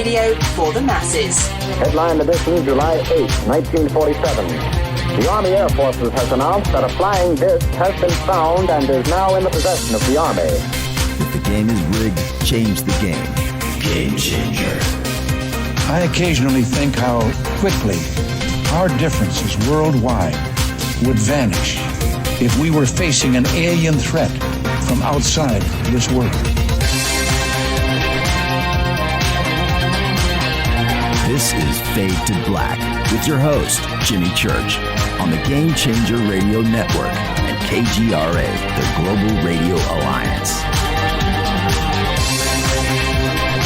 radio for the masses. Headline edition, July 8, 1947. The Army Air Forces has announced that a flying disc has been found and is now in the possession of the Army. If the game is rigged, change the game. Game changer. I occasionally think how quickly our differences worldwide would vanish if we were facing an alien threat from outside this world. This is Fade to Black with your host, Jimmy Church, on the Game Changer Radio Network and KGRA, the Global Radio Alliance.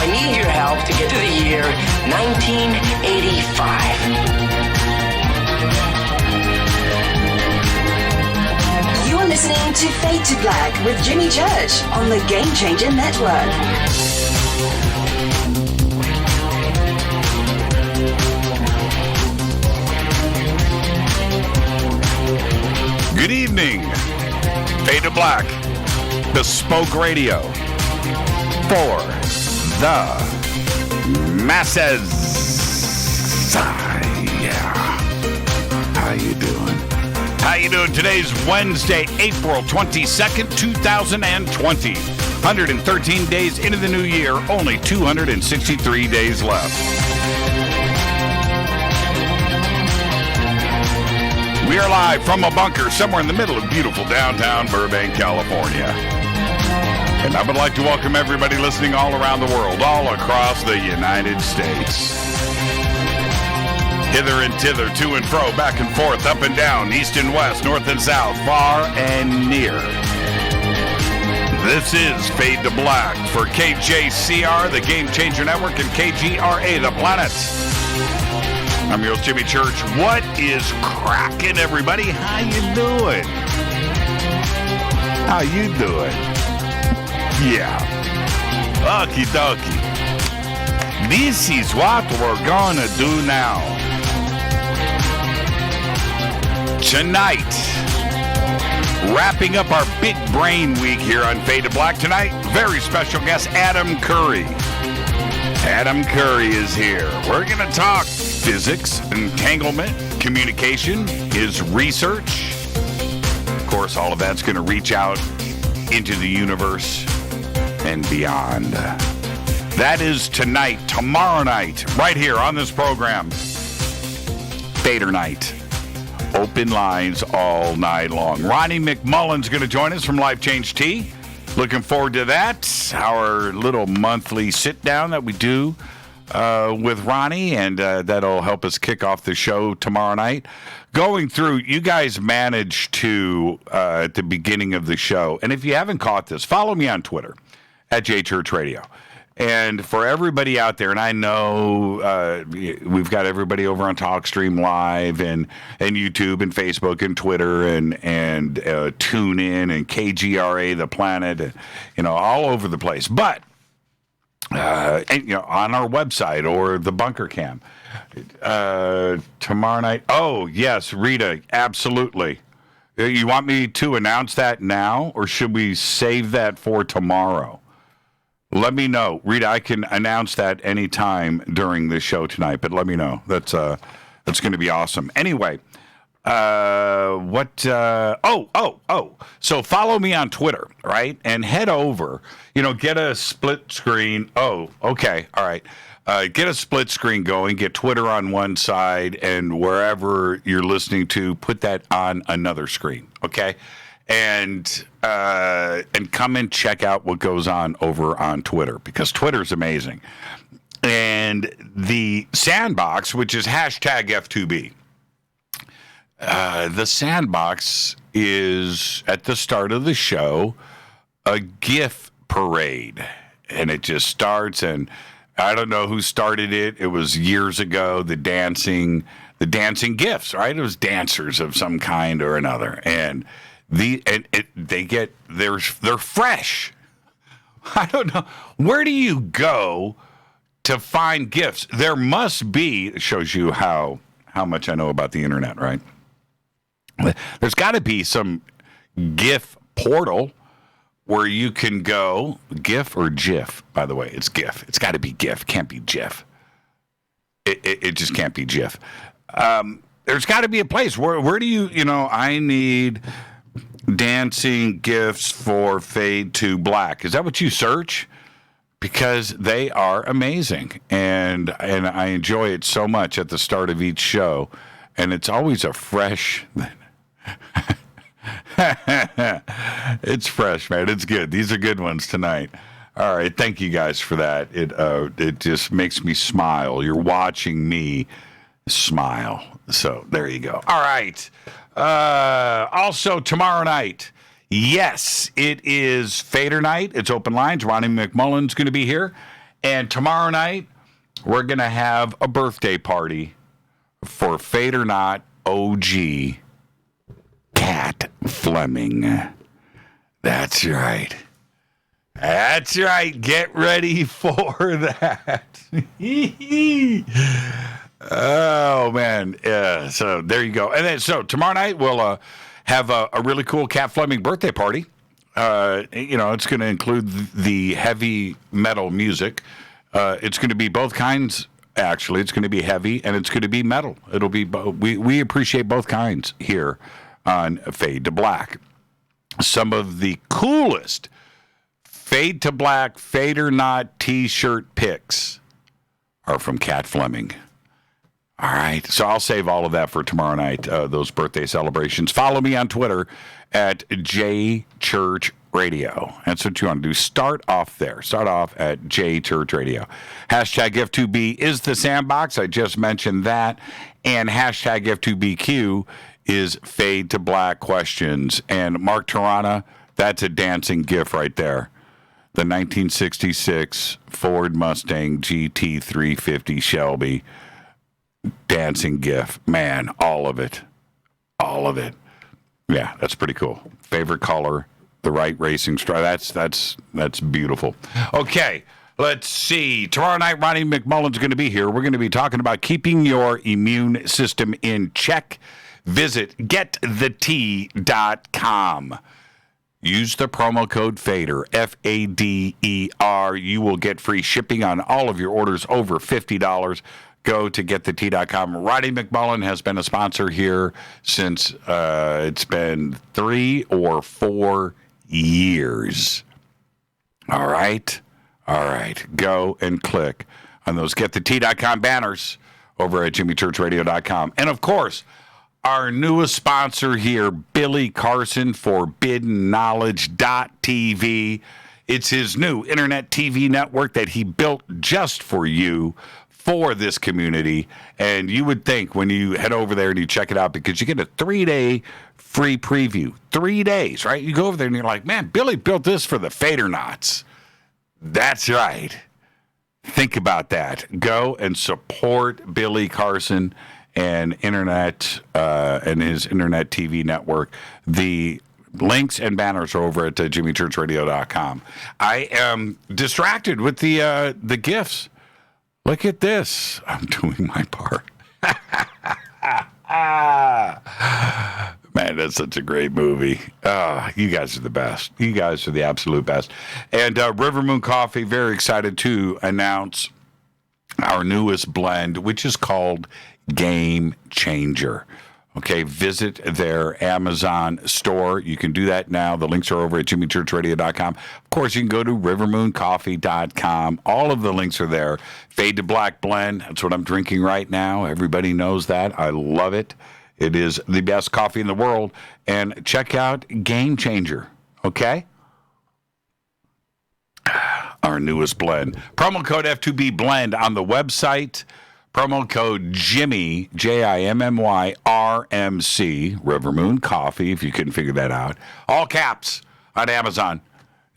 I need your help to get to the year 1985. You're listening to Fade to Black with Jimmy Church on the Game Changer Network. Good evening. Fade to Black, bespoke radio for the masses. Yeah. How you doing? How you doing? Today's Wednesday, April 22nd, 2020. 113 days into the new year, only 263 days left. We are live from a bunker somewhere in the middle of beautiful downtown Burbank, California. And I would like to welcome everybody listening all around the world, all across the United States. Hither and thither, to and fro, back and forth, up and down, east and west, north and south, far and near. This is Fade to Black for KJCR, the Game Changer Network, and KGRA, the Planet. I'm your host, Jimmy Church. What is cracking, everybody? How you doing? How you doing? Yeah. Okie dokie. This is what we're gonna do now. Tonight, wrapping up our big brain week here on Fade to Black tonight, very special guest, M.CURRY. M.CURRY is here. We're gonna talk physics, entanglement, communication, his research. Of course, all of that's going to reach out into the universe and beyond. That is tonight, tomorrow night, right here on this program. Fader night. Open lines all night long. Ronnie McMullen's going to join us from Life Change Tea. Looking forward to that. Our little monthly sit-down that we do with Ronnie, and that'll help us kick off the show tomorrow night. Going through, you guys managed to, at the beginning of the show, and if you haven't caught this, follow me on Twitter, at JChurchRadio. And for everybody out there, and I know we've got everybody over on TalkStream Live and YouTube and Facebook and Twitter and TuneIn and KGRA, the Planet, all over the place. But and, on our website or the Bunker Cam. Tomorrow night. Oh, yes, Rita, absolutely. You want me to announce that now, or should we save that for tomorrow? Let me know. Rita, I can announce that anytime during the show tonight, but let me know. That's going to be awesome. Anyway, So follow me on Twitter, right? And head over, get a split screen. Oh, okay. All right. Get a split screen going, get Twitter on one side, and wherever you're listening to, put that on another screen. Okay. And come and check out what goes on over on Twitter, because Twitter's amazing. And the sandbox, which is hashtag F2B, the sandbox is at the start of the show a GIF parade, and it just starts. And I don't know who started it. It was years ago. The dancing GIFs, right? It was dancers of some kind or another, and they're fresh. I don't know, where do you go to find GIFs? There must be. It shows you how much I know about the internet, right? There's got to be some GIF portal where you can go. GIF or GIF, by the way, it's GIF. It's got to be GIF. Can't be GIF. it just can't be Jif. There's got to be a place. Where do you I need dancing GIFs for Fade to Black. Is that what you search? Because they are amazing, and I enjoy it so much at the start of each show, and it's always a fresh. It's fresh, man. It's good. These are good ones tonight. All right, thank you guys for that. It just makes me smile. You're watching me smile, so there you go. All right. Also tomorrow night. Yes, it is Fader night. It's open lines. Ronnie McMullen's going to be here. And tomorrow night, we're going to have a birthday party for Fader Not OG Cat Fleming. That's right. That's right. Get ready for that. Oh, man. Yeah, so there you go. And then, so tomorrow night, we'll have a really cool Cat Fleming birthday party. It's going to include the heavy metal music. It's going to be both kinds, actually. It's going to be heavy, and it's going to be metal. It'll be we appreciate both kinds here on Fade to Black. Some of the coolest Fade to Black, Fade or Not T-shirt pics are from Cat Fleming. All right, so I'll save all of that for tomorrow night, those birthday celebrations. Follow me on Twitter at JChurchRadio. That's what you want to do. Start off there. Start off at JChurchRadio. Hashtag F2B is the sandbox. I just mentioned that. And hashtag F2BQ is Fade to Black questions. And Mark Tarana, that's a dancing GIF right there. The 1966 Ford Mustang GT350 Shelby. Dancing GIF, man, all of it. Yeah, that's pretty cool. Favorite color, the right racing stripe. That's beautiful. Okay, let's see. Tomorrow night, Ronnie McMullen's going to be here. We're going to be talking about keeping your immune system in check. Visit GetTheT.com. Use the promo code FADER, F-A-D-E-R. You will get free shipping on all of your orders over $50. Go to GetTheT.com. Roddy McMullen has been a sponsor here since it's been 3 or 4 years. All right. Go and click on those GetTheT.com banners over at JimmyChurchRadio.com. And, of course, our newest sponsor here, Billy Carson, ForbiddenKnowledge.tv. It's his new internet TV network that he built just for you, for this community. And you would think when you head over there and you check it out, because you get a 3-day free preview. 3 days, right? You go over there and you're like, man, Billy built this for the Fader Knots. That's right. Think about that. Go and support Billy Carson and internet and his internet TV network. The links and banners are over at JimmyChurchRadio.com. I am distracted with the GIFs. Look at this. I'm doing my part. Man, that's such a great movie. You guys are the best. You guys are the absolute best. And River Moon Coffee, very excited to announce our newest blend, which is called Game Changer. Okay, visit their Amazon store. You can do that now. The links are over at JimmyChurchRadio.com. Of course, you can go to RiverMoonCoffee.com. All of the links are there. Fade to Black blend. That's what I'm drinking right now. Everybody knows that. I love it. It is the best coffee in the world. And check out Game Changer. Okay? Our newest blend. Promo code F2B blend on the website. Promo code Jimmy, Jimmy, RMC, River Moon Coffee, if you couldn't figure that out. All caps on Amazon,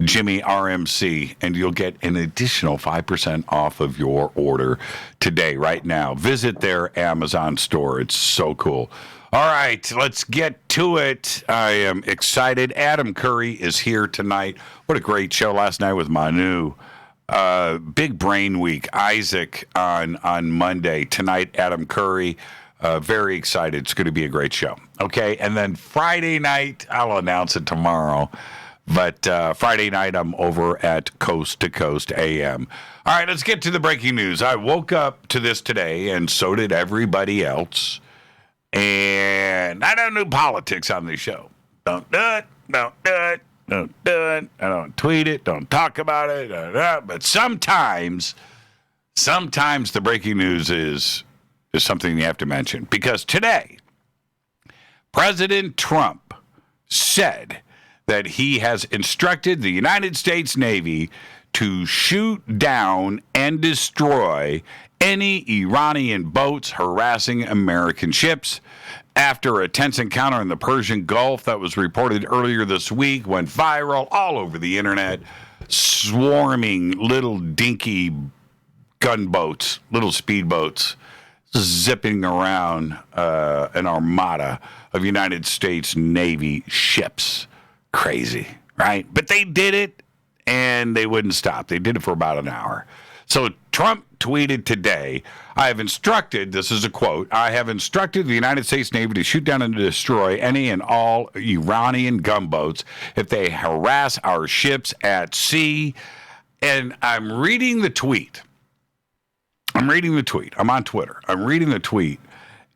Jimmy RMC, and you'll get an additional 5% off of your order today, right now. Visit their Amazon store. It's so cool. All right, let's get to it. I am excited. Adam Curry is here tonight. What a great show last night with Manu. Big Brain Week, Isaac on Monday. Tonight, Adam Curry. Very excited. It's going to be a great show. Okay, and then Friday night, I'll announce it tomorrow. But Friday night, I'm over at Coast to Coast AM. All right, let's get to the breaking news. I woke up to this today, and so did everybody else. And I don't do politics on this show. Don't do it. Don't do it. Don't do it. I don't tweet it. Don't talk about it. But sometimes the breaking news is something you have to mention. Because today, President Trump said that he has instructed the United States Navy to shoot down and destroy any Iranian boats harassing American ships after a tense encounter in the Persian Gulf that was reported earlier this week went viral all over the internet, swarming little dinky gunboats, little speedboats, zipping around an armada of United States Navy ships. Crazy, right? But they did it, and they wouldn't stop. They did it for about an hour. So Trump tweeted today, I have instructed, this is a quote, I have instructed the United States Navy to shoot down and destroy any and all Iranian gunboats if they harass our ships at sea. And I'm reading the tweet. I'm on Twitter. I'm reading the tweet,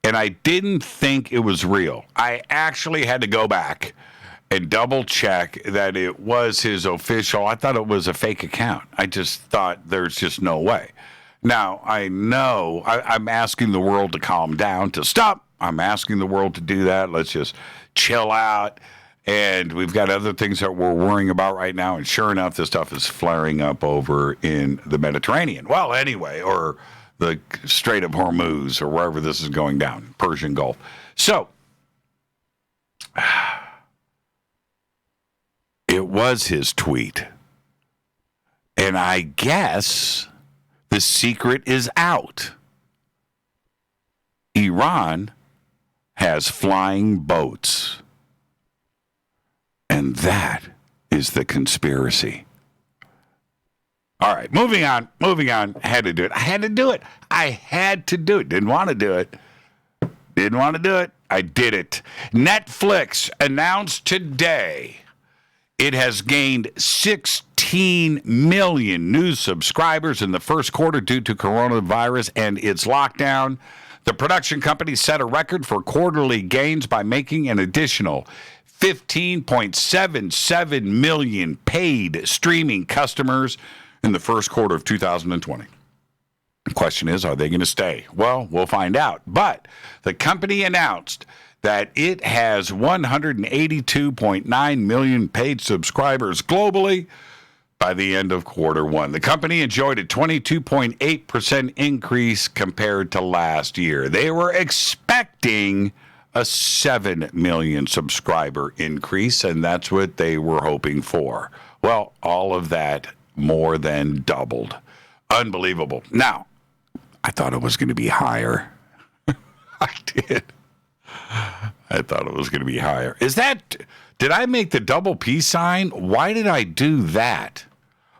and I didn't think it was real. I actually had to go back and double check that it was his official. I thought it was a fake account. I just thought there's just no way. Now, I know I'm asking the world to calm down, to stop. I'm asking the world to do that. Let's just chill out. And we've got other things that we're worrying about right now. And sure enough, this stuff is flaring up over in the Mediterranean. Well, anyway, or the Strait of Hormuz, or wherever this is going down, Persian Gulf. So, it was his tweet. And I guess the secret is out. Iran has flying boats. And that is the conspiracy. All right, moving on. I had to do it. I had to do it. Didn't want to do it. I did it. Netflix announced today it has gained 16 million new subscribers in the first quarter due to coronavirus and its lockdown. The production company set a record for quarterly gains by making an additional 15.77 million paid streaming customers in the first quarter of 2020. The question is, are they going to stay? Well, we'll find out. But the company announced that it has 182.9 million paid subscribers globally by the end of quarter one. The company enjoyed a 22.8% increase compared to last year. They were expecting a 7 million subscriber increase, and that's what they were hoping for. Well, all of that more than doubled. Unbelievable. Now, I thought it was going to be higher. I did. I thought it was going to be higher. Did I make the double P sign? Why did I do that?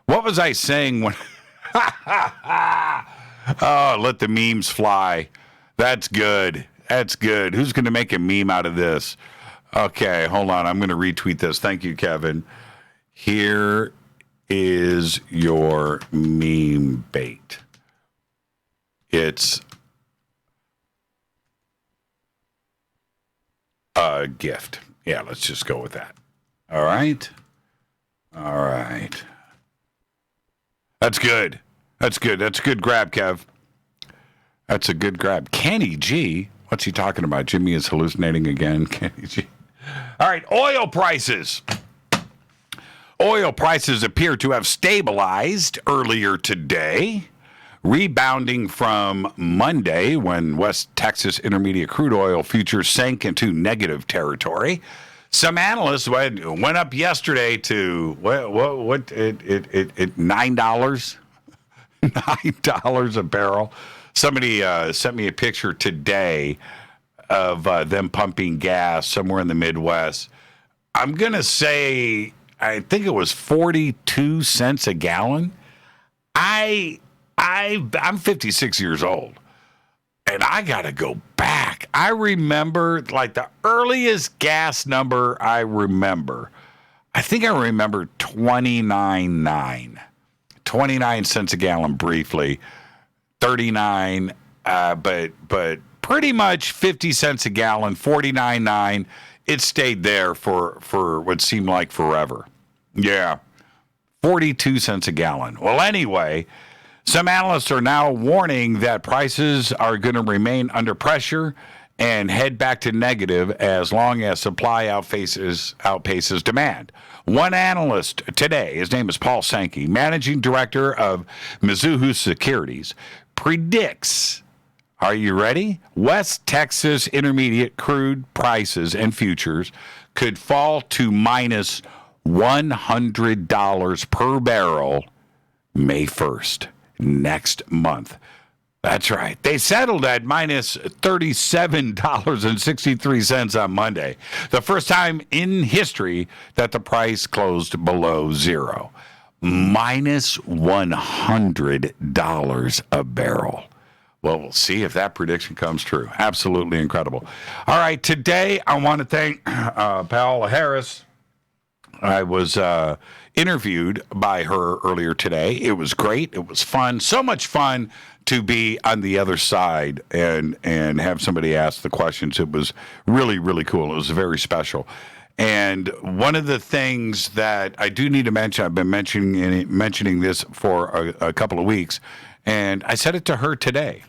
What was I saying when... Oh, let the memes fly. That's good. Who's going to make a meme out of this? Okay, hold on. I'm going to retweet this. Thank you, Kevin. Here is your meme bait. It's a gift. Yeah, let's just go with that. All right. That's good. That's a good grab, Kev. That's a good grab. Kenny G. What's he talking about? Jimmy is hallucinating again. Kenny G. All right, oil prices. Oil prices appear to have stabilized earlier today, rebounding from Monday when West Texas Intermediate crude oil futures sank into negative territory. Some analysts went up yesterday to $9? $9 a barrel. Somebody sent me a picture today of them pumping gas somewhere in the Midwest. I'm going to say, I think it was 42 cents a gallon. I'm 56 years old, and I got to go back. I remember, like, the earliest gas number I remember, I think I remember 29 cents a gallon briefly, 39, but pretty much 50 cents a gallon, 49.9. It stayed there for what seemed like forever. Yeah, 42 cents a gallon. Well, anyway, some analysts are now warning that prices are going to remain under pressure and head back to negative as long as supply outpaces demand. One analyst today, his name is Paul Sankey, managing director of Mizuho Securities, predicts, are you ready? West Texas Intermediate crude prices and futures could fall to minus $100 per barrel May 1st, next month. That's right. They settled at minus $37.63 on Monday, the first time in history that the price closed below zero. Minus $100 a barrel. Well, we'll see if that prediction comes true. Absolutely incredible. All right, today I want to thank Paola Harris. I was interviewed by her earlier today. It was great. It was fun. So much fun to be on the other side and have somebody ask the questions. It was really, really cool. It was very special. And one of the things that I do need to mention, I've been mentioning this for a couple of weeks, and I said it to her today,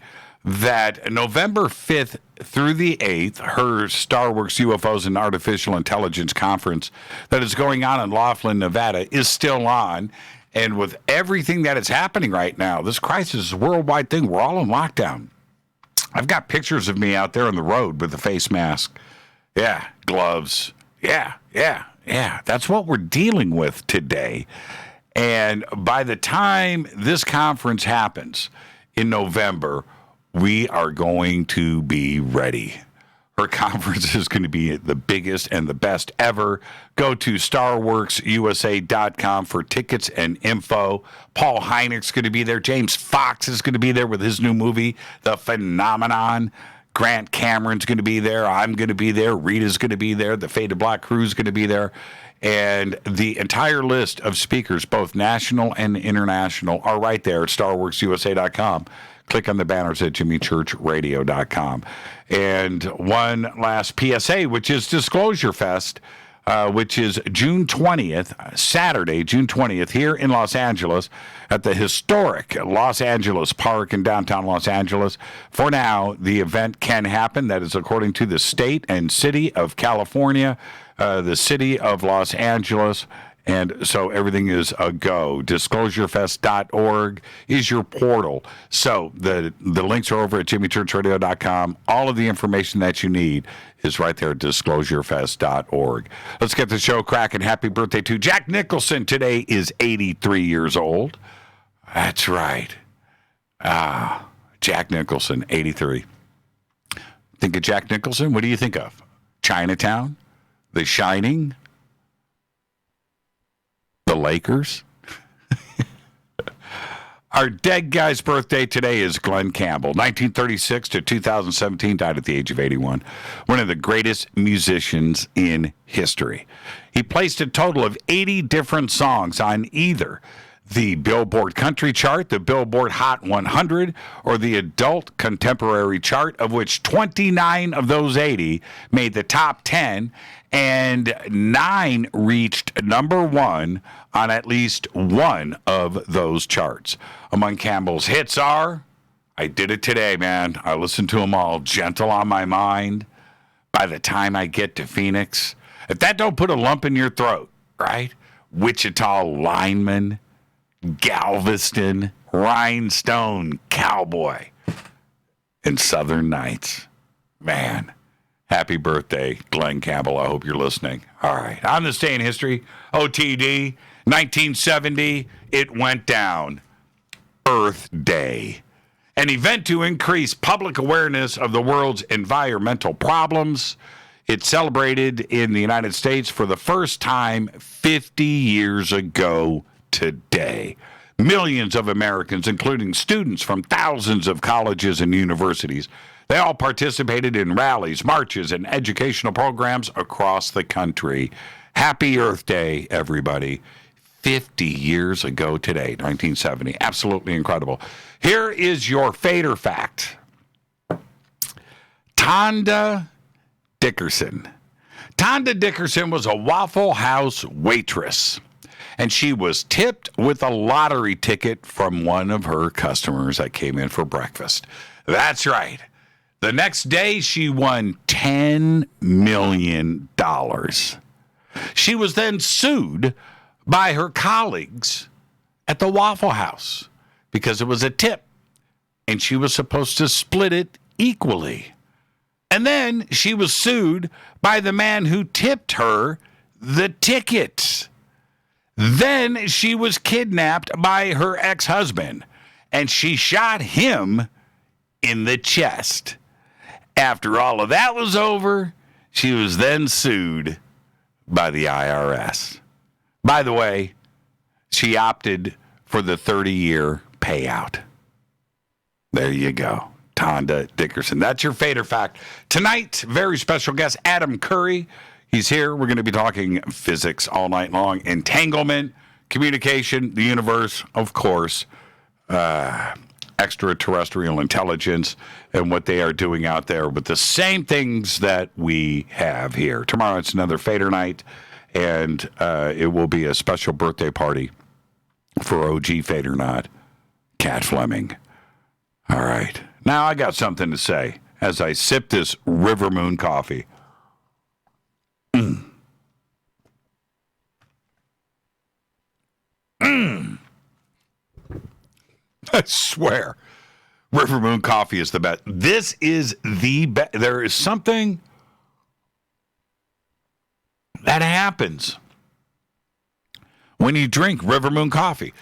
that November 5th through the 8th, her StarWorks UFOs and Artificial Intelligence conference that is going on in Laughlin, Nevada, is still on. And with everything that is happening right now, this crisis is a worldwide thing. We're all in lockdown. I've got pictures of me out there on the road with a face mask. Yeah, gloves. Yeah. That's what we're dealing with today. And by the time this conference happens in November, we are going to be ready. Her conference is going to be the biggest and the best ever. Go to StarWorksUSA.com for tickets and info. Paul Hynek's going to be there. James Fox is going to be there with his new movie, The Phenomenon. Grant Cameron's going to be there. I'm going to be there. Rita's going to be there. The Faded Black Crew's going to be there. And the entire list of speakers, both national and international, are right there at StarWorksUSA.com. Click on the banners at JimmyChurchRadio.com. And one last PSA, which is Disclosure Fest, which is June 20th, Saturday, June 20th, here in Los Angeles at the historic Los Angeles Park in downtown Los Angeles. For now, the event can happen. That is according to the state and city of California, the city of Los Angeles. And so everything is a go. DisclosureFest.org is your portal. So the links are over at JimmyChurchRadio.com. All of the information that you need is right there at DisclosureFest.org. Let's get the show cracking. Happy birthday to Jack Nicholson. Today is 83 years old. That's right. Jack Nicholson, 83. Think of Jack Nicholson? What do you think of? Chinatown? The Shining? The Lakers? Our dead guy's birthday today is Glenn Campbell, 1936 to 2017, died at the age of 81. One of the greatest musicians in history. He placed a total of 80 different songs on either the Billboard Country Chart, the Billboard Hot 100, or the Adult Contemporary Chart, of which 29 of those 80 made the top 10, and 9 reached number 1 on at least one of those charts. Among Campbell's hits are, I Did It Today, man. I listened to them all. Gentle on My Mind, By the Time I Get to Phoenix. If that don't put a lump in your throat, right? Wichita Lineman, Galveston, Rhinestone Cowboy, and Southern Nights. Man, happy birthday, Glenn Campbell. I hope you're listening. All right. On this day in history, OTD, 1970, it went down. Earth Day. An event to increase public awareness of the world's environmental problems. It's celebrated in the United States for the first time 50 years ago today. Millions of Americans, including students from thousands of colleges and universities, they all participated in rallies, marches, and educational programs across the country. Happy Earth Day, everybody. 50 years ago today, 1970. Absolutely incredible. Here is your Fader fact. Tonda Dickerson. Tonda Dickerson was a Waffle House waitress, and she was tipped with a lottery ticket from one of her customers that came in for breakfast. That's right. The next day, she won $10 million. She was then sued by her colleagues at the Waffle House because it was a tip, and she was supposed to split it equally. And then she was sued by the man who tipped her the ticket. Then she was kidnapped by her ex-husband, and she shot him in the chest. After all of that was over, she was then sued by the IRS. By the way, she opted for the 30-year payout. There you go. Tonda Dickerson. That's your Fader fact. Tonight, very special guest, M.CURRY. He's here. We're going to be talking physics all night long. Entanglement, communication, the universe, of course, extraterrestrial intelligence, and what they are doing out there with the same things that we have here. Tomorrow, it's another Fader night, and it will be a special birthday party for OG Fader Nod, Cat Fleming. All right. Now I got something to say as I sip this River Moon coffee. I swear, River Moon coffee is the best. This is the best. There is something that happens when you drink River Moon coffee.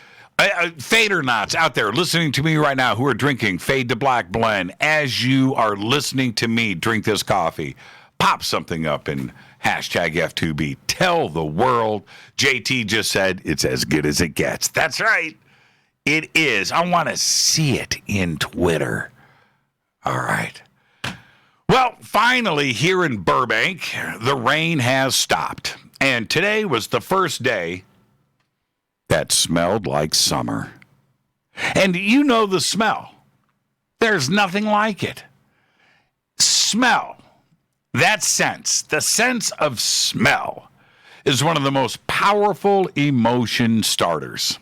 Fader knots out there listening to me right now who are drinking Fade to Black blend. As you are listening to me drink this coffee, pop something up in hashtag F2B. Tell the world. JT just said it's as good as it gets. That's right. It is. I want to see it in Twitter. All right. Well, finally, here in Burbank, the rain has stopped. And today was the first day that smelled like summer. And you know the smell. There's nothing like it. Smell. That sense, the sense of smell, is one of the most powerful emotion starters.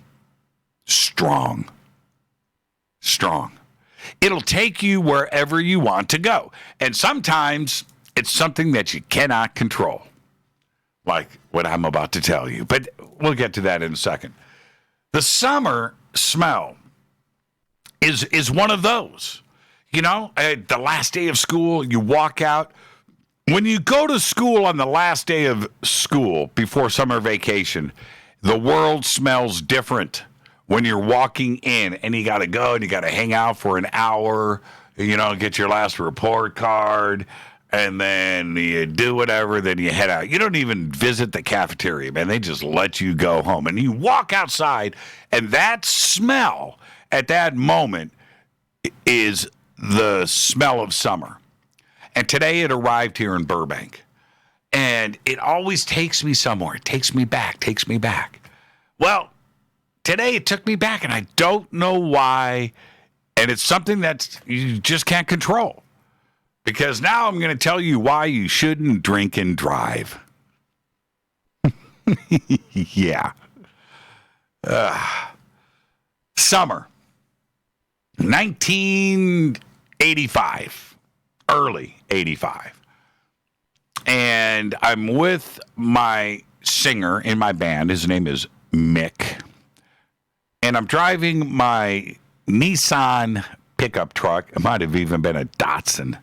Strong. It'll take you wherever you want to go. And sometimes it's something that you cannot control, like what I'm about to tell you. But we'll get to that in a second. The summer smell is one of those. You know, the last day of school, you walk out. When you go to school on the last day of school before summer vacation, the world smells different. When you're walking in and you got to go and you got to hang out for an hour, you know, get your last report card, and then you do whatever, then you head out. You don't even visit the cafeteria, man. They just let you go home. And you walk outside, and that smell at that moment is the smell of summer. And today it arrived here in Burbank. And it always takes me somewhere. It takes me back. Well, today it took me back, and I don't know why. And it's something that you just can't control. Because now I'm going to tell you why you shouldn't drink and drive. Yeah. Summer. 1985. Early 85. And I'm with my singer in my band. His name is Mick. And I'm driving my Nissan pickup truck. It might have even been a Nissan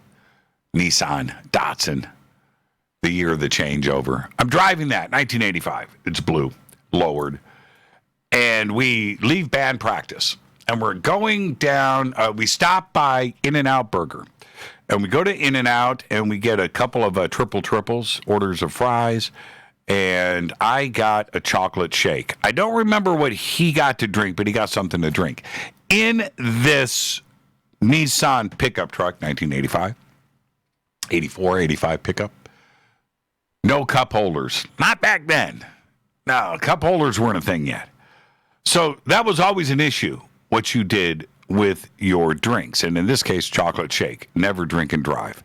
Datsun, the year of the changeover. I'm driving that, 1985. It's blue, lowered. And we leave band practice. And we're going down, we stop by In-N-Out Burger. And we go to In-N-Out and we get a couple of triple triples, orders of fries. And I got a chocolate shake. I don't remember what he got to drink, but he got something to drink. In this Nissan pickup truck, 1985, 84, 85 pickup, No cup holders. Not back then. No, cup holders weren't a thing yet. So that was always an issue, what you did with your drinks. And in this case, chocolate shake. Never drink and drive.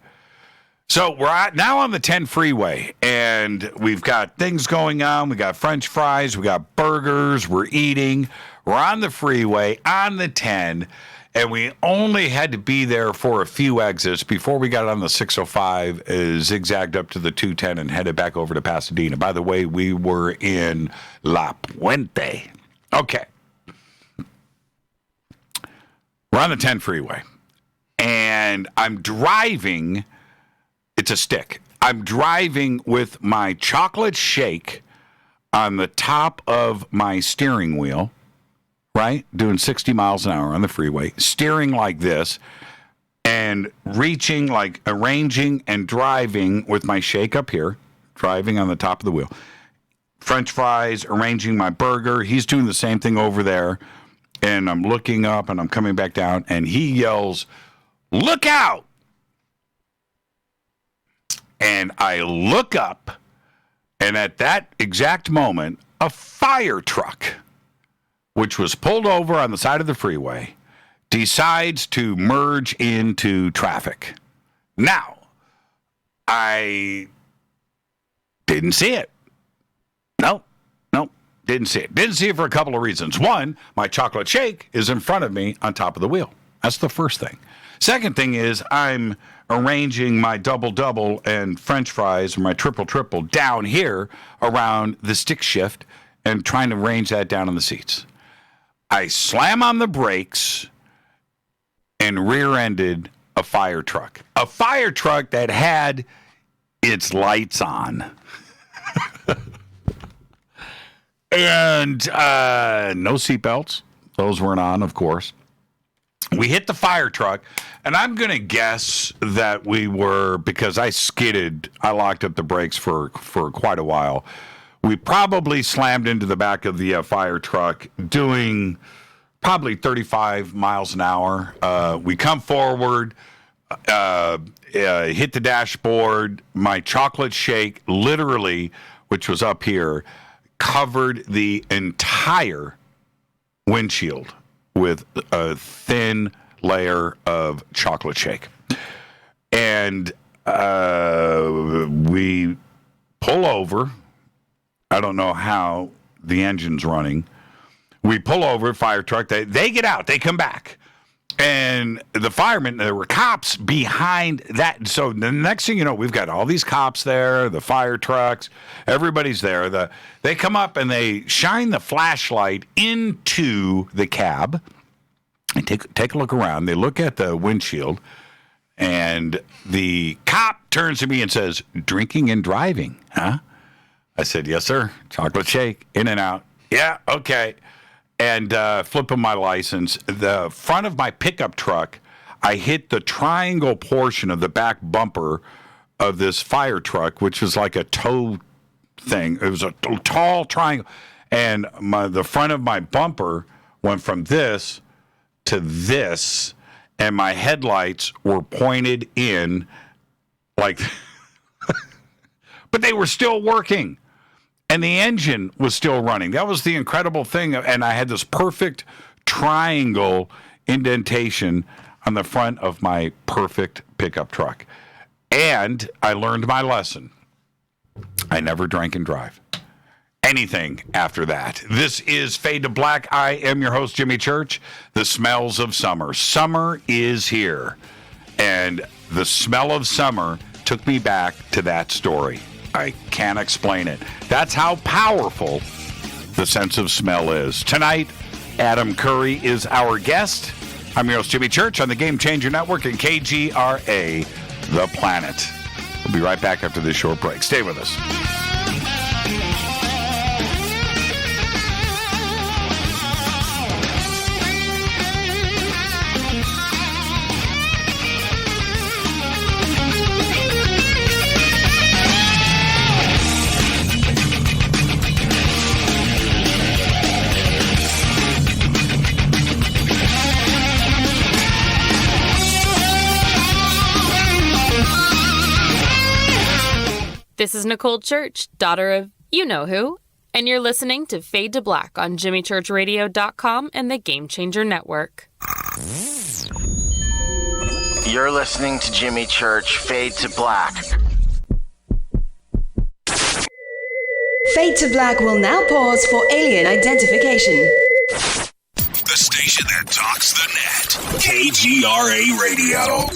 So we're now on the 10 freeway, and we've got things going on. We got French fries. We got burgers. We're eating. We're on the freeway, on the 10, and we only had to be there for a few exits before we got on the 605, zigzagged up to the 210 and headed back over to Pasadena. By the way, we were in La Puente. Okay. We're on the 10 freeway, and I'm driving. It's a stick. I'm driving with my chocolate shake on the top of my steering wheel, right? Doing 60 miles an hour on the freeway, steering like this, and reaching, like arranging and driving with my shake up here, driving on the top of the wheel. French fries, arranging my burger. He's doing the same thing over there. And I'm looking up and I'm coming back down, and he yells, "Look out!" And I look up, and at that exact moment, a fire truck, which was pulled over on the side of the freeway, decides to merge into traffic. Now, I didn't see it. Nope, didn't see it. Didn't see it for a couple of reasons. One, my chocolate shake is in front of me on top of the wheel. That's the first thing. Second thing is I'm arranging my double-double and French fries, or my triple-triple, down here around the stick shift and trying to arrange that down in the seats. I slam on the brakes and rear-ended a fire truck. A fire truck that had its lights on. And no seatbelts. Those weren't on, of course. We hit the fire truck, and I'm going to guess that we were, because I skidded, I locked up the brakes for quite a while. We probably slammed into the back of the fire truck doing probably 35 miles an hour. We come forward, hit the dashboard. My chocolate shake, literally, which was up here, covered the entire windshield with a thin layer of chocolate shake. And we pull over. I don't know how the engine's running. We pull over, fire truck. They get out. They come back. And the firemen, there were cops behind that. So the next thing you know, we've got all these cops there, the fire trucks, everybody's there. They come up and they shine the flashlight into the cab and take a look around. They look at the windshield, and the cop turns to me and says, "Drinking and driving, huh?" I said, "Yes, sir. Chocolate shake, in and out." "Yeah, okay." And flipping my license, the front of my pickup truck, I hit the triangle portion of the back bumper of this fire truck, which was like a tow thing. It was a tall triangle. And the front of my bumper went from this to this, and my headlights were pointed in like, but they were still working. And the engine was still running. That was the incredible thing. And I had this perfect triangle indentation on the front of my perfect pickup truck. And I learned my lesson. I never drank and drive. Anything after that. This is Fade to Black. I am your host, Jimmy Church. The smells of summer. Summer is here. And the smell of summer took me back to that story. I can't explain it. That's how powerful the sense of smell is. Tonight, M.CURRY is our guest. I'm your host, Jimmy Church, on the Game Changer Network and KGRA, The Planet. We'll be right back after this short break. Stay with us. This is Nicole Church, daughter of you-know-who, and you're listening to Fade to Black on JimmyChurchRadio.com and the Game Changer Network. You're listening to Jimmy Church, Fade to Black. Fade to Black will now pause for alien identification. The station that talks the net. KGRA Radio.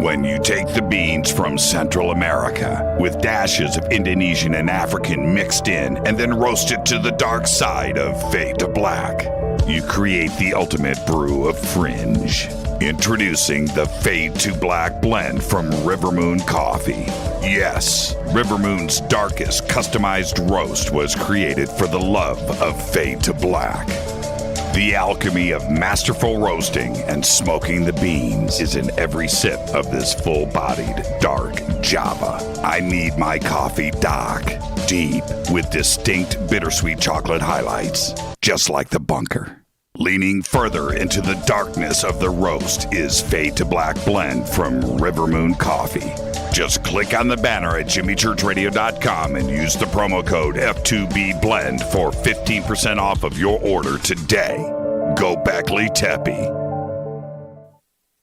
When you take the beans from Central America with dashes of Indonesian and African mixed in and then roast it to the dark side of Fade to Black, you create the ultimate brew of fringe. Introducing the Fade to Black blend from Rivermoon Coffee. Yes, Rivermoon's darkest customized roast was created for the love of Fade to Black. The alchemy of masterful roasting and smoking the beans is in every sip of this full-bodied, dark Java. I need my coffee dark, deep, with distinct bittersweet chocolate highlights, just like the bunker. Leaning further into the darkness of the roast is Fade to Black blend from Rivermoon Coffee. Just click on the banner at JimmyChurchRadio.com and use the promo code F2BBLEND for 15% off of your order today. Go Beckley Teppy.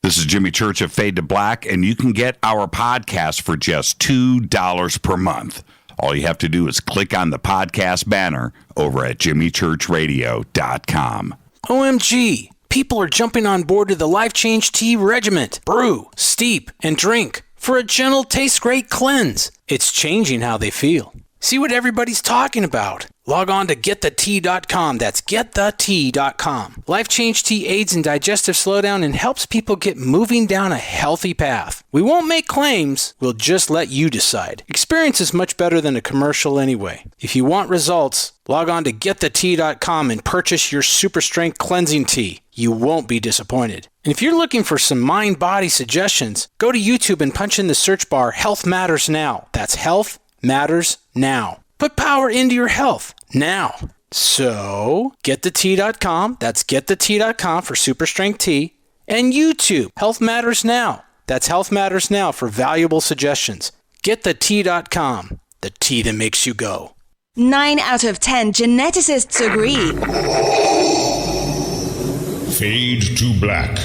This is Jimmy Church of Fade to Black, and you can get our podcast for just $2 per month. All you have to do is click on the podcast banner over at JimmyChurchRadio.com. OMG! People are jumping on board to the Life Change Tea Regiment. Brew, steep, and drink for a gentle, taste-great cleanse. It's changing how they feel. See what everybody's talking about. Log on to getthetea.com. That's getthetea.com. Life Change Tea aids in digestive slowdown and helps people get moving down a healthy path. We won't make claims. We'll just let you decide. Experience is much better than a commercial anyway. If you want results, log on to getthetea.com and purchase your super strength cleansing tea. You won't be disappointed. And if you're looking for some mind-body suggestions, go to YouTube and punch in the search bar Health Matters Now. That's Health Matters Now. Put power into your health now. So, getthetea.com. That's getthetea.com for super strength tea. And YouTube, Health Matters Now. That's Health Matters Now for valuable suggestions. Getthetea.com. The tea that makes you go. 9 out of 10 geneticists agree. Fade to Black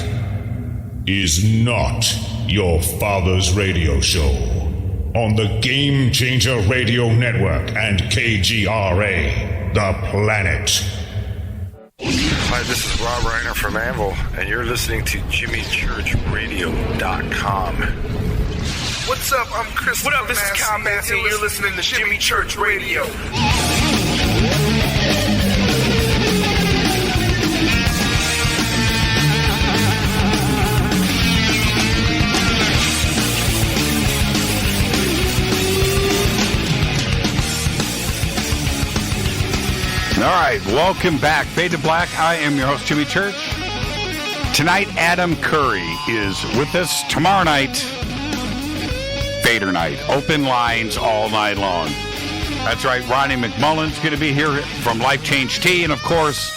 is not your father's radio show. On the Game Changer Radio Network and KGRA, The Planet. Hi, this is Rob Reiner from Anvil, and you're listening to JimmyChurchRadio.com. What's up? I'm Chris. What up? This is Kyle Manson. You're listening to Jimmy Church Radio. All right, welcome back. Fade to Black. I am your host, Jimmy Church. Tonight, Adam Curry is with us. Tomorrow night, Fader night. Open lines all night long. That's right, Ronnie McMullen's going to be here from Life Change Tea. And, of course,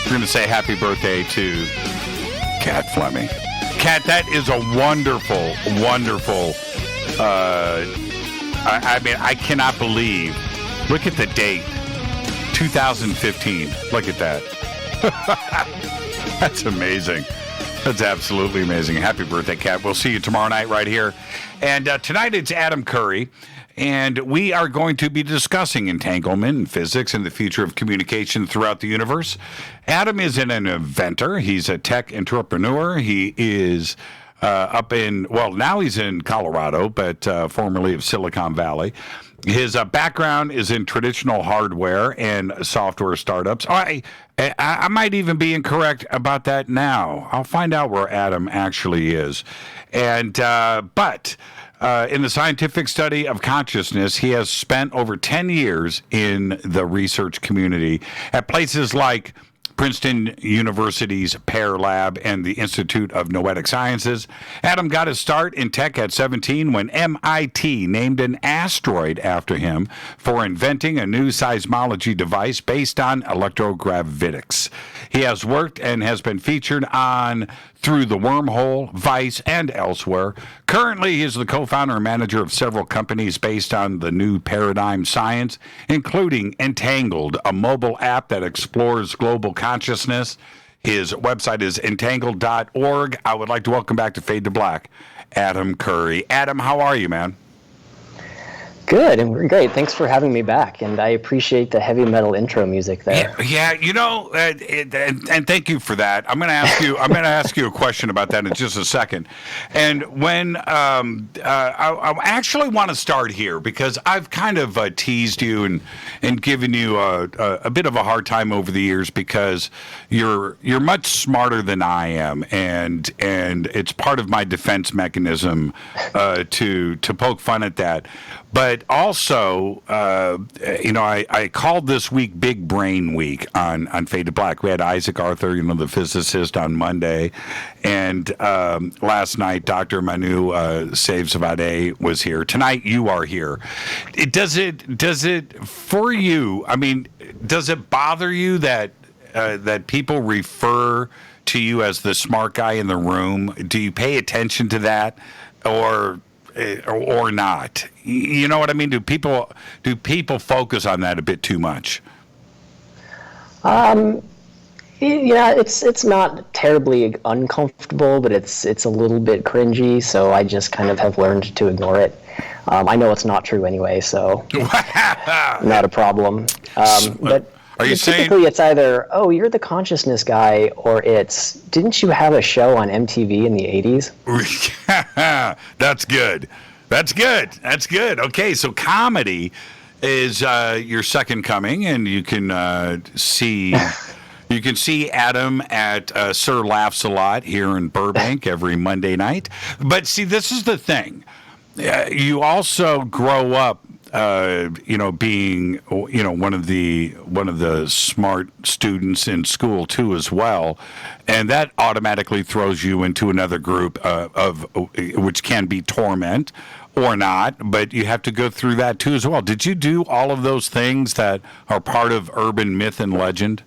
we're going to say happy birthday to Kat Fleming. Kat, that is a wonderful, wonderful, I mean, I cannot believe. Look at the date. 2015. Look at that. That's amazing. That's absolutely amazing. Happy birthday, Kat. We'll see you tomorrow night right here. And tonight it's Adam Curry, and we are going to be discussing entanglement and physics and the future of communication throughout the universe. Adam is an inventor. He's a tech entrepreneur. He is now he's in Colorado, but formerly of Silicon Valley. His background is in traditional hardware and software startups. I might even be incorrect about that now. I'll find out where Adam actually is. And but in the scientific study of consciousness, he has spent over 10 years in the research community at places like Princeton University's PEAR lab and the Institute of Noetic Sciences. Adam got his start in tech at 17 when MIT named an asteroid after him for inventing a new seismology device based on electrogravitics. He has worked and has been featured on Through the Wormhole, Vice, and elsewhere. Currently, he is the co-founder and manager of several companies based on the new paradigm science, including Entangled, a mobile app that explores global consciousness. His website is entangled.org. I would like to welcome back to Fade to Black, Adam Curry. Adam, how are you, man? Good, and we're great. Thanks for having me back, and I appreciate the heavy metal intro music there. Yeah, you know, and thank you for that. I'm going to ask you a question about that in just a second. And when I actually want to start here because I've kind of teased you and given you a bit of a hard time over the years because you're much smarter than I am, and it's part of my defense mechanism to poke fun at that. But also, I called this week Big Brain Week on Fade to Black. We had Isaac Arthur, the physicist, on Monday. And last night, Dr. Manu Savzadeh was here. Tonight, you are here. Does it, for you, I mean, does it bother you that people refer to you as the smart guy in the room? Do you pay attention to that? Or not? You know what I mean? Do people focus on that a bit too much? Yeah, it's not terribly uncomfortable, but it's a little bit cringy, so I just kind of have learned to ignore it. I know it's not true anyway, so not a problem. But are you typically it's either, oh, you're the consciousness guy, or it's, didn't you have a show on MTV in the 80s? That's good. That's good. Okay, so comedy is your second coming, and you can see Adam at Sir Laughs a Lot here in Burbank every Monday night. But see, this is the thing. You also grow up being one of the smart students in school too as well, and that automatically throws you into another group of which can be torment or not, but you have to go through that too as well. Did you do all of those things that are part of urban myth and legend?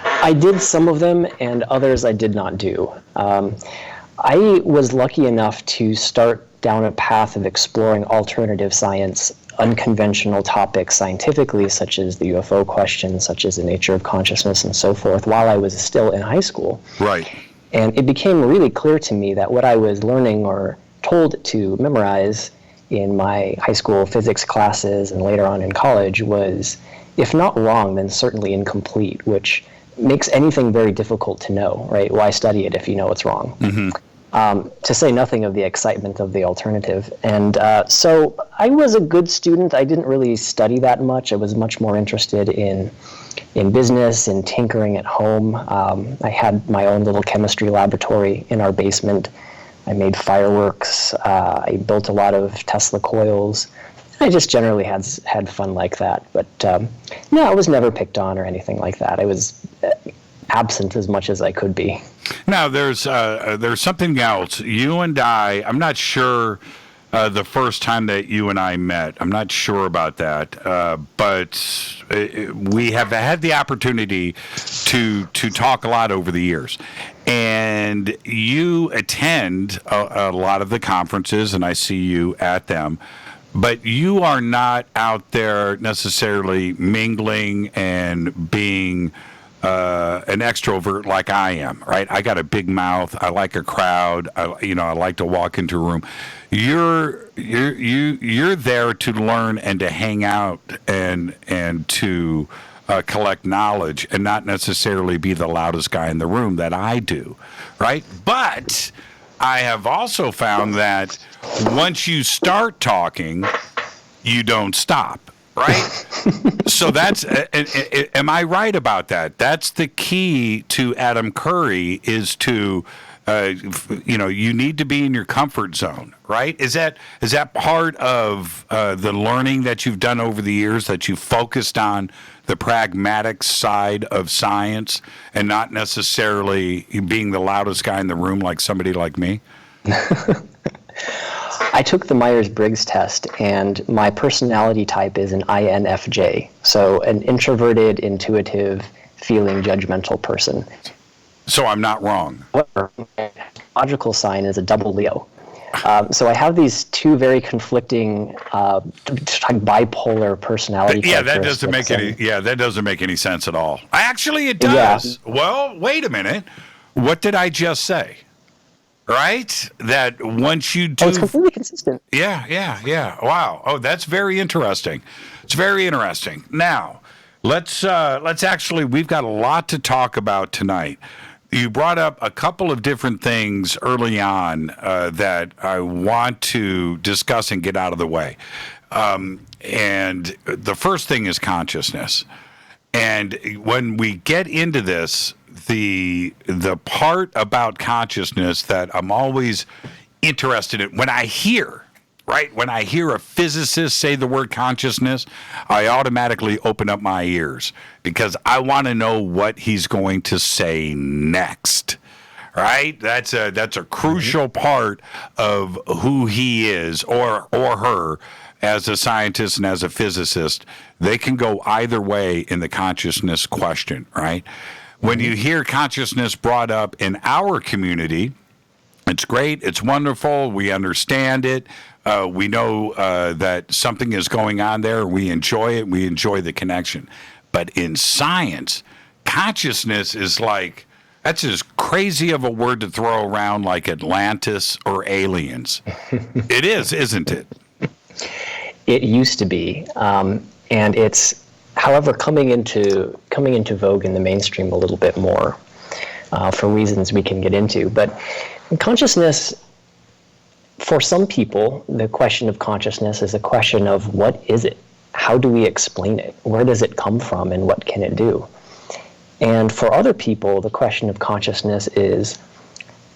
I did some of them, and others I did not do. I was lucky enough to start down a path of exploring alternative science, unconventional topics scientifically, such as the UFO question, such as the nature of consciousness and so forth, while I was still in high school. Right. And it became really clear to me that what I was learning or told to memorize in my high school physics classes and later on in college was, if not wrong, then certainly incomplete, which makes anything very difficult to know, right? Why study it if you know it's wrong? Mm-hmm. To say nothing of the excitement of the alternative. And so I was a good student. I didn't really study that much. I was much more interested in business, in tinkering at home. I had my own little chemistry laboratory in our basement. I made fireworks. I built a lot of Tesla coils. I just generally had fun like that. But no, I was never picked on or anything like that. I was absent as much as I could be. Now, there's something else. You and I'm not sure the first time that you and I met. I'm not sure about that. But we have had the opportunity to talk a lot over the years. And you attend a lot of the conferences, and I see you at them. But you are not out there necessarily mingling and being an extrovert like I am, right? I got a big mouth. I like a crowd. I like to walk into a room. You're there to learn and to hang out and to collect knowledge and not necessarily be the loudest guy in the room that I do, right? But I have also found that once you start talking, you don't stop. Right? So that's, am I right about that? That's the key to Adam Curry, is to You need to be in your comfort zone, right? Is that part of the learning that you've done over the years, that you focused on the pragmatic side of science and not necessarily being the loudest guy in the room like somebody like me? I took the Myers-Briggs test, and my personality type is an INFJ, so an introverted, intuitive, feeling, judgmental person. So I'm not wrong. However, my logical sign is a double Leo. So I have these two very conflicting, bipolar personality characteristics. That doesn't make any sense at all. Actually, it does. Yeah. Well, wait a minute. What did I just say? Right? That once you do... Oh, it's completely consistent. Yeah. Wow. Oh, that's very interesting. It's very interesting. Now, let's actually, we've got a lot to talk about tonight. You brought up a couple of different things early on that I want to discuss and get out of the way. And the first thing is consciousness. And when we get into this, the part about consciousness that I'm always interested in, when I hear a physicist say the word consciousness, I automatically open up my ears because I want to know what he's going to say next. Right? That's a crucial part of who he is or her as a scientist and as a physicist. They can go either way in the consciousness question, right? When you hear consciousness brought up in our community, it's great, it's wonderful, we understand it. We know that something is going on there. We enjoy it. We enjoy the connection. But in science, consciousness is like, that's as crazy of a word to throw around like Atlantis or aliens. It is, isn't it? It used to be. And it's, however, coming into vogue in the mainstream a little bit more for reasons we can get into. But consciousness... For some people, the question of consciousness is a question of what is it? How do we explain it? Where does it come from and what can it do? And for other people, the question of consciousness is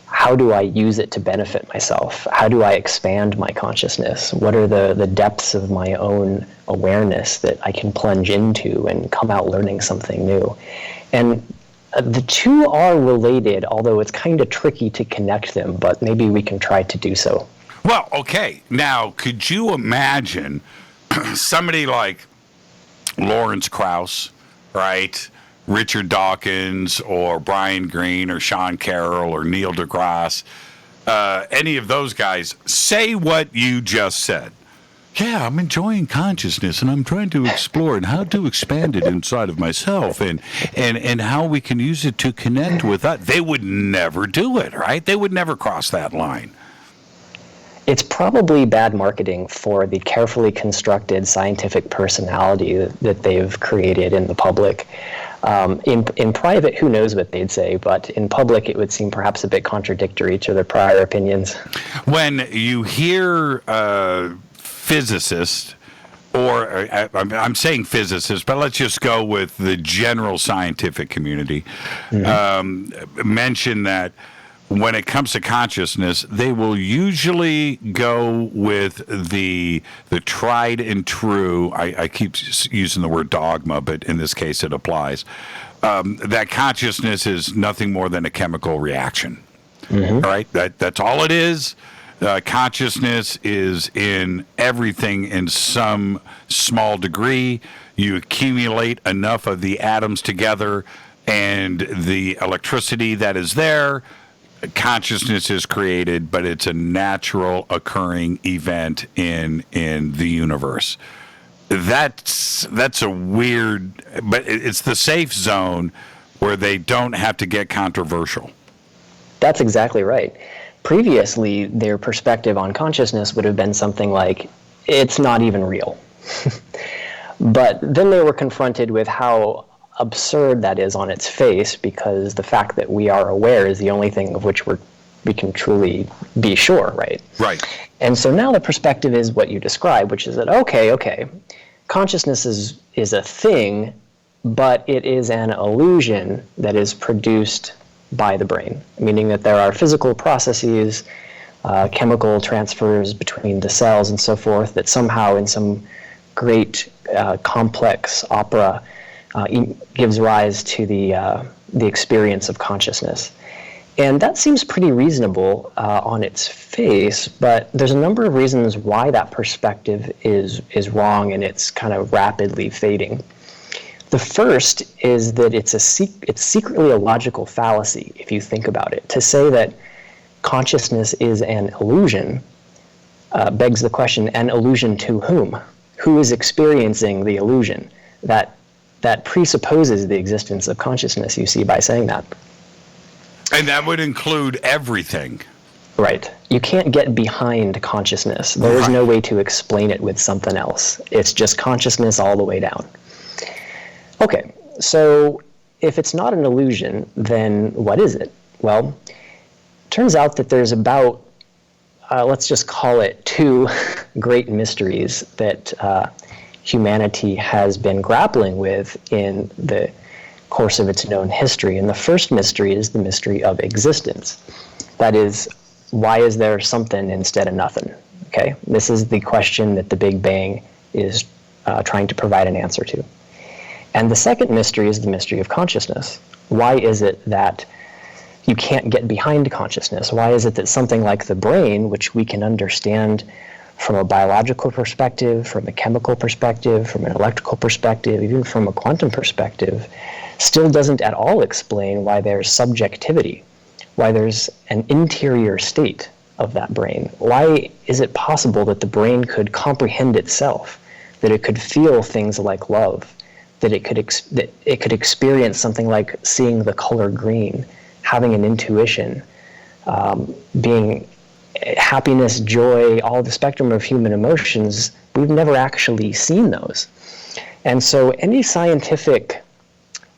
how do I use it to benefit myself? How do I expand my consciousness? What are the depths of my own awareness that I can plunge into and come out learning something new? And the two are related, although it's kind of tricky to connect them, but maybe we can try to do so. Well, okay. Now, could you imagine somebody like Lawrence Krauss, right? Richard Dawkins or Brian Greene or Sean Carroll or Neil deGrasse, any of those guys, say what you just said. Yeah, I'm enjoying consciousness, and I'm trying to explore and how to expand it inside of myself, and how we can use it to connect with that. They would never do it, right? They would never cross that line. It's probably bad marketing for the carefully constructed scientific personality that they've created in the public. In private, who knows what they'd say, but in public, it would seem perhaps a bit contradictory to their prior opinions. When you hear physicists, or I'm saying physicists, but let's just go with the general scientific community, mention that when it comes to consciousness, they will usually go with the tried and true, I keep using the word dogma, but in this case it applies, that consciousness is nothing more than a chemical reaction. All right? That's all it is. Consciousness is in everything in some small degree. You accumulate enough of the atoms together and the electricity that is there, consciousness is created, but it's a natural occurring event in the universe. That's a weird, but it's the safe zone where they don't have to get controversial. That's exactly right. Previously, their perspective on consciousness would have been something like, it's not even real. But then they were confronted with how absurd that is on its face, because the fact that we are aware is the only thing of which we can truly be sure, right? Right. And so now the perspective is what you describe, which is that, okay, consciousness is a thing, but it is an illusion that is produced by the brain, meaning that there are physical processes, chemical transfers between the cells and so forth that somehow in some great complex opera gives rise to the experience of consciousness. And that seems pretty reasonable on its face, but there's a number of reasons why that perspective is wrong, and it's kind of rapidly fading. The first is that it's secretly a logical fallacy, if you think about it. To say that consciousness is an illusion begs the question, an illusion to whom? Who is experiencing the illusion? That presupposes the existence of consciousness, you see, by saying that. And that would include everything. Right. You can't get behind consciousness. There is no way to explain it with something else. It's just consciousness all the way down. Okay, so if it's not an illusion, then what is it? Well, it turns out that there's about, let's just call it 2 great mysteries that humanity has been grappling with in the course of its known history. And the first mystery is the mystery of existence. That is, why is there something instead of nothing? Okay, this is the question that the Big Bang is trying to provide an answer to. And the second mystery is the mystery of consciousness. Why is it that you can't get behind consciousness? Why is it that something like the brain, which we can understand from a biological perspective, from a chemical perspective, from an electrical perspective, even from a quantum perspective, still doesn't at all explain why there's subjectivity, why there's an interior state of that brain? Why is it possible that the brain could comprehend itself, that it could feel things like love, that it could experience something like seeing the color green, having an intuition, being happiness, joy, all the spectrum of human emotions? We've never actually seen those. And so any scientific,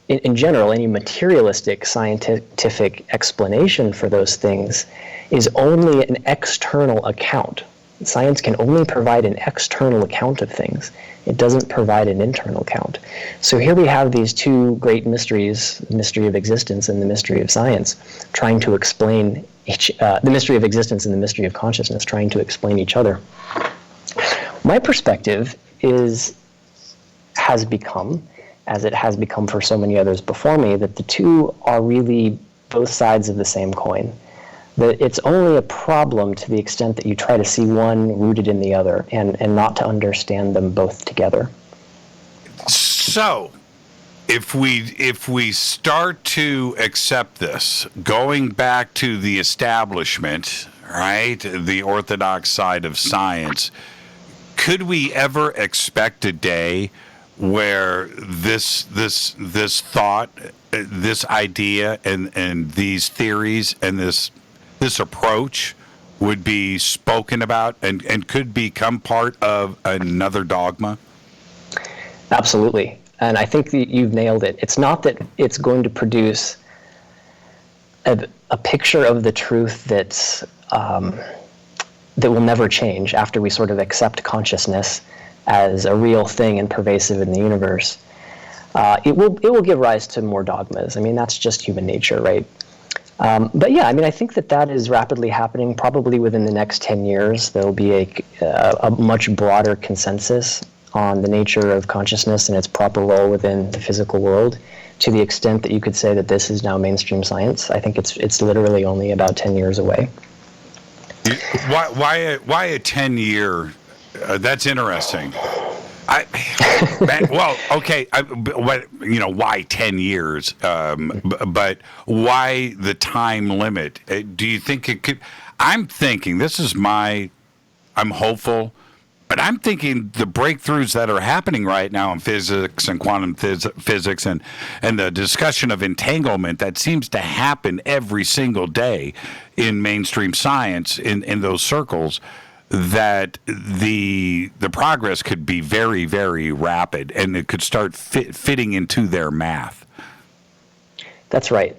in general, any materialistic scientific explanation for those things is only an external account. Science can only provide an external account of things. It doesn't provide an internal account. So here we have these 2 great mysteries, the mystery of existence and the mystery of science, trying to explain the mystery of existence and the mystery of consciousness, trying to explain each other. My perspective has become, as it has become for so many others before me, that the 2 are really both sides of the same coin. That it's only a problem to the extent that you try to see one rooted in the other and not to understand them both together. So, if we start to accept this, going back to the establishment, right, the orthodox side of science, could we ever expect a day where this thought, this idea, and these theories and this approach would be spoken about and could become part of another dogma? Absolutely. And I think that you've nailed it. It's not that it's going to produce a picture of the truth that will never change after we sort of accept consciousness as a real thing and pervasive in the universe. It will give rise to more dogmas. I mean, that's just human nature, right? But yeah, I mean, I think that is rapidly happening. Probably within the next 10 years, there'll be a much broader consensus on the nature of consciousness and its proper role within the physical world, to the extent that you could say that this is now mainstream science. I think it's literally only about 10 years away. Why a 10-year? That's interesting. Well, okay. Why 10 years? But why the time limit? Do you think it could? I'm thinking I'm hopeful, but I'm thinking the breakthroughs that are happening right now in physics and quantum physics and the discussion of entanglement that seems to happen every single day in mainstream science in those circles, that the progress could be very, very rapid, and it could start fitting into their math. That's right.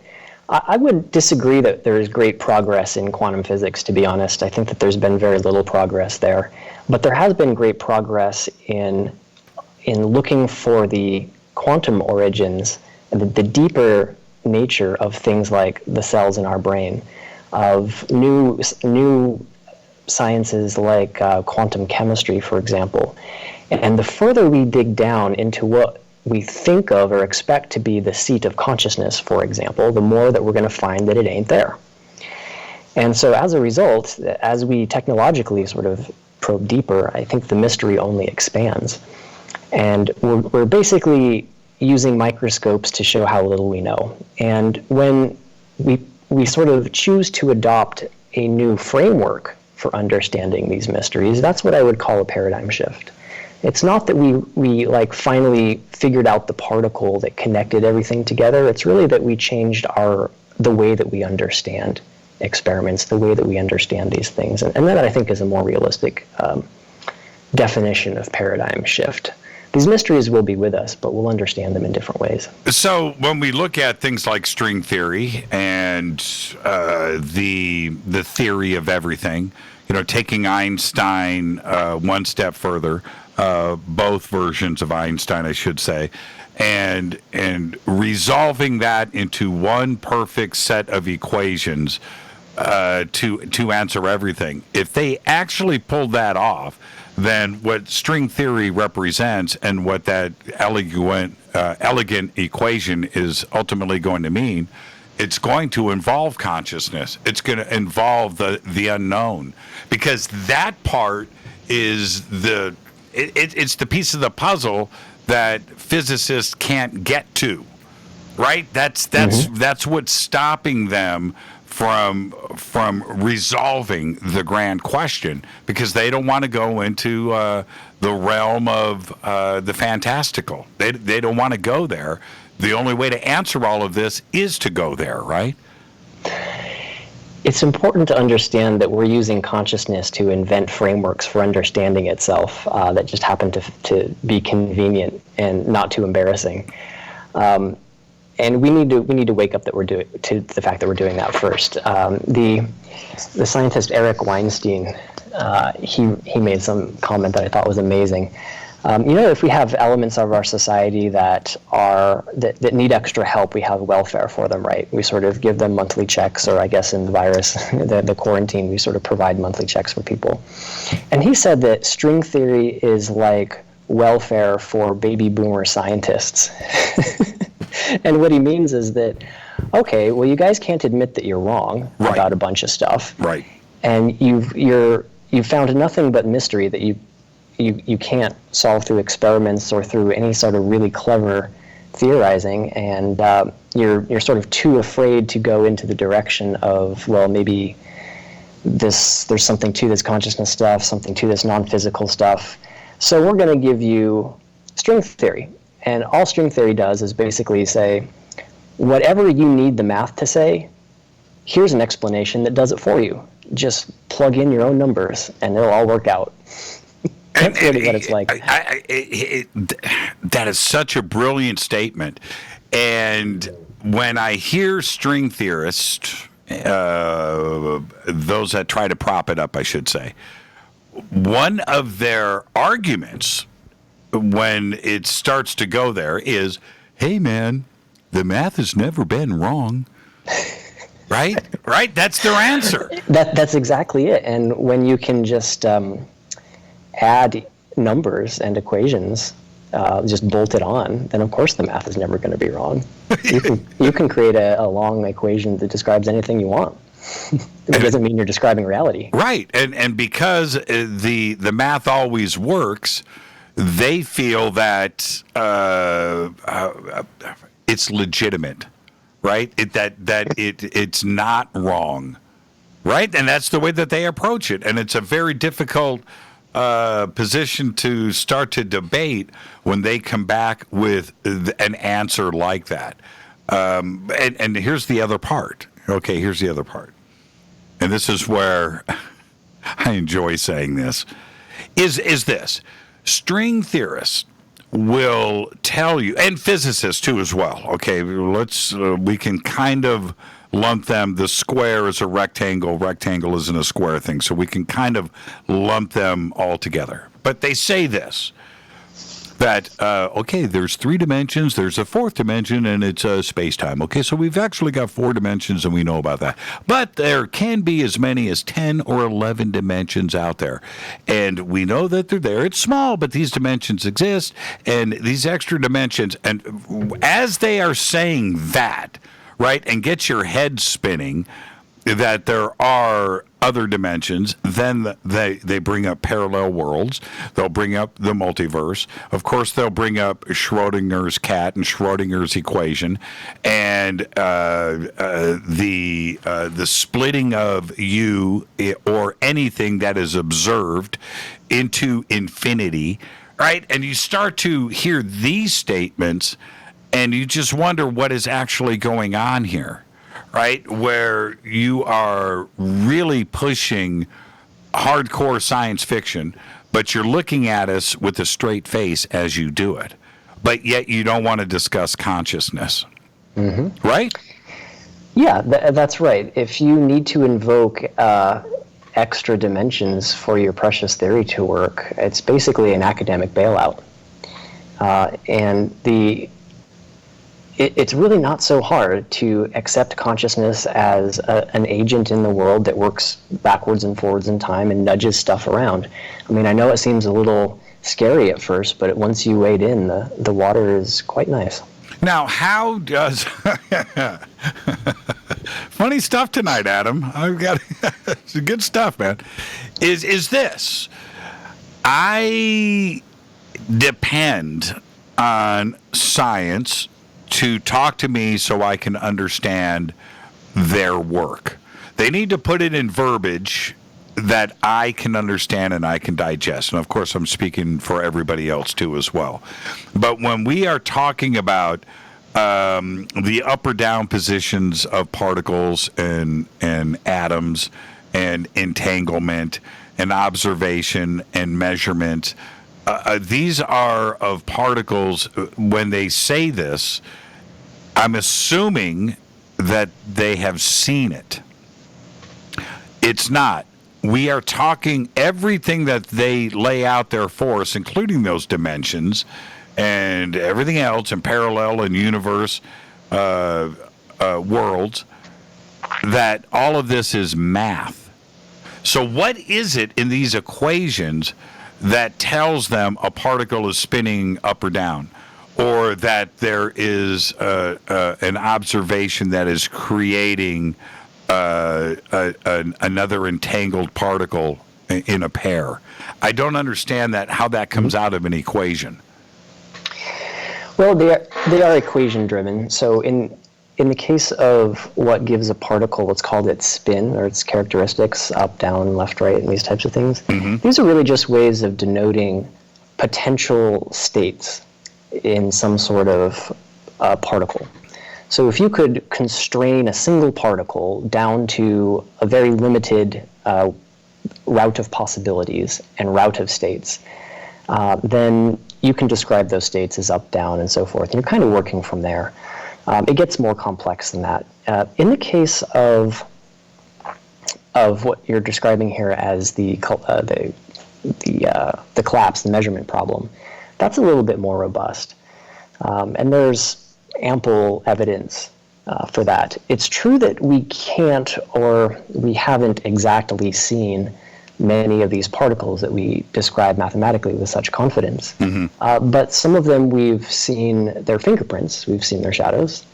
I would disagree that there is great progress in quantum physics, to be honest. I think that there's been very little progress there. But there has been great progress in looking for the quantum origins and the deeper nature of things like the cells in our brain, of new sciences like quantum chemistry, for example. And the further we dig down into what we think of or expect to be the seat of consciousness, for example, the more that we're going to find that it ain't there. And so as a result, as we technologically sort of probe deeper, I think the mystery only expands. And we're basically using microscopes to show how little we know. And when we sort of choose to adopt a new framework for understanding these mysteries, that's what I would call a paradigm shift. It's not that we like finally figured out the particle that connected everything together. It's really that we changed the way that we understand experiments, the way that we understand these things. And that, I think, is a more realistic definition of paradigm shift. These mysteries will be with us, but we'll understand them in different ways. So when we look at things like string theory and the theory of everything, taking Einstein one step further, both versions of Einstein, I should say, and resolving that into one perfect set of equations to answer everything. If they actually pulled that off, then what string theory represents and what that elegant equation is ultimately going to mean, it's going to involve consciousness. It's going to involve the unknown, because that part is it's the piece of the puzzle that physicists can't get to, right? That's what's stopping them from resolving the grand question, because they don't want to go into the realm of the fantastical. They don't want to go there. The only way to answer all of this is to go there, right? It's important to understand that we're using consciousness to invent frameworks for understanding itself that just happen to be convenient and not too embarrassing. And we need to wake up to the fact that we're doing that first. The scientist Eric Weinstein, he made some comment that I thought was amazing. If we have elements of our society that need extra help, we have welfare for them, right? We sort of give them monthly checks, or I guess in the virus, the quarantine, we sort of provide monthly checks for people. And he said that string theory is like welfare for baby boomer scientists. And what he means is that, okay, well, you guys can't admit that you're wrong about a bunch of stuff, right? And you've found nothing but mystery that you can't solve through experiments or through any sort of really clever theorizing, and you're sort of too afraid to go into the direction of, well, maybe there's something to this consciousness stuff, something to this non-physical stuff. So we're going to give you string theory. And all string theory does is basically say, whatever you need the math to say, here's an explanation that does it for you. Just plug in your own numbers, and it'll all work out. That's really what it's like. That is such a brilliant statement. And when I hear string theorists, those that try to prop it up, I should say, one of their arguments when it starts to go there is, hey, man, the math has never been wrong. Right? Right? That's their answer. That's exactly it. And when you can just add numbers and equations, just bolt it on, then of course the math is never going to be wrong. You can create a long equation that describes anything you want. It doesn't mean you're describing reality. Right. And because the math always works, they feel that it's legitimate, right? It's not wrong, right? And that's the way that they approach it. And it's a very difficult position to start to debate when they come back with an answer like that. And here's the other part. Okay, here's the other part. And this is where I enjoy saying this, is this. String theorists will tell you, and physicists too as well, okay, we can kind of lump them. The square is a rectangle isn't a square thing, so we can kind of lump them all together. But they say this, that, okay, there's 3 dimensions, there's a 4th dimension, and it's space-time. Okay, so we've actually got 4 dimensions, and we know about that. But there can be as many as 10 or 11 dimensions out there. And we know that they're there. It's small, but these dimensions exist, and these extra dimensions, and as they are saying that, right, and get your head spinning, that there are other dimensions, then they bring up parallel worlds. They'll bring up the multiverse. Of course, they'll bring up Schrodinger's cat and Schrodinger's equation, and the splitting of you or anything that is observed into infinity, right? And you start to hear these statements, and you just wonder what is actually going on here. Right, where you are really pushing hardcore science fiction, but you're looking at us with a straight face as you do it. But yet you don't want to discuss consciousness. Mm-hmm. Right? Yeah, that's right. If you need to invoke extra dimensions for your precious theory to work, it's basically an academic bailout. It's really not so hard to accept consciousness as an agent in the world that works backwards and forwards in time and nudges stuff around. I mean, I know it seems a little scary at first, but once you wade in, the water is quite nice. Now, how does... Funny stuff tonight, Adam. I've got it's good stuff, man. Is this... I depend on science to talk to me so I can understand their work. They need to put it in verbiage that I can understand and I can digest. And of course, I'm speaking for everybody else too as well. But when we are talking about the up or down positions of particles and atoms and entanglement and observation and measurement, these are of particles. When they say this, I'm assuming that they have seen it. It's not. We are talking everything that they lay out there for us, including those dimensions and everything else, and parallel and universe worlds, that all of this is math. So what is it in these equations that tells them a particle is spinning up or down, or that there is an observation that is creating another entangled particle in a pair? I don't understand how that comes out of an equation. Well, they are equation driven. So in the case of what gives a particle, let's call its spin or its characteristics, up, down, left, right, and these types of things, these are really just ways of denoting potential states in some sort of particle. So if you could constrain a single particle down to a very limited route of possibilities and route of states, then you can describe those states as up, down, and so forth. And you're kind of working from there. It gets more complex than that. In the case of what you're describing here as the collapse, the measurement problem, that's a little bit more robust. And there's ample evidence for that. It's true that we can't, or we haven't exactly seen many of these particles that we describe mathematically with such confidence. But some of them we've seen their fingerprints, we've seen their shadows,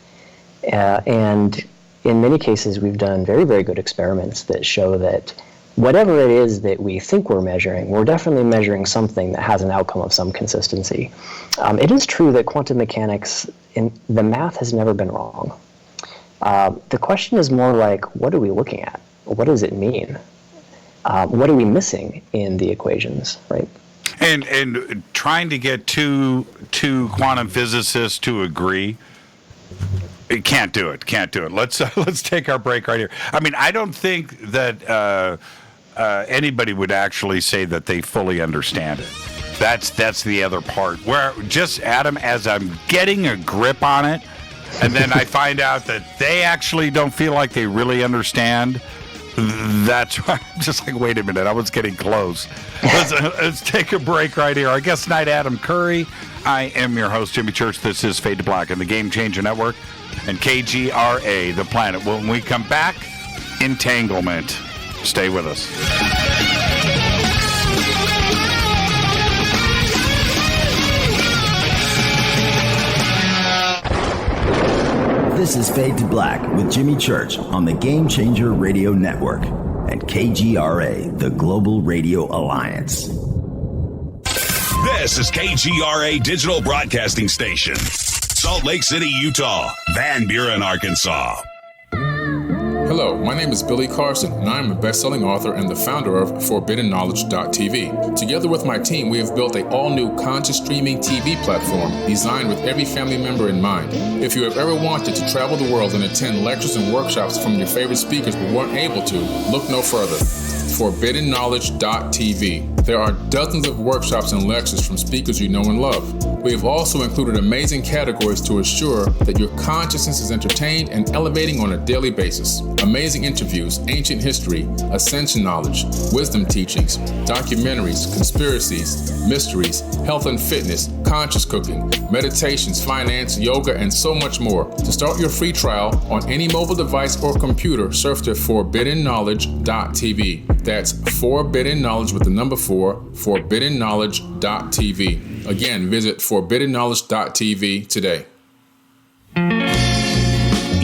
and in many cases we've done very, very good experiments that show that whatever it is that we think we're measuring, we're definitely measuring something that has an outcome of some consistency. It is true that quantum mechanics, the math has never been wrong. The question is more like, what are we looking at? What does it mean? What are we missing in the equations, right? And trying to get two quantum physicists to agree, it can't do it. Let's take our break right here. I mean, I don't think that anybody would actually say that they fully understand it. That's the other part. Where just, Adam, as I'm getting a grip on it, and then I find out that they actually don't feel like they really understand That's right. I'm just like, wait a minute, I was getting close. Let's take a break right here. Our guest tonight, Adam Curry. I am your host, Jimmy Church. This is Fade to Black on the Game Changer Network and KGRA, The Planet. When we come back, Entanglement. Stay with us. This is Fade to Black with Jimmy Church on the Game Changer Radio Network and KGRA, the Global Radio Alliance. This is KGRA Digital Broadcasting Station, Salt Lake City, Utah, Van Buren, Arkansas. Hello, my name is Billy Carson, and I am a best-selling author and the founder of ForbiddenKnowledge.tv. Together with my team, we have built an all-new conscious streaming TV platform designed with every family member in mind. If you have ever wanted to travel the world and attend lectures and workshops from your favorite speakers but weren't able to, look no further. ForbiddenKnowledge.tv. There are dozens of workshops and lectures from speakers you know and love. We have also included amazing categories to assure that your consciousness is entertained and elevating on a daily basis. Amazing interviews, ancient history, ascension knowledge, wisdom teachings, documentaries, conspiracies, mysteries, health and fitness, conscious cooking, meditations, finance, yoga, and so much more. To start your free trial on any mobile device or computer, surf to ForbiddenKnowledge.tv. That's Forbidden Knowledge with the number 4, ForbiddenKnowledge.tv. Again, visit ForbiddenKnowledge.tv today.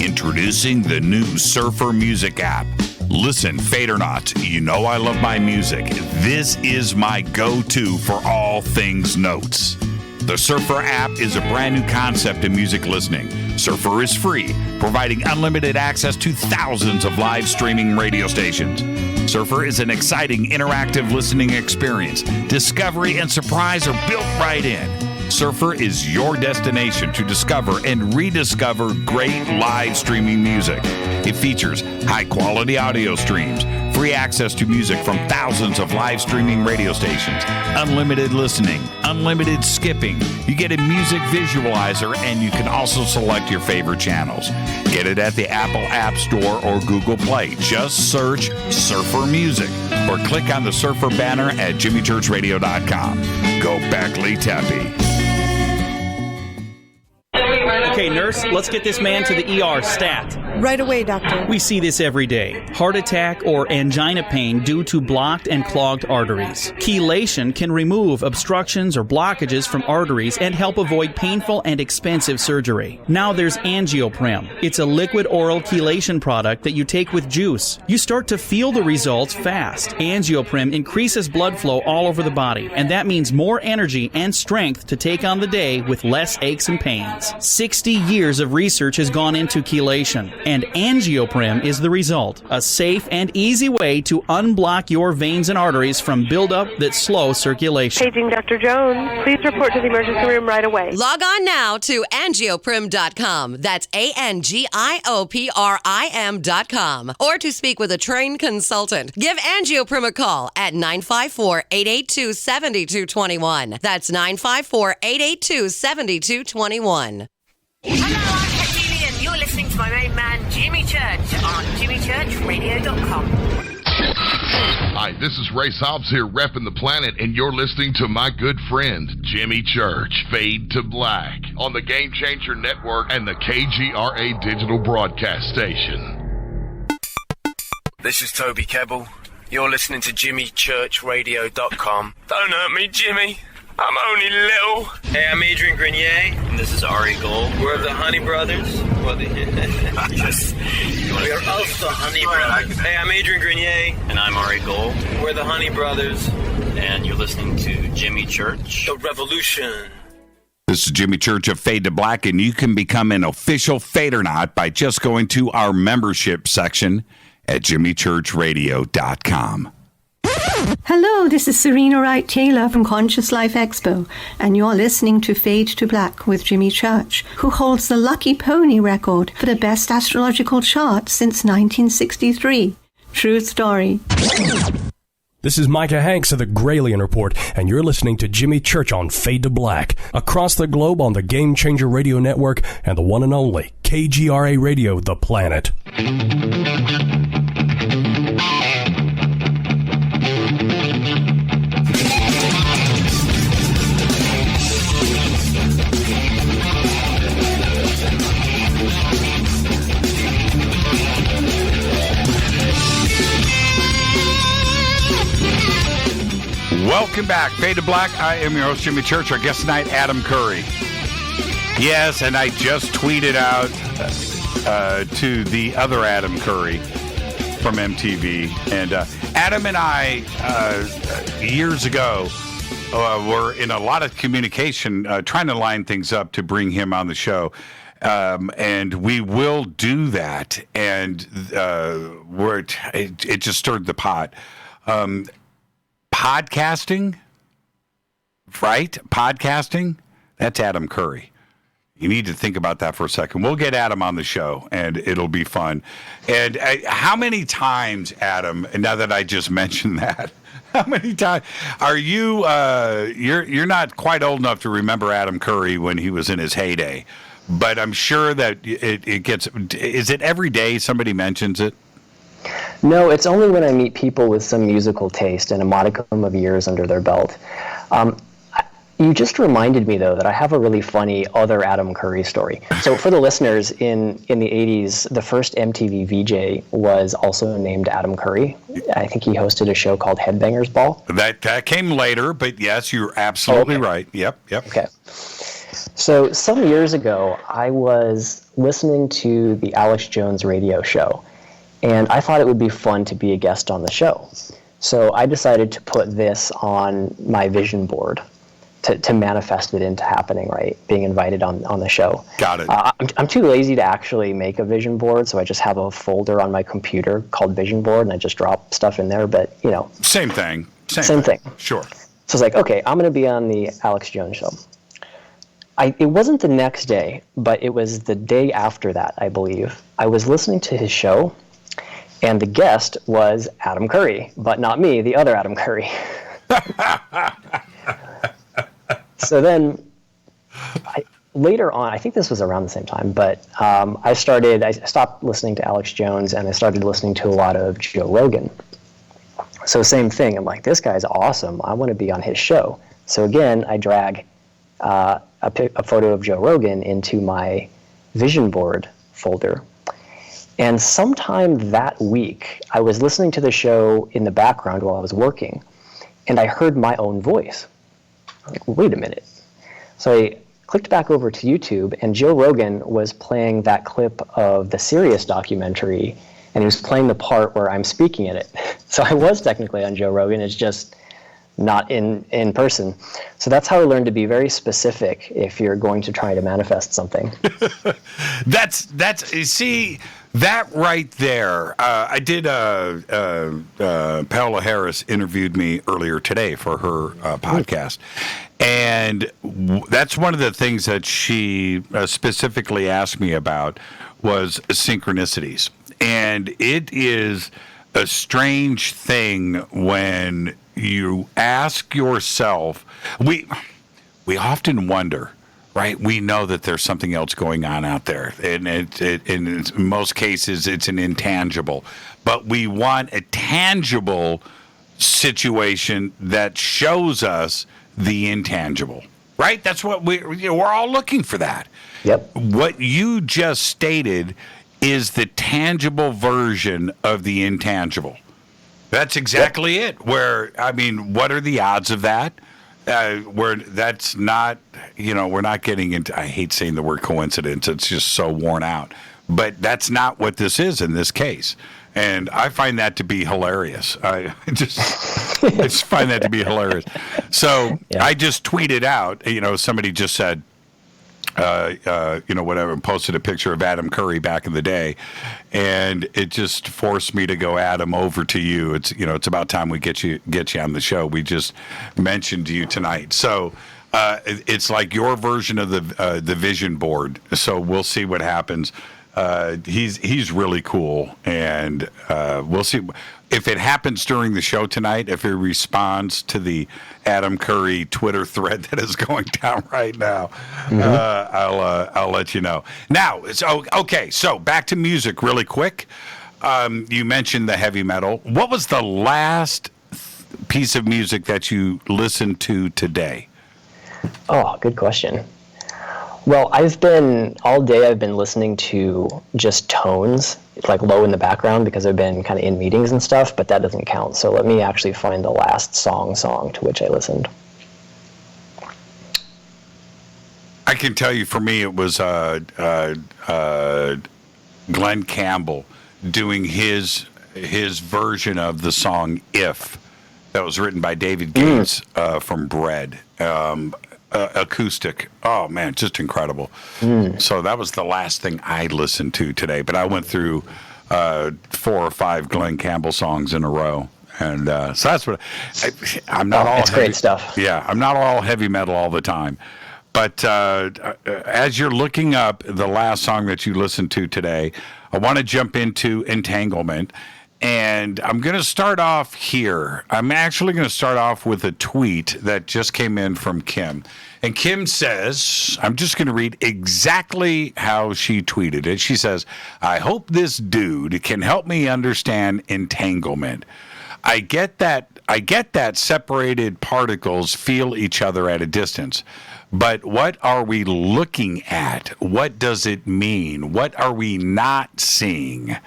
Introducing the new Surfer Music app. Listen, Fade or not, you know I love my music. This is my go-to for all things notes. The Surfer app is a brand new concept in music listening. Surfer is free, providing unlimited access to thousands of live streaming radio stations. Surfer is an exciting, interactive listening experience. Discovery and surprise are built right in. Surfer is your destination to discover and rediscover great live streaming music. It features high-quality audio streams, free access to music from thousands of live streaming radio stations, unlimited listening, unlimited skipping. You get a music visualizer, and you can also select your favorite channels. Get it at the Apple App Store or Google Play. Just search Surfer Music or click on the Surfer banner at jimmychurchradio.com. Go Beckley Teppy. Okay, nurse, let's get this man to the ER stat. Right away, doctor. We see this every day. Heart attack or angina pain due to blocked and clogged arteries. Chelation can remove obstructions or blockages from arteries and help avoid painful and expensive surgery. Now there's Angioprim. It's a liquid oral chelation product that you take with juice. You start to feel the results fast. Angioprim increases blood flow all over the body, and that means more energy and strength to take on the day with less aches and pains. 60 years of research has gone into chelation, and Angioprim is the result. A safe and easy way to unblock your veins and arteries from buildup that slow circulation. Paging Dr. Jones. Please report to the emergency room right away. Log on now to angioprim.com. That's ANGIOPRIM.com. Or to speak with a trained consultant. Give Angioprim a call at 954-882-7221. That's 954-882-7221. Hello, I'm Katie, and you're listening to my main man, Jimmy Church, on jimmychurchradio.com. Hi, this is Ray Hobbs here, repping the planet, and you're listening to my good friend, Jimmy Church, Fade to Black, on the Game Changer Network and the KGRA Digital Broadcast Station. This is Toby Kebbell. You're listening to jimmychurchradio.com. Don't hurt me, Jimmy. I'm only little. Hey, I'm Adrian Grenier. And this is Ari Gold. We're the Honey Brothers. Yes. We're of the Honey Brothers. Hey, I'm Adrian Grenier. And I'm Ari Gold. We're the Honey Brothers. And you're listening to Jimmy Church. The Revolution. This is Jimmy Church of Fade to Black, and you can become an official Fadernaut by just going to our membership section at jimmychurchradio.com. Hello, this is Serena Wright Taylor from Conscious Life Expo, and you're listening to Fade to Black with Jimmy Church, who holds the Lucky Pony record for the best astrological chart since 1963. True story. This is Micah Hanks of the Gralien Report, and you're listening to Jimmy Church on Fade to Black, across the globe on the Game Changer Radio Network and the one and only KGRA Radio, The Planet. Welcome back. Fade to Black. I am your host, Jimmy Church. Our guest tonight, Adam Curry. Yes, and I just tweeted out to the other Adam Curry from MTV. And Adam and I, years ago, were in a lot of communication trying to line things up to bring him on the show. And we will do that. And it just stirred the pot. Podcasting, right? Podcasting, that's Adam Curry. You need to think about that for a second. We'll get Adam on the show, and it'll be fun. And how many times, Adam, and now that I just mentioned that, how many times are you, you're not quite old enough to remember Adam Curry when he was in his heyday, but I'm sure that it gets, is it every day somebody mentions it? No, it's only when I meet people with some musical taste and a modicum of years under their belt. You just reminded me, though, that I have a really funny other Adam Curry story. So for the listeners, in the 80s, the first MTV VJ was also named Adam Curry. I think he hosted a show called Headbangers Ball. That came later, but yes, you're absolutely right. Yep. Okay. So some years ago, I was listening to the Alex Jones radio show. And I thought it would be fun to be a guest on the show. So I decided to put this on my vision board to manifest it into happening, right? Being invited on the show. Got it. I'm too lazy to actually make a vision board, so I just have a folder on my computer called Vision Board, and I just drop stuff in there, but, you know. Same thing. Same thing. Sure. So it's like, okay, I'm going to be on the Alex Jones show. It wasn't the next day, but it was the day after that, I believe. I was listening to his show, and the guest was Adam Curry, but not me, the other Adam Curry. So then, later on, I think this was around the same time, but I stopped listening to Alex Jones, and I started listening to a lot of Joe Rogan. So same thing, I'm like, this guy's awesome, I want to be on his show. So again, I drag a photo of Joe Rogan into my vision board folder. And sometime that week, I was listening to the show in the background while I was working, and I heard my own voice. I'm like, wait a minute. So I clicked back over to YouTube, and Joe Rogan was playing that clip of the Sirius documentary, and he was playing the part where I'm speaking in it. So I was technically on Joe Rogan, it's just not in person. So that's how I learned to be very specific if you're going to try to manifest something. That's you see, that right there. I did Paola Harris interviewed me earlier today for her podcast, and that's one of the things that she specifically asked me about was synchronicities. And it is a strange thing when you ask yourself, we often wonder, right? We know that there's something else going on out there, and in most cases it's an intangible, but we want a tangible situation that shows us the intangible, right? That's what we're all looking for. That. Yep. What you just stated is the tangible version of the intangible. That's exactly it. Where, I mean, what are the odds of that? Where that's not, we're not getting into, I hate saying the word coincidence. It's just so worn out. But that's not what this is in this case. And I find that to be hilarious. I just find that to be hilarious. So I just tweeted out, somebody just said, whatever, posted a picture of Adam Curry back in the day, and it just forced me to go, Adam, over to you. It's it's about time we get you on the show. We just mentioned you tonight, so it's like your version of the vision board. So we'll see what happens. He's really cool, and we'll see if it happens during the show tonight. If he responds to the Adam Curry Twitter thread that is going down right now, I'll let you know. Now, okay. So back to music, really quick. You mentioned the heavy metal. What was the last piece of music that you listened to today? Oh, good question. Well, all day I've been listening to just tones, like low in the background, because I've been kind of in meetings and stuff, but that doesn't count. So let me actually find the last song to which I listened. I can tell you, for me, it was Glenn Campbell doing his version of the song "If," that was written by David Gates from Bread. Acoustic. Oh man, just incredible. So that was the last thing I listened to today, but I went through 4 or 5 Glenn Campbell songs in a row, and so that's what I'm not all. It's great stuff. Yeah, I'm not all heavy metal all the time, but as you're looking up the last song that you listened to today, I want to jump into Entanglement. And I'm going to start off here. I'm actually going to start off with a tweet that just came in from Kim. And Kim says, I'm just going to read exactly how she tweeted it. She says, I hope this dude can help me understand entanglement. I get that separated particles feel each other at a distance. But what are we looking at? What does it mean? What are we not seeing?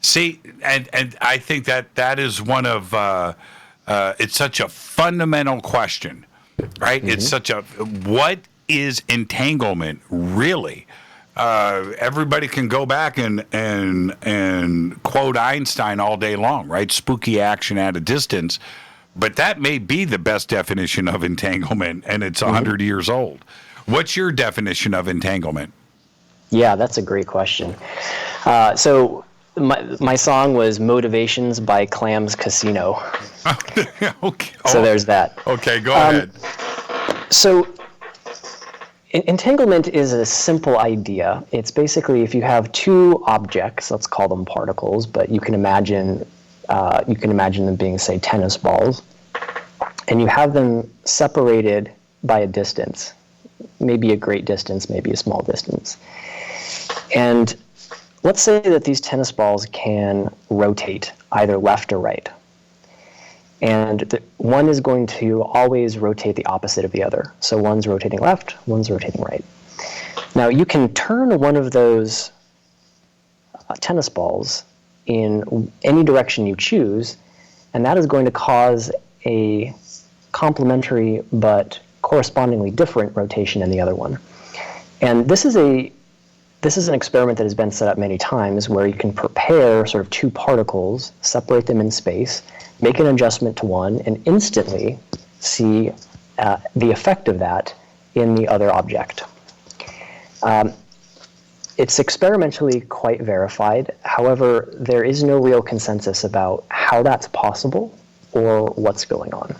See, and I think that is one of, it's such a fundamental question, right? Mm-hmm. It's such what is entanglement really? Everybody can go back and quote Einstein all day long, right? Spooky action at a distance. But that may be the best definition of entanglement, and it's 100 years old. What's your definition of entanglement? Yeah, that's a great question. So my song was Motivations by Clams Casino. Okay. So there's that. Okay, go ahead. So entanglement is a simple idea. It's basically if you have 2 objects, let's call them particles, but you can imagine them being, say, tennis balls, and you have them separated by a distance, maybe a great distance, maybe a small distance. And let's say that these tennis balls can rotate either left or right. And one is going to always rotate the opposite of the other. So one's rotating left, one's rotating right. Now you can turn one of those tennis balls in any direction you choose, and that is going to cause a complementary but correspondingly different rotation in the other one. And this is an experiment that has been set up many times where you can prepare sort of 2 particles, separate them in space, make an adjustment to one, and instantly see the effect of that in the other object. It's experimentally quite verified. However, there is no real consensus about how that's possible or what's going on.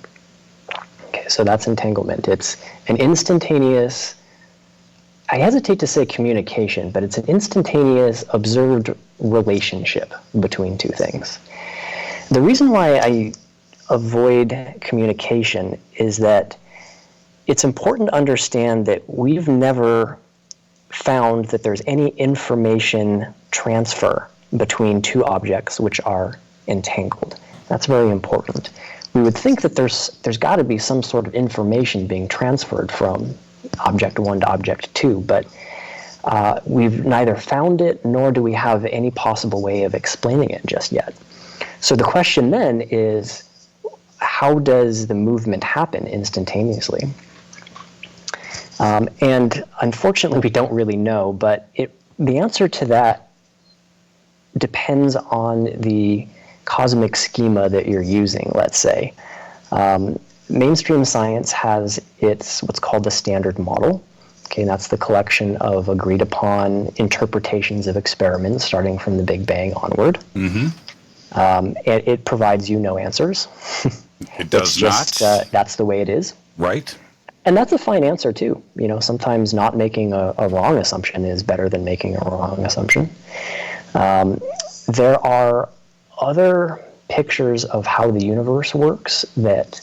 Okay, so that's entanglement. It's an instantaneous, I hesitate to say communication, but it's an instantaneous observed relationship between 2 things. The reason why I avoid communication is that it's important to understand that we've never found that there's any information transfer between 2 objects which are entangled. That's very important. We would think that there's got to be some sort of information being transferred from object 1 to object 2, but we've neither found it nor do we have any possible way of explaining it just yet. So the question then is, how does the movement happen instantaneously? And unfortunately, we don't really know, but the answer to that depends on the cosmic schema that you're using, let's say. Mainstream science has what's called the Standard Model. Okay, and that's the collection of agreed upon interpretations of experiments starting from the Big Bang onward. Mm-hmm. It provides you no answers. It does not. That's the way it is. Right. And that's a fine answer too. You know, sometimes not making a wrong assumption is better than making a wrong assumption. There are other pictures of how the universe works that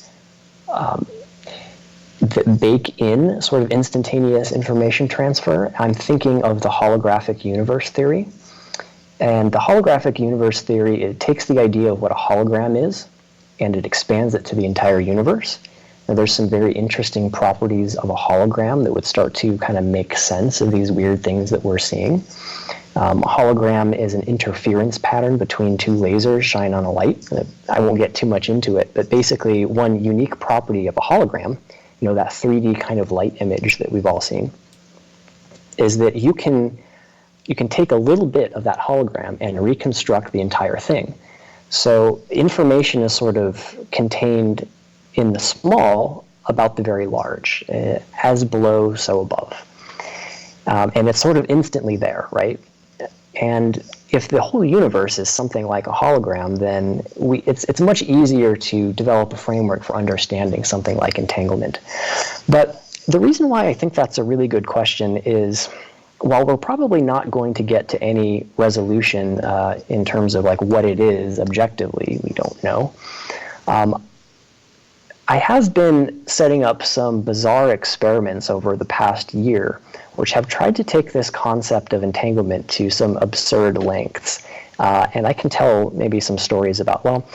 bake in sort of instantaneous information transfer. I'm thinking of the holographic universe theory. And the holographic universe theory, it takes the idea of what a hologram is, and it expands it to the entire universe. Now, there's some very interesting properties of a hologram that would start to kind of make sense of these weird things that we're seeing. A hologram is an interference pattern between two lasers shine on a light. I won't get too much into it, but basically one unique property of a hologram, that 3D kind of light image that we've all seen, is that you can take a little bit of that hologram and reconstruct the entire thing. So information is sort of contained in the small about the very large, as below, so above. And it's sort of instantly there, right? And if the whole universe is something like a hologram, then it's much easier to develop a framework for understanding something like entanglement. But the reason why I think that's a really good question is, while we're probably not going to get to any resolution in terms of like what it is objectively, we don't know. I have been setting up some bizarre experiments over the past year, which have tried to take this concept of entanglement to some absurd lengths. And I can tell maybe some stories about, well,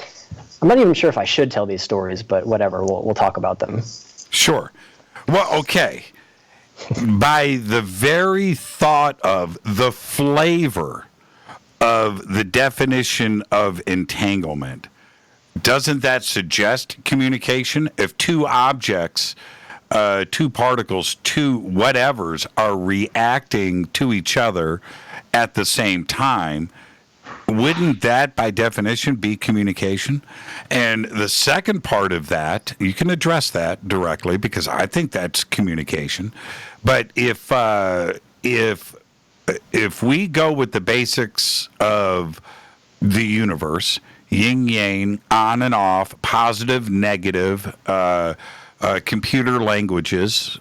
I'm not even sure if I should tell these stories, but whatever, we'll talk about them. Sure. Well, okay. By the very thought of the flavor of the definition of entanglement, doesn't that suggest communication? If two objects, two particles, two whatevers are reacting to each other at the same time, wouldn't that by definition be communication? And the second part of that, you can address that directly because I think that's communication. But if we go with the basics of the universe, yin yang, on and off, positive, negative, computer languages,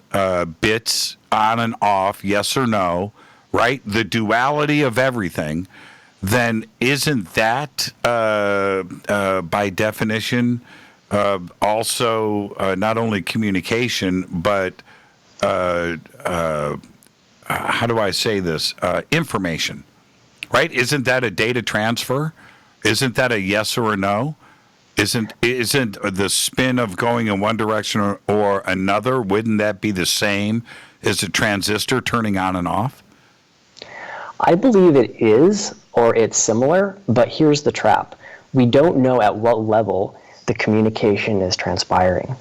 bits, on and off, yes or no, right? The duality of everything, then isn't that, by definition, also not only communication, but, how do I say this, information, right? Isn't that a data transfer? Isn't that a yes or a no? Isn't the spin of going in one direction or another, wouldn't that be the same as a transistor turning on and off? I believe it is, or it's similar, but here's the trap. We don't know at what level the communication is transpiring.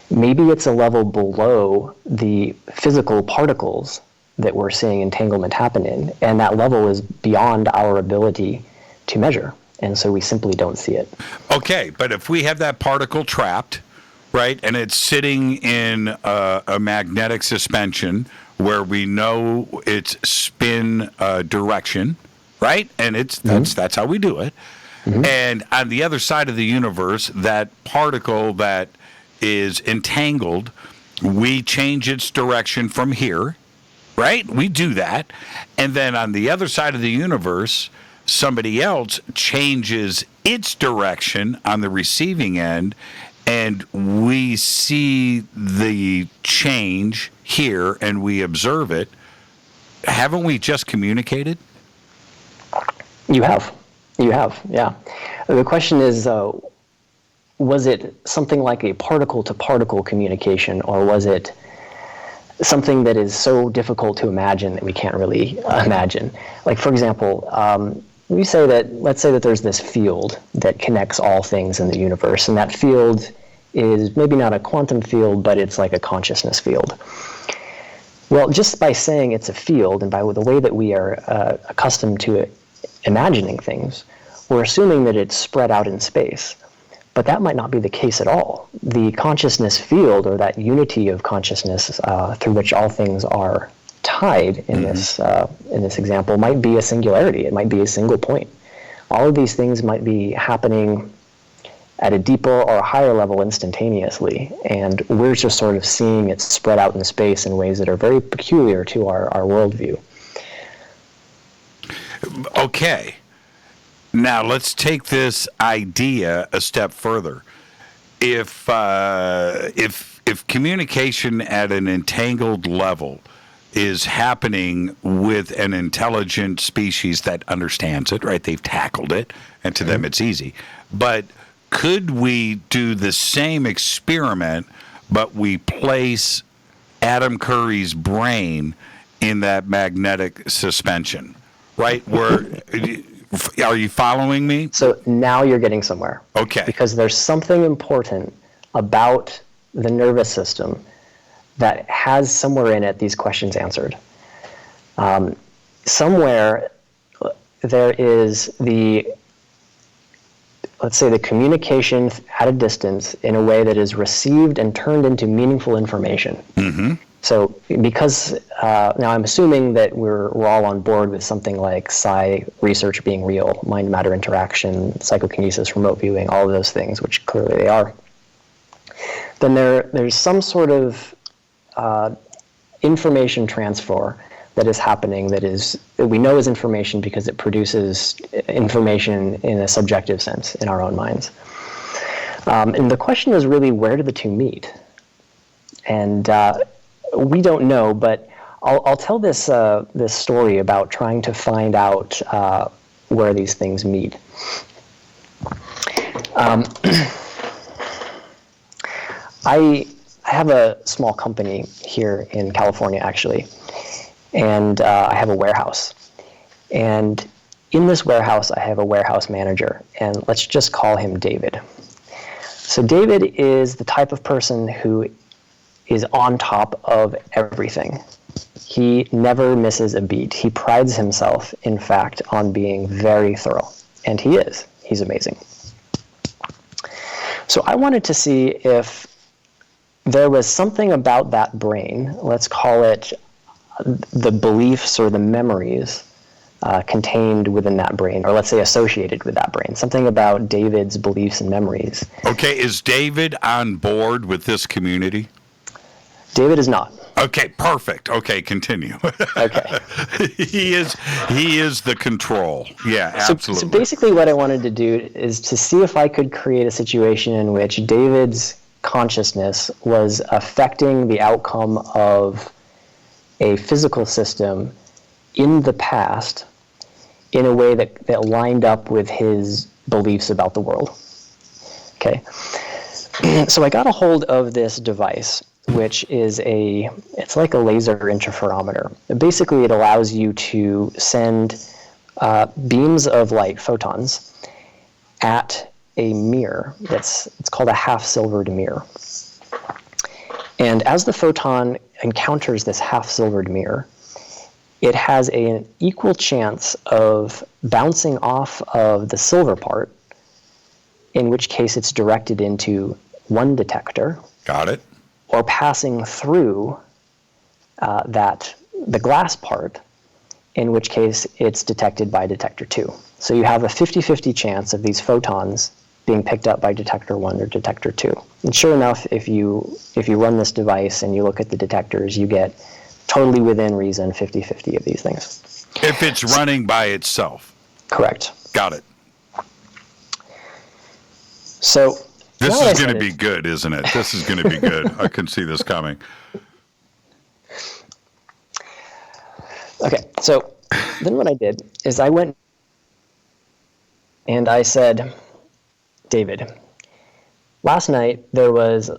Maybe it's a level below the physical particles that we're seeing entanglement happen in, and that level is beyond our ability to measure, and so we simply don't see it. Okay, but if we have that particle trapped, right, and it's sitting in a magnetic suspension where we know its spin direction, right, and that's how we do it, and on the other side of the universe, that particle that is entangled, we change its direction from here, right? We do that, and then on the other side of the universe, somebody else changes its direction on the receiving end, and we see the change here and we observe it. Haven't we just communicated? You have, yeah. The question is, was it something like a particle-to-particle communication, or was it something that is so difficult to imagine that we can't really imagine? Like, for example, let's say that there's this field that connects all things in the universe, and that field is maybe not a quantum field, but it's like a consciousness field. Well, just by saying it's a field, and by the way that we are accustomed to imagining things, we're assuming that it's spread out in space. But that might not be the case at all. The consciousness field, or that unity of consciousness through which all things are tied in this example, might be a singularity. It might be a single point. All of these things might be happening at a deeper or a higher level instantaneously, and we're just sort of seeing it spread out in space in ways that are very peculiar to our worldview. Okay. Now let's take this idea a step further. If communication at an entangled level is happening with an intelligent species that understands it, right? They've tackled it, and to them it's easy. But could we do the same experiment but we place Adam Curry's brain in that magnetic suspension, right? Are you following me? So now you're getting somewhere. Okay. Because there's something important about the nervous system that has somewhere in it these questions answered. Somewhere there is let's say the communication at a distance in a way that is received and turned into meaningful information. Mm-hmm. So because, now I'm assuming that we're all on board with something like psi research being real, mind-matter interaction, psychokinesis, remote viewing, all of those things, which clearly they are. Then there's some sort of information transfer that is happening that we know is information because it produces information in a subjective sense in our own minds. And the question is really, where do the two meet? And we don't know, but I'll tell this story about trying to find out where these things meet. I have a small company here in California, actually, and I have a warehouse. And in this warehouse, I have a warehouse manager, and let's just call him David. So David is the type of person who is on top of everything. He never misses a beat. He prides himself, in fact, on being very thorough, and he is. He's amazing. So I wanted to see if there was something about that brain, let's call it the beliefs or the memories contained within that brain, or let's say associated with that brain, something about David's beliefs and memories. Okay, is David on board with this community? David is not. Okay, perfect. Okay, continue. Okay. He is the control. Yeah, absolutely. So basically what I wanted to do is to see if I could create a situation in which David's consciousness was affecting the outcome of a physical system in the past in a way that lined up with his beliefs about the world. Okay. So I got a hold of this device, which is it's like a laser interferometer. Basically, it allows you to send beams of light, photons, at a mirror. It's called a half-silvered mirror. And as the photon encounters this half-silvered mirror, it has an equal chance of bouncing off of the silver part, in which case it's directed into one detector. Got it. Or passing through the glass part, in which case it's detected by detector 2. So you have a 50-50 chance of these photons being picked up by detector 1 or detector 2. And sure enough, if you run this device and you look at the detectors, you get totally within reason 50-50 of these things. If it's running by itself. Correct. Got it. So this is going to be good, isn't it? This is going to be good. I can see this coming. Okay, so then what I did is I went and I said, David, last night there was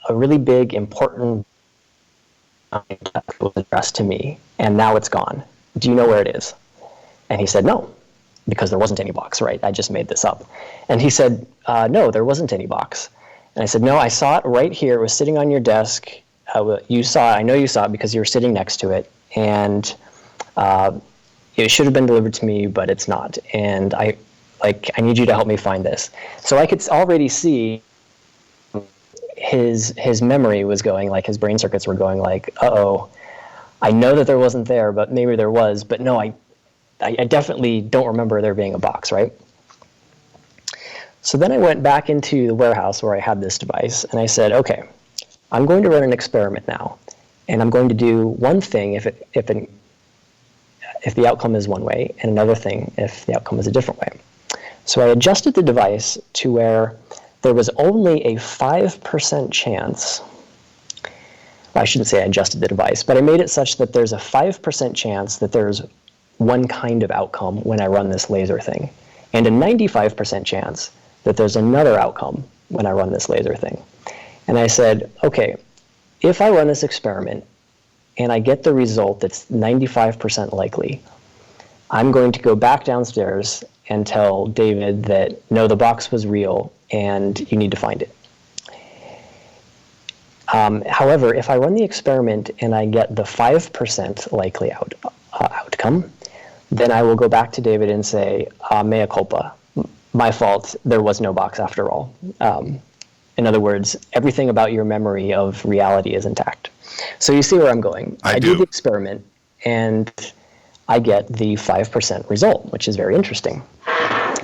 a really big, important that was addressed to me, and now it's gone. Do you know where it is? And he said, no, because there wasn't any box, right? I just made this up. And he said, no, there wasn't any box. And I said, no, I saw it right here. It was sitting on your desk. You saw it. I know you saw it because you were sitting next to it. And it should have been delivered to me, but it's not. And I need you to help me find this. So I could already see his memory was going, like his brain circuits were going like, uh-oh, I know that there wasn't there, but maybe there was. But no, I definitely don't remember there being a box, right? So then I went back into the warehouse where I had this device, and I said, okay, I'm going to run an experiment now, and I'm going to do one thing if the outcome is one way, and another thing if the outcome is a different way. So I adjusted the device to where there was only a 5% chance. I shouldn't say I adjusted the device, but I made it such that there's a 5% chance that there's one kind of outcome when I run this laser thing, and a 95% chance that there's another outcome when I run this laser thing. And I said, okay, if I run this experiment and I get the result that's 95% likely, I'm going to go back downstairs and tell David that, no, the box was real and you need to find it. However, if I run the experiment and I get the 5% likely outcome, then I will go back to David and say, mea culpa, my fault, there was no box after all. In other words, everything about your memory of reality is intact. So you see where I'm going. I do the experiment, and I get the 5% result, which is very interesting.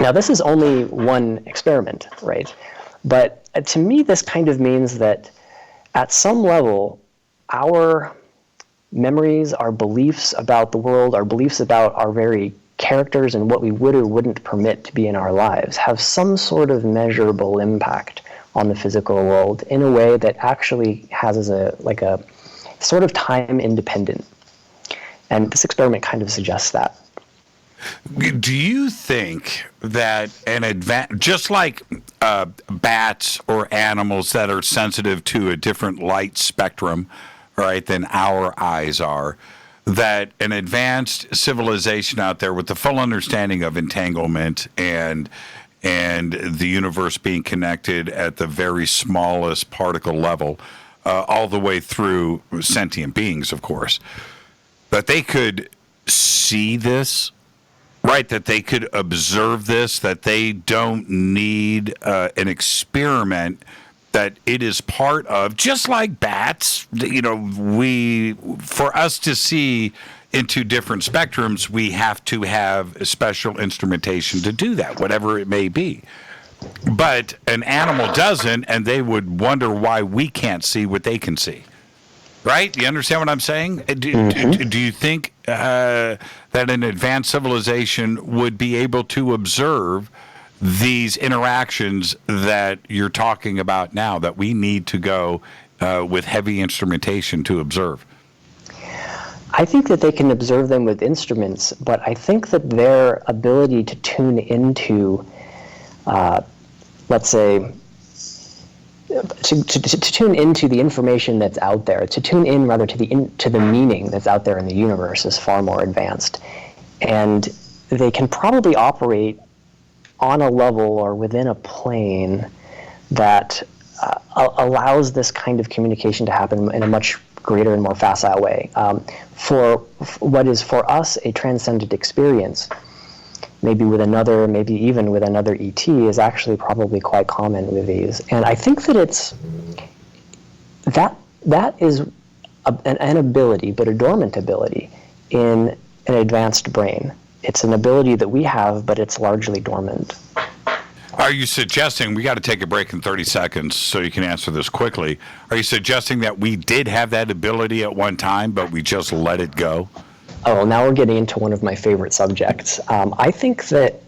Now, this is only one experiment, right? But to me, this kind of means that at some level, our memories, our beliefs about the world, our beliefs about our very characters and what we would or wouldn't permit to be in our lives have some sort of measurable impact on the physical world in a way that actually has a sort of time independent. And this experiment kind of suggests that. Do you think that just like bats or animals that are sensitive to a different light spectrum, right, than our eyes are, that an advanced civilization out there with the full understanding of entanglement and the universe being connected at the very smallest particle level, all the way through sentient beings, of course, that they could see this, right, that they could observe this, that they don't need an experiment, that it is part of, just like bats, for us to see into different spectrums, we have to have a special instrumentation to do that, whatever it may be. But an animal doesn't, and they would wonder why we can't see what they can see. Right? You understand what I'm saying? Do you think that an advanced civilization would be able to observe these interactions that you're talking about now, that we need to go with heavy instrumentation to observe? I think that they can observe them with instruments, but I think that their ability to tune into, let's say, to tune into the information that's out there, to tune in rather to the meaning that's out there in the universe is far more advanced. And they can probably operate on a level or within a plane that allows this kind of communication to happen in a much greater and more facile way. For what is for us a transcendent experience, maybe even with another ET, is actually probably quite common with these. And I think that that is an ability, but a dormant ability in an advanced brain. It's an ability that we have, but it's largely dormant. Are you suggesting, we got to take a break in 30 seconds so you can answer this quickly, are you suggesting that we did have that ability at one time, but we just let it go? Oh, now we're getting into one of my favorite subjects. I think that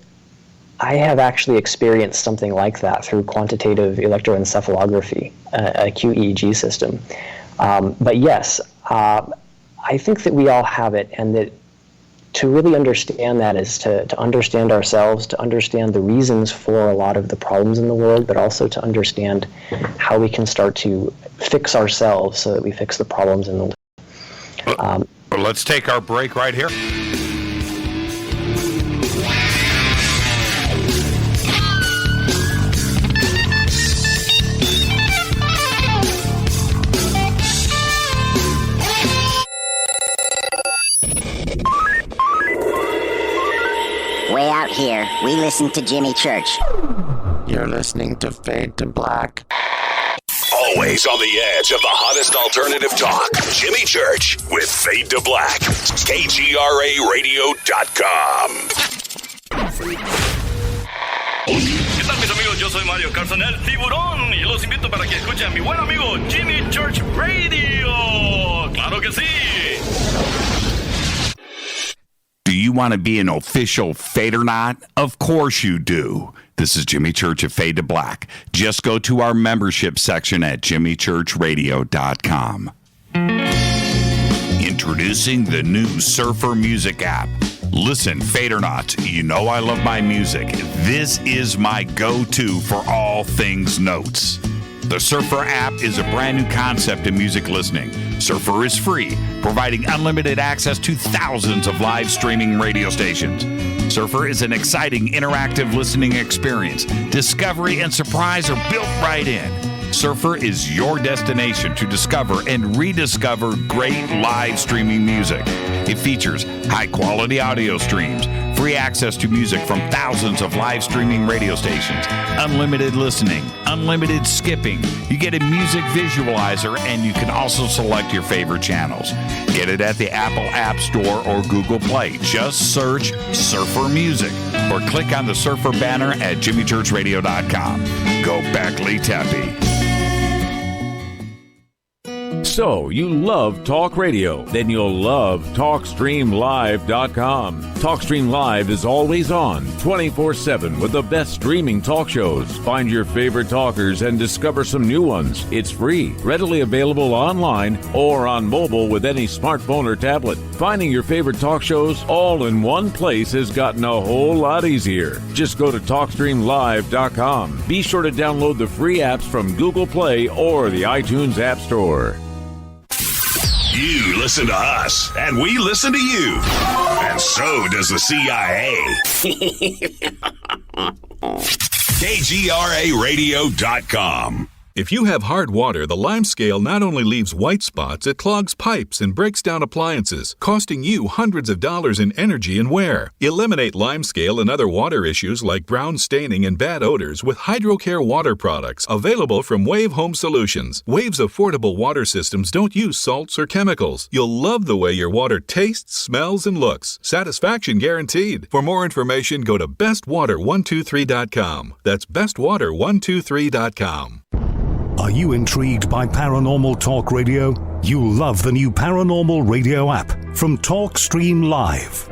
I have actually experienced something like that through quantitative electroencephalography, a QEEG system. But yes, I think that we all have it, and that to really understand that is to understand ourselves, to understand the reasons for a lot of the problems in the world, but also to understand how we can start to fix ourselves so that we fix the problems in the world. Well, let's take our break right here. Way out here, we listen to Jimmy Church. You're listening to Fade to Black. Always on the edge of the hottest alternative talk. Jimmy Church with Fade to Black. KGRARadio.com. ¿Qué tal, mis amigos? Yo soy Mario Carson, el tiburón, y los invito para que escuchen a mi buen amigo Jimmy Church Radio. ¡Claro que sí! Do you want to be an official Fadernaut? Of course you do. This is Jimmy Church of Fade to Black. Just go to our membership section at jimmychurchradio.com. Introducing the new Surfer Music app. Listen, Fadernauts, you know I love my music. This is my go-to for all things notes. The Surfer app is a brand new concept in music listening. Surfer is free, providing unlimited access to thousands of live streaming radio stations. Surfer is an exciting, interactive listening experience. Discovery and surprise are built right in. Surfer is your destination to discover and rediscover great live streaming music. It features high-quality audio streams, free access to music from thousands of live streaming radio stations, unlimited listening, unlimited skipping. You get a music visualizer, and you can also select your favorite channels. Get it at the Apple App Store or Google Play. Just search Surfer Music or click on the Surfer banner at jimmychurchradio.com. Go back, Lee Tappy. So, you love talk radio? Then you'll love TalkStreamLive.com. TalkStream Live is always on, 24/7 with the best streaming talk shows. Find your favorite talkers and discover some new ones. It's free, readily available online or on mobile with any smartphone or tablet. Finding your favorite talk shows all in one place has gotten a whole lot easier. Just go to TalkStreamLive.com. Be sure to download the free apps from Google Play or the iTunes App Store. You listen to us, and we listen to you. And so does the CIA. KGRAradio.com. If you have hard water, the lime scale not only leaves white spots, it clogs pipes and breaks down appliances, costing you hundreds of dollars in energy and wear. Eliminate lime scale and other water issues like brown staining and bad odors with HydroCare water products available from Wave Home Solutions. Wave's affordable water systems don't use salts or chemicals. You'll love the way your water tastes, smells, and looks. Satisfaction guaranteed. For more information, go to bestwater123.com. That's bestwater123.com. Are you intrigued by paranormal talk radio? You'll love the new paranormal radio app from TalkStream Live.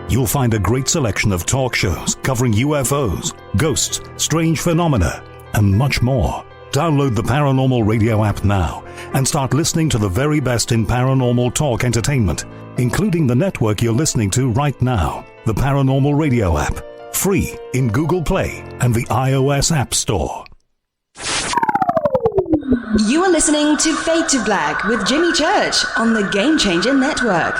You'll find a great selection of talk shows covering UFOs, ghosts, strange phenomena, and much more. Download the paranormal radio app now and start listening to the very best in paranormal talk entertainment, including the network you're listening to right now, the paranormal radio app, free in Google Play and the iOS App Store. You are listening to Fade to Black with Jimmy Church on the Game Changer Network.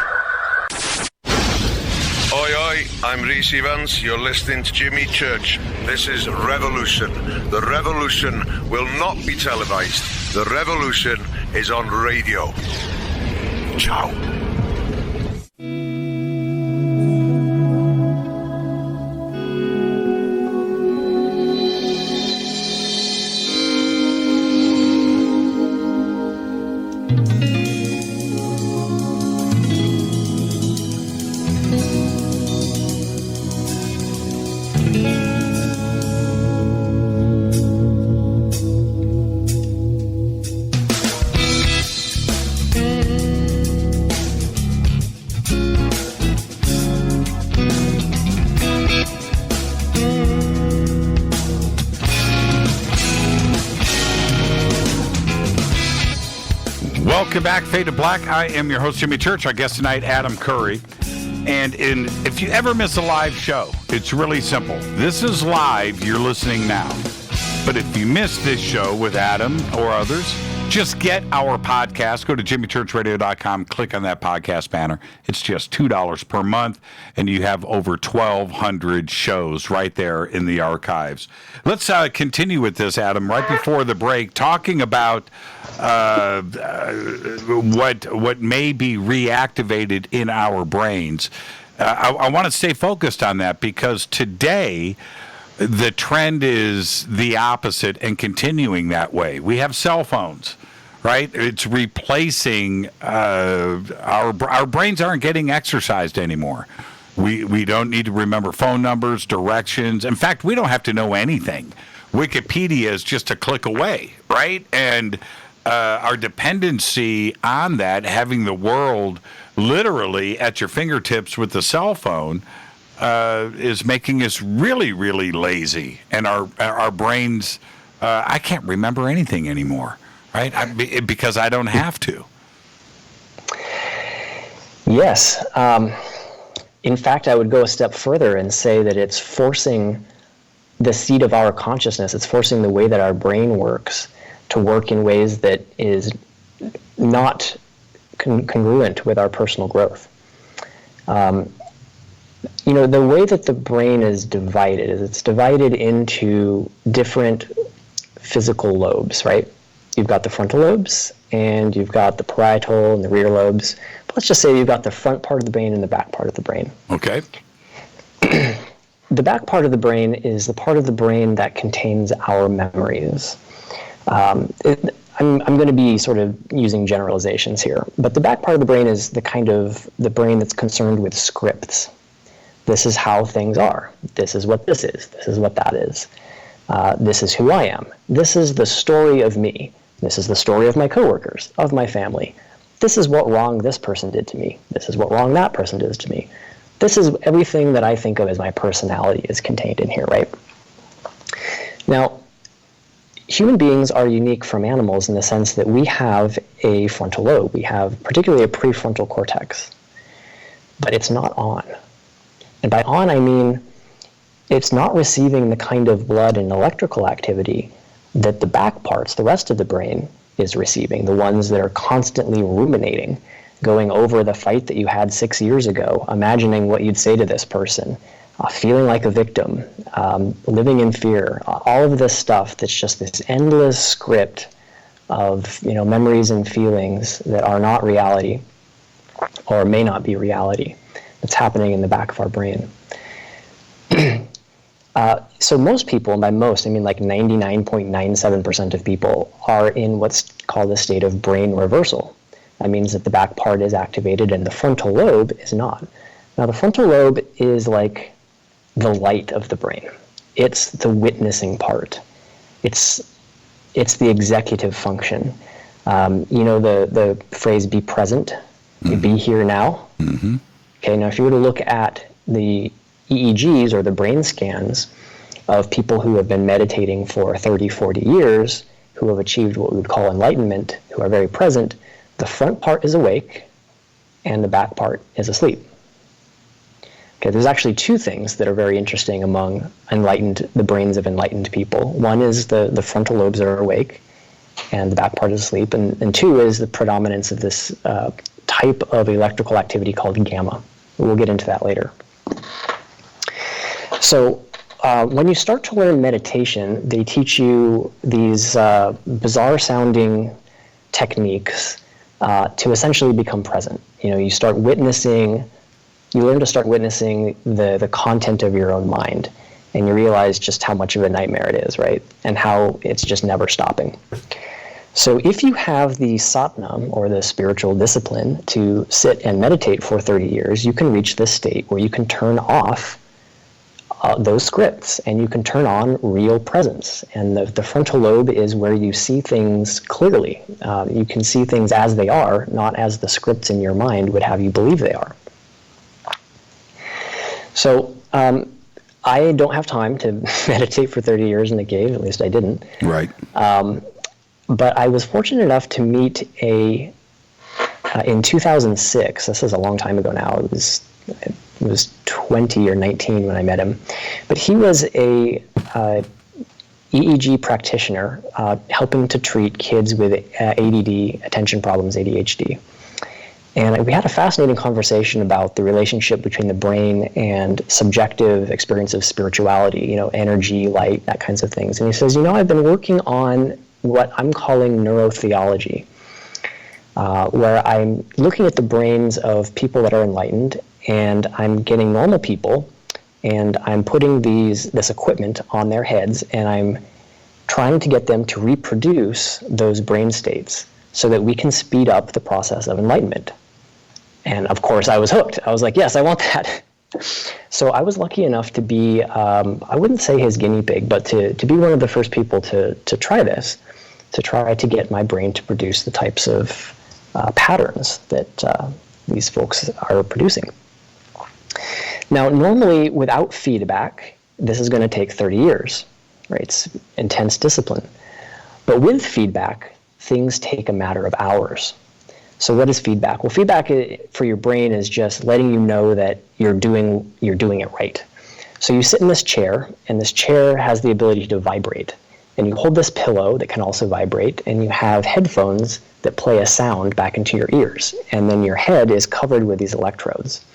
Oi, oi, I'm Reese Evans. You're listening to Jimmy Church. This is Revolution. The revolution will not be televised. The revolution is on radio. Ciao. Welcome back, Fade to Black. I am your host, Jimmy Church. Our guest tonight, M.CURRY. And if you ever miss a live show, it's really simple. This is live. You're listening now. But if you miss this show with Adam or others, just get our podcast. Go to jimmychurchradio.com, click on that podcast banner. It's just $2 per month, and you have over 1,200 shows right there in the archives. Let's continue with this, Adam, right before the break, talking about what may be reactivated in our brains. I want to stay focused on that because today the trend is the opposite and continuing that way. We have cell phones, right? It's replacing our brains aren't getting exercised anymore. We don't need to remember phone numbers, directions. In fact, we don't have to know anything. Wikipedia is just a click away, right? And our dependency on that, having the world literally at your fingertips with the cell phone, is making us really, really lazy. And our brains, I can't remember anything anymore, right? Because I don't have to. Yes. In fact, I would go a step further and say that it's forcing the seat of our consciousness. It's forcing the way that our brain works to work in ways that is not congruent with our personal growth. The way that the brain is divided is it's divided into different physical lobes, right? You've got the frontal lobes, and you've got the parietal and the rear lobes. But let's just say you've got the front part of the brain and the back part of the brain. Okay. The back part of the brain is the part of the brain that contains our memories. I'm going to be sort of using generalizations here, but the back part of the brain is the kind of the brain that's concerned with scripts. This is how things are. This is what this is. This is what that is. This is who I am. This is the story of me. This is the story of my coworkers, of my family. This is what wrong this person did to me. This is what wrong that person does to me. This is everything that I think of as my personality is contained in here, right? Now, human beings are unique from animals in the sense that we have a frontal lobe. We have particularly a prefrontal cortex, but it's not on. And by on, I mean it's not receiving the kind of blood and electrical activity that the back parts, the rest of the brain, is receiving, the ones that are constantly ruminating, going over the fight that you had 6 years ago, imagining what you'd say to this person, feeling like a victim, living in fear, all of this stuff that's just this endless script of memories and feelings that are not reality or may not be reality that's happening in the back of our brain. So most people, and by most I mean like 99.97% of people, are in what's called a state of brain reversal. That means that the back part is activated and the frontal lobe is not. Now the frontal lobe is like the light of the brain. It's the witnessing part. It's the executive function. The phrase "be present," be here now. Mm-hmm. Okay, now if you were to look at the EEGs or the brain scans of people who have been meditating for 30, 40 years, who have achieved what we would call enlightenment, who are very present, the front part is awake and the back part is asleep. Okay, there's actually two things that are very interesting among the brains of enlightened people. One is the frontal lobes are awake and the back part is asleep, and two is the predominance of this type of electrical activity called gamma. We'll get into that later. So when you start to learn meditation, they teach you these bizarre-sounding techniques to essentially become present. You learn to start witnessing the content of your own mind, and you realize just how much of a nightmare it is, right? And how it's just never stopping. So if you have the satnam, or the spiritual discipline, to sit and meditate for 30 years, you can reach this state where you can turn off those scripts, and you can turn on real presence. And the frontal lobe is where you see things clearly. You can see things as they are, not as the scripts in your mind would have you believe they are. So I don't have time to meditate for 30 years in the cave, at least I didn't. Right. But I was fortunate enough to meet in 2006, this is a long time ago now, it was 20 or 19 when I met him, but he was a EEG practitioner helping to treat kids with ADD, attention problems, ADHD. And we had a fascinating conversation about the relationship between the brain and subjective experience of spirituality, energy, light, that kinds of things. And he says, I've been working on what I'm calling neurotheology, where I'm looking at the brains of people that are enlightened, and I'm getting normal people, and I'm putting this equipment on their heads, and I'm trying to get them to reproduce those brain states so that we can speed up the process of enlightenment. And of course I was hooked. I was like, yes, I want that. So I was lucky enough to be, I wouldn't say his guinea pig, but to be one of the first people to try this, to try to get my brain to produce the types of patterns that these folks are producing. Now, normally without feedback, this is going to take 30 years, right? It's intense discipline. But with feedback, things take a matter of hours. So what is feedback? Well, feedback for your brain is just letting you know that you're doing it right. So you sit in this chair, and this chair has the ability to vibrate. And you hold this pillow that can also vibrate, and you have headphones that play a sound back into your ears. And then your head is covered with these electrodes.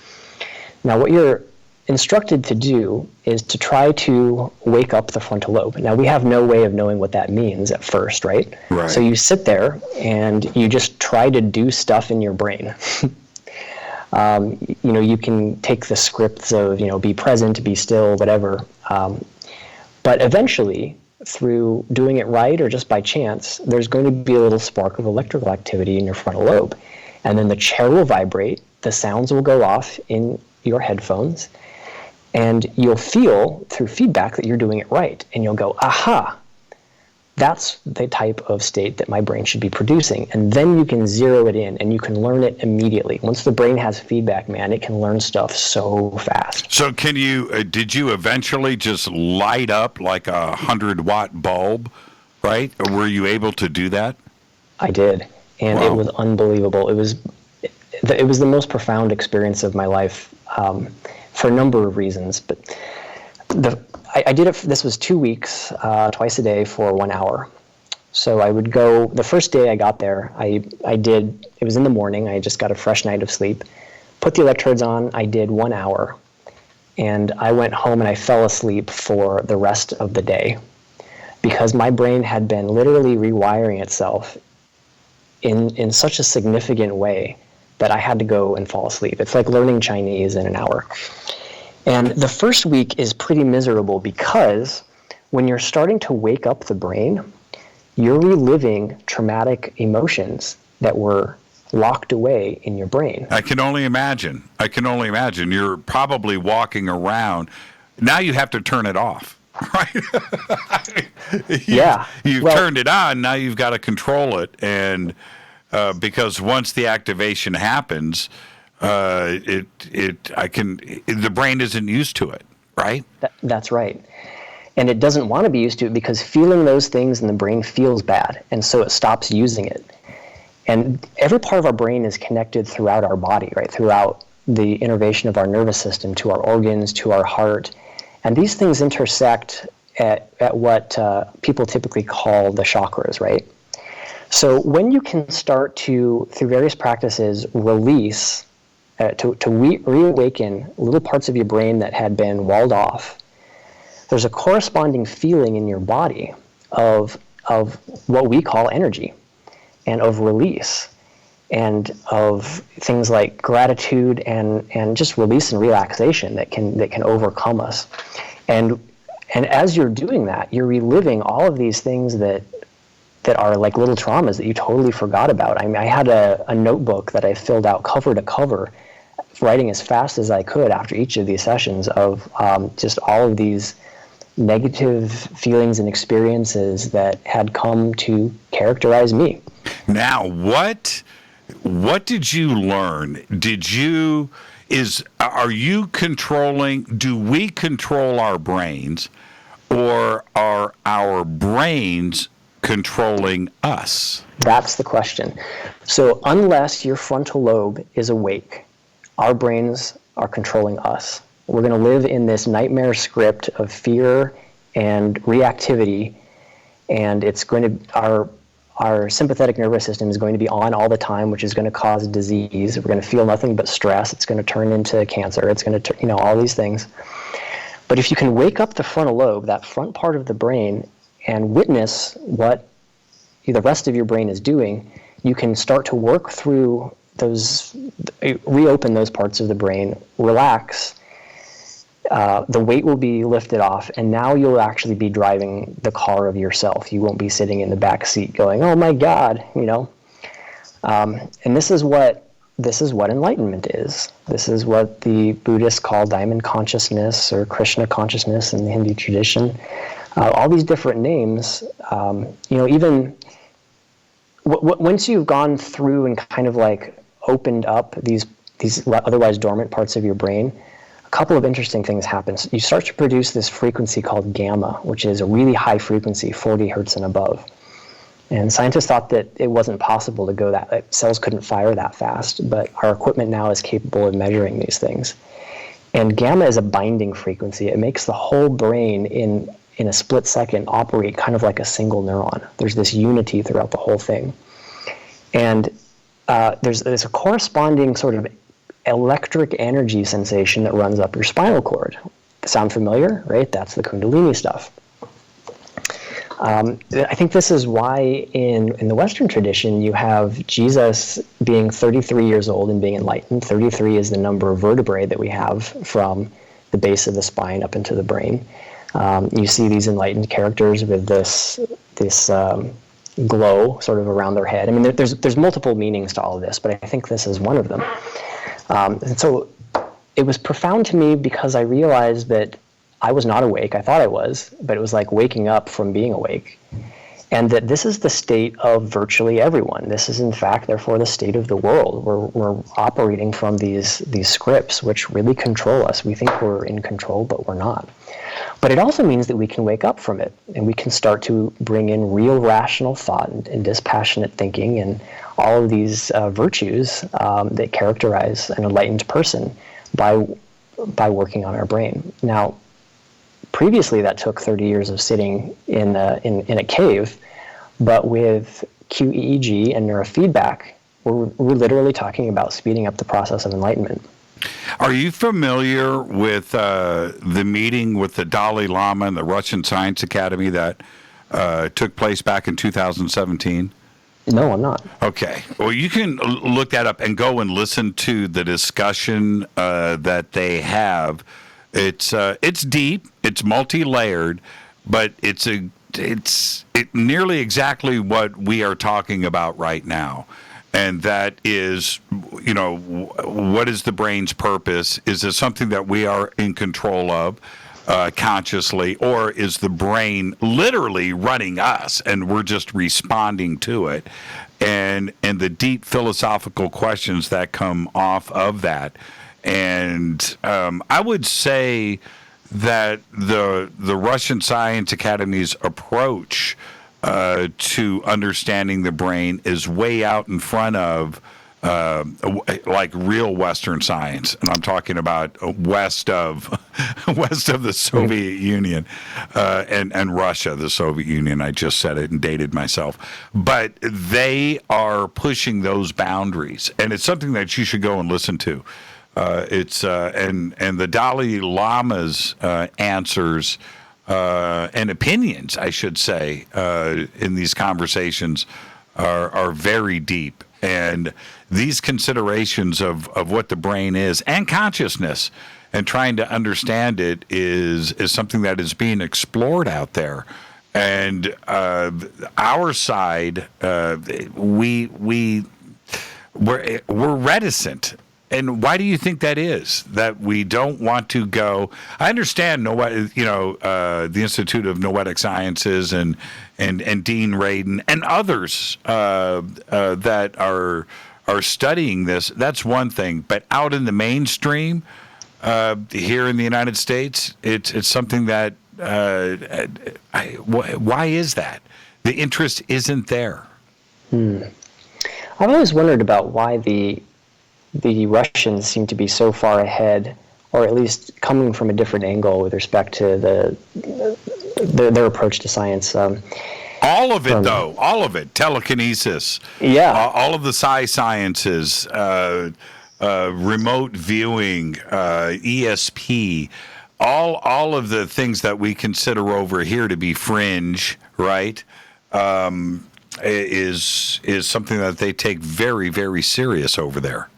Now, what you're instructed to do is to try to wake up the frontal lobe. Now, we have no way of knowing what that means at first, right? Right. So you sit there and you just try to do stuff in your brain. You can take the scripts of, be present, be still, whatever. But eventually, through doing it right or just by chance, there's going to be a little spark of electrical activity in your frontal lobe. And then the chair will vibrate, the sounds will go off in your headphones, and you'll feel through feedback that you're doing it right. And you'll go, aha, that's the type of state that my brain should be producing. And then you can zero it in and you can learn it immediately. Once the brain has feedback, man, it can learn stuff so fast. So did you eventually just light up like a 100-watt bulb, right? Or were you able to do that? I did. And It was unbelievable. It was the most profound experience of my life for a number of reasons. But I did it. This was 2 weeks, twice a day for 1 hour. So I would go. The first day I got there, I did. It was in the morning. I just got a fresh night of sleep. Put the electrodes on. I did 1 hour, and I went home and I fell asleep for the rest of the day, because my brain had been literally rewiring itself in such a significant way that I had to go and fall asleep. It's like learning Chinese in an hour. And the first week is pretty miserable because when you're starting to wake up the brain, you're reliving traumatic emotions that were locked away in your brain. I can only imagine. You're probably walking around. Now you have to turn it off, right? You've turned it on. Now you've got to control it. And because once the activation happens, the brain isn't used to it, right? That's right. And it doesn't want to be used to it because feeling those things in the brain feels bad, and so it stops using it. And every part of our brain is connected throughout our body, right? Throughout the innervation of our nervous system, to our organs, to our heart. And these things intersect at what people typically call the chakras, right? So when you can start to, through various practices, release, to reawaken little parts of your brain that had been walled off, there's a corresponding feeling in your body of what we call energy, and of release, and of things like gratitude and just release and relaxation that can overcome us. And as you're doing that, you're reliving all of these things that are like little traumas that you totally forgot about. I mean, I had a notebook that I filled out cover to cover, writing as fast as I could after each of these sessions of just all of these negative feelings and experiences that had come to characterize me. Now, what did you learn? Are you controlling, do we control our brains, or are our brains controlling us? That's the question. So unless your frontal lobe is awake, our brains are controlling us. We're going to live in this nightmare script of fear and reactivity, and it's going to, our sympathetic nervous system is going to be on all the time, which is going to cause disease. We're going to feel nothing but stress. It's going to turn into cancer. It's going to, all these things. But if you can wake up the frontal lobe, that front part of the brain, and witness what the rest of your brain is doing, you can start to work through those, reopen those parts of the brain, relax. The weight will be lifted off, and now you'll actually be driving the car of yourself. You won't be sitting in the back seat going, "Oh my God," And this is what enlightenment is. This is what the Buddhists call diamond consciousness or Krishna consciousness in the Hindu tradition. All these different names. Even once you've gone through and kind of like opened up these otherwise dormant parts of your brain, a couple of interesting things happen. You start to produce this frequency called gamma, which is a really high frequency, 40 hertz and above. And scientists thought that it wasn't possible to go that cells couldn't fire that fast, but our equipment now is capable of measuring these things. And gamma is a binding frequency. It makes the whole brain in in a split second, operate kind of like a single neuron. There's this unity throughout the whole thing. And there's a corresponding sort of electric energy sensation that runs up your spinal cord. Sound familiar, right? That's the Kundalini stuff. I think this is why in the Western tradition you have Jesus being 33 years old and being enlightened. 33 is the number of vertebrae that we have from the base of the spine up into the brain. You see these enlightened characters with this glow sort of around their head. I mean, there's multiple meanings to all of this, but I think this is one of them. And so it was profound to me because I realized that I was not awake. I thought I was, but it was like waking up from being awake. And that this is the state of virtually everyone. This is, in fact, therefore, the state of the world. We're operating from these scripts which really control us. We think we're in control, but we're not. But it also means that we can wake up from it, and we can start to bring in real rational thought and dispassionate thinking and all of these virtues that characterize an enlightened person by working on our brain. Now, previously, that took 30 years of sitting in a cave, but with QEEG and neurofeedback, we're literally talking about speeding up the process of enlightenment. Are you familiar with the meeting with the Dalai Lama and the Russian Science Academy that took place back in 2017? No, I'm not. Okay. Well, you can look that up and go and listen to the discussion that they have. It's deep, it's multi-layered, but it's nearly exactly what we are talking about right now. And that is, what is the brain's purpose? Is it something that we are in control of consciously, or is the brain literally running us and we're just responding to it? And the deep philosophical questions that come off of that. And I would say that the Russian Science Academy's approach to understanding the brain is way out in front of like real Western science, and I'm talking about west of the Soviet Union and Russia, the Soviet Union. I just said it and dated myself, but they are pushing those boundaries, and it's something that you should go and listen to. It's and the Dalai Lama's answers. And opinions, I should say, in these conversations are very deep. And these considerations of what the brain is and consciousness and trying to understand it is something that is being explored out there. And our side, we're reticent. And why do you think that is? That we don't want to go? I understand, the Institute of Noetic Sciences and Dean Radin and others that are studying this. That's one thing, but out in the mainstream here in the United States, it's something that. Why is that? The interest isn't there. I've always wondered about why the Russians seem to be so far ahead, or at least coming from a different angle with respect to their approach to science. All of it, though. All of it. Telekinesis. Yeah. All of the sciences, remote viewing, ESP, all of the things that we consider over here to be fringe, right? Is something that they take very, very serious over there.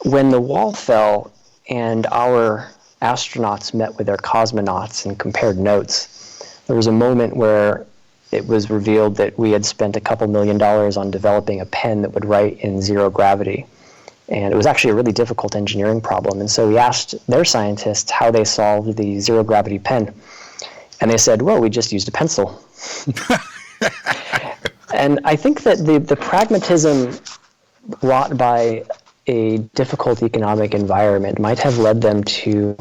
When the wall fell and our astronauts met with their cosmonauts and compared notes, there was a moment where it was revealed that we had spent a couple $1 million on developing a pen that would write in zero gravity. And it was actually a really difficult engineering problem. And so we asked their scientists how they solved the zero gravity pen. And they said, well, we just used a pencil. And I think that the pragmatism wrought by a difficult economic environment might have led them to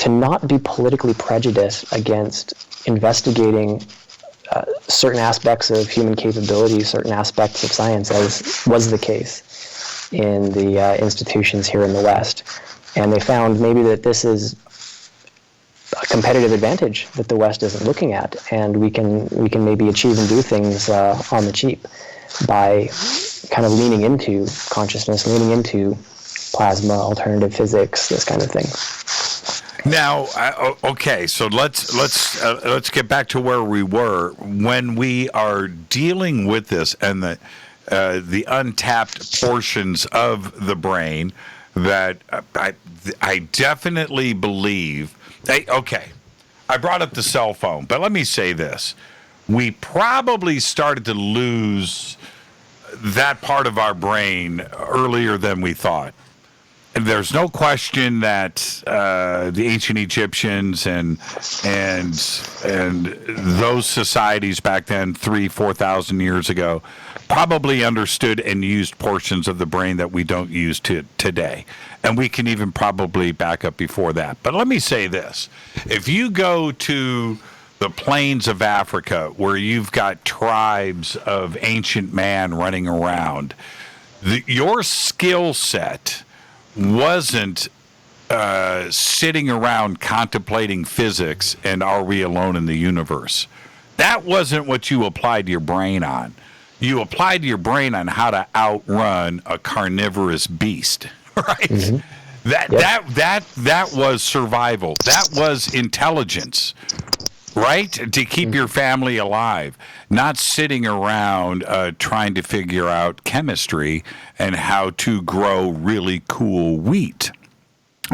not be politically prejudiced against investigating certain aspects of human capability, certain aspects of science, as was the case in the institutions here in the West. And they found maybe that this is a competitive advantage that the West isn't looking at, and we can maybe achieve and do things on the cheap by kind of leaning into consciousness, leaning into plasma, alternative physics, this kind of thing. Now, okay, so let's get back to where we were when we are dealing with this and the untapped portions of the brain that I definitely believe. Okay, I brought up the cell phone, but let me say this: we probably started to lose that part of our brain earlier than we thought. There's no question that the ancient Egyptians and those societies back then, 3,000-4,000 years ago, probably understood and used portions of the brain that we don't use today. And we can even probably back up before that. But let me say this. If you go to the plains of Africa, where you've got tribes of ancient man running around, your skill set wasn't sitting around contemplating physics and are we alone in the universe. That wasn't what you applied your brain on. You applied your brain on how to outrun a carnivorous beast, right? Mm-hmm. That was survival. That was intelligence, right? To keep your family alive, not sitting around trying to figure out chemistry and how to grow really cool wheat.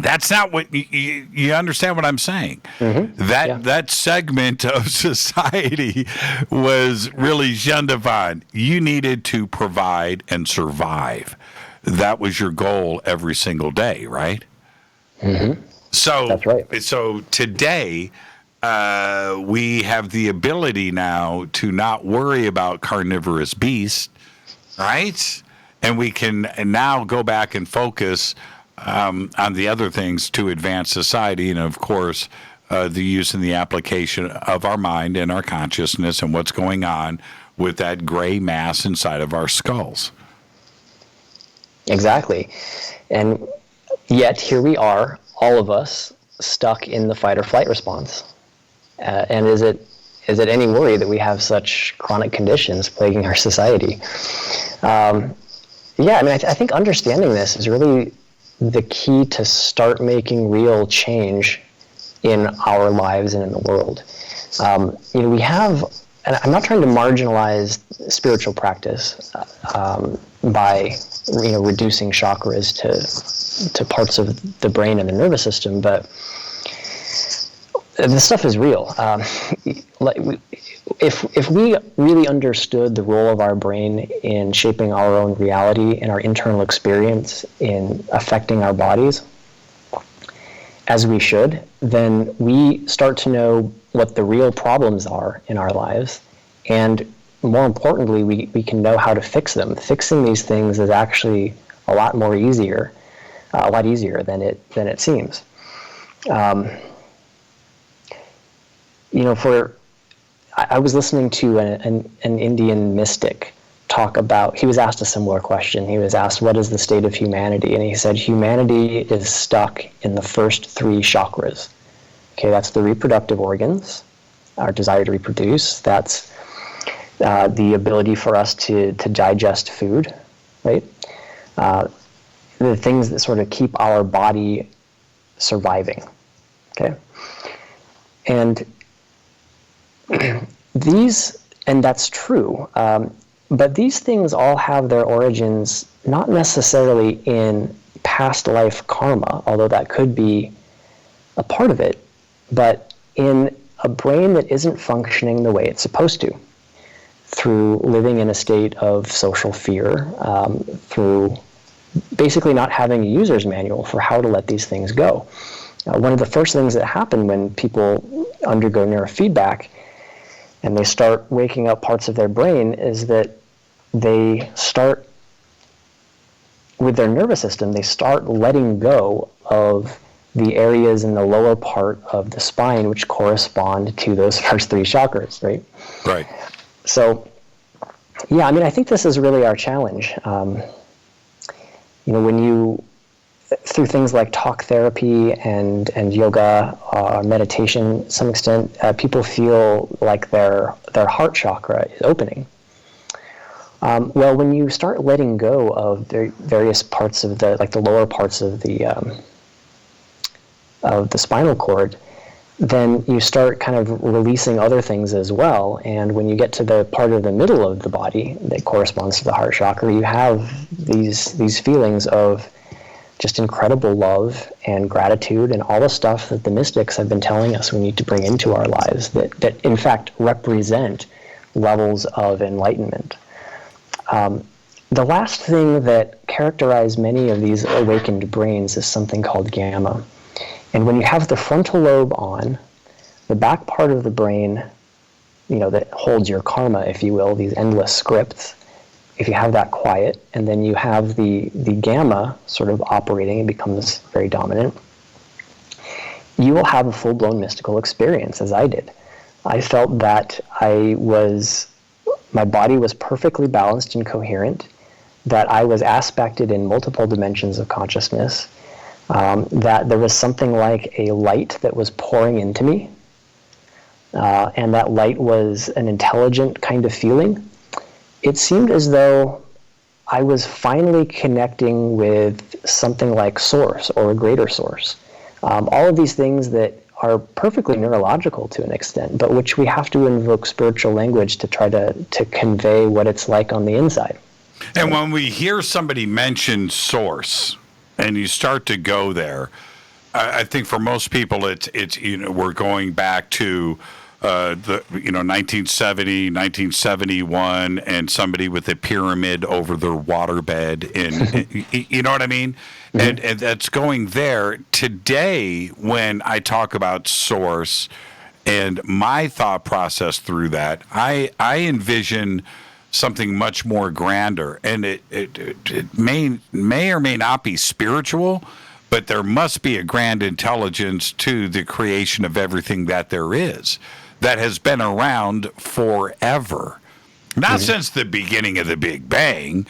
That's not what you understand what I'm saying. Mm-hmm. That segment of society was really shunned upon. You needed to provide and survive. That was your goal every single day, right? Mm-hmm. So that's right. So today, we have the ability now to not worry about carnivorous beasts, right? And we can now go back and focus on the other things to advance society, and of course, the use and the application of our mind and our consciousness and what's going on with that gray mass inside of our skulls. Exactly. And yet here we are, all of us, stuck in the fight or flight response. And is it any worry that we have such chronic conditions plaguing our society? I think understanding this is really the key to start making real change in our lives and in the world. We have, and I'm not trying to marginalize spiritual practice by reducing chakras to parts of the brain and the nervous system, but this stuff is real. If we really understood the role of our brain in shaping our own reality and our internal experience in affecting our bodies, as we should, then we start to know what the real problems are in our lives, and more importantly, we can know how to fix them. Fixing these things is actually a lot easier than it seems. I was listening to an Indian mystic talk about, he was asked a similar question. He was asked, what is the state of humanity? And he said, humanity is stuck in the first three chakras. Okay, that's the reproductive organs, our desire to reproduce. That's the ability for us to digest food, right? The things that sort of keep our body surviving, okay? And that's true, but these things all have their origins not necessarily in past life karma, although that could be a part of it, but in a brain that isn't functioning the way it's supposed to, through living in a state of social fear, through basically not having a user's manual for how to let these things go. One of the first things that happen when people undergo neurofeedback and they start waking up parts of their brain is that they start, with their nervous system, they start letting go of the areas in the lower part of the spine which correspond to those first three chakras, right? Right. So, I think this is really our challenge. When you through things like talk therapy and yoga, meditation, to some extent, people feel like their heart chakra is opening. Well, when you start letting go of the various parts of the lower parts of the spinal cord, then you start kind of releasing other things as well. And when you get to the part of the middle of the body that corresponds to the heart chakra, you have these feelings of just incredible love and gratitude and all the stuff that the mystics have been telling us we need to bring into our lives that in fact represent levels of enlightenment. The last thing that characterizes many of these awakened brains is something called gamma. And when you have the frontal lobe on, the back part of the brain, that holds your karma, if you will, these endless scripts, if you have that quiet, and then you have the gamma sort of operating, it becomes very dominant, you will have a full-blown mystical experience, as I did. I felt that my body was perfectly balanced and coherent, that I was aspected in multiple dimensions of consciousness, that there was something like a light that was pouring into me, and that light was an intelligent kind of feeling. It seemed as though I was finally connecting with something like source or a greater source. All of these things that are perfectly neurological to an extent, but which we have to invoke spiritual language to try to convey what it's like on the inside. And when we hear somebody mention source, and you start to go there, I think for most people, it's we're going back to 1970, 1971, and somebody with a pyramid over their waterbed, and you know what I mean? Mm-hmm. And that's going there. Today, when I talk about source and my thought process through that, I envision something much more grander, and it may or may not be spiritual, but there must be a grand intelligence to the creation of everything that there is, that has been around forever. Not since the beginning of the Big Bang,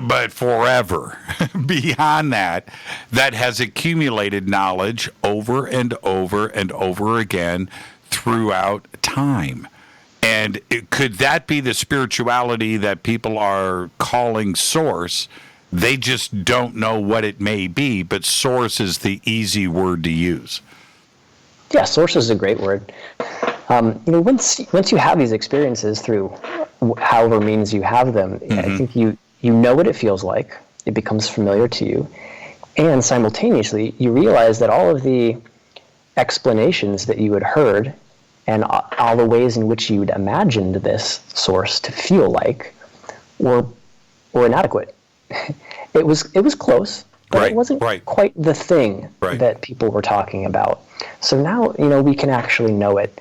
but forever. Beyond that has accumulated knowledge over and over and over again throughout time. And could that be the spirituality that people are calling source? They just don't know what it may be, but source is the easy word to use. Yeah, source is a great word. Once you have these experiences through however means you have them, I think you know what it feels like. It becomes familiar to you. And simultaneously, you realize that all of the explanations that you had heard and all the ways in which you'd imagined this source to feel like were inadequate. It was close, but it wasn't quite the thing that people were talking about. So now, we can actually know it.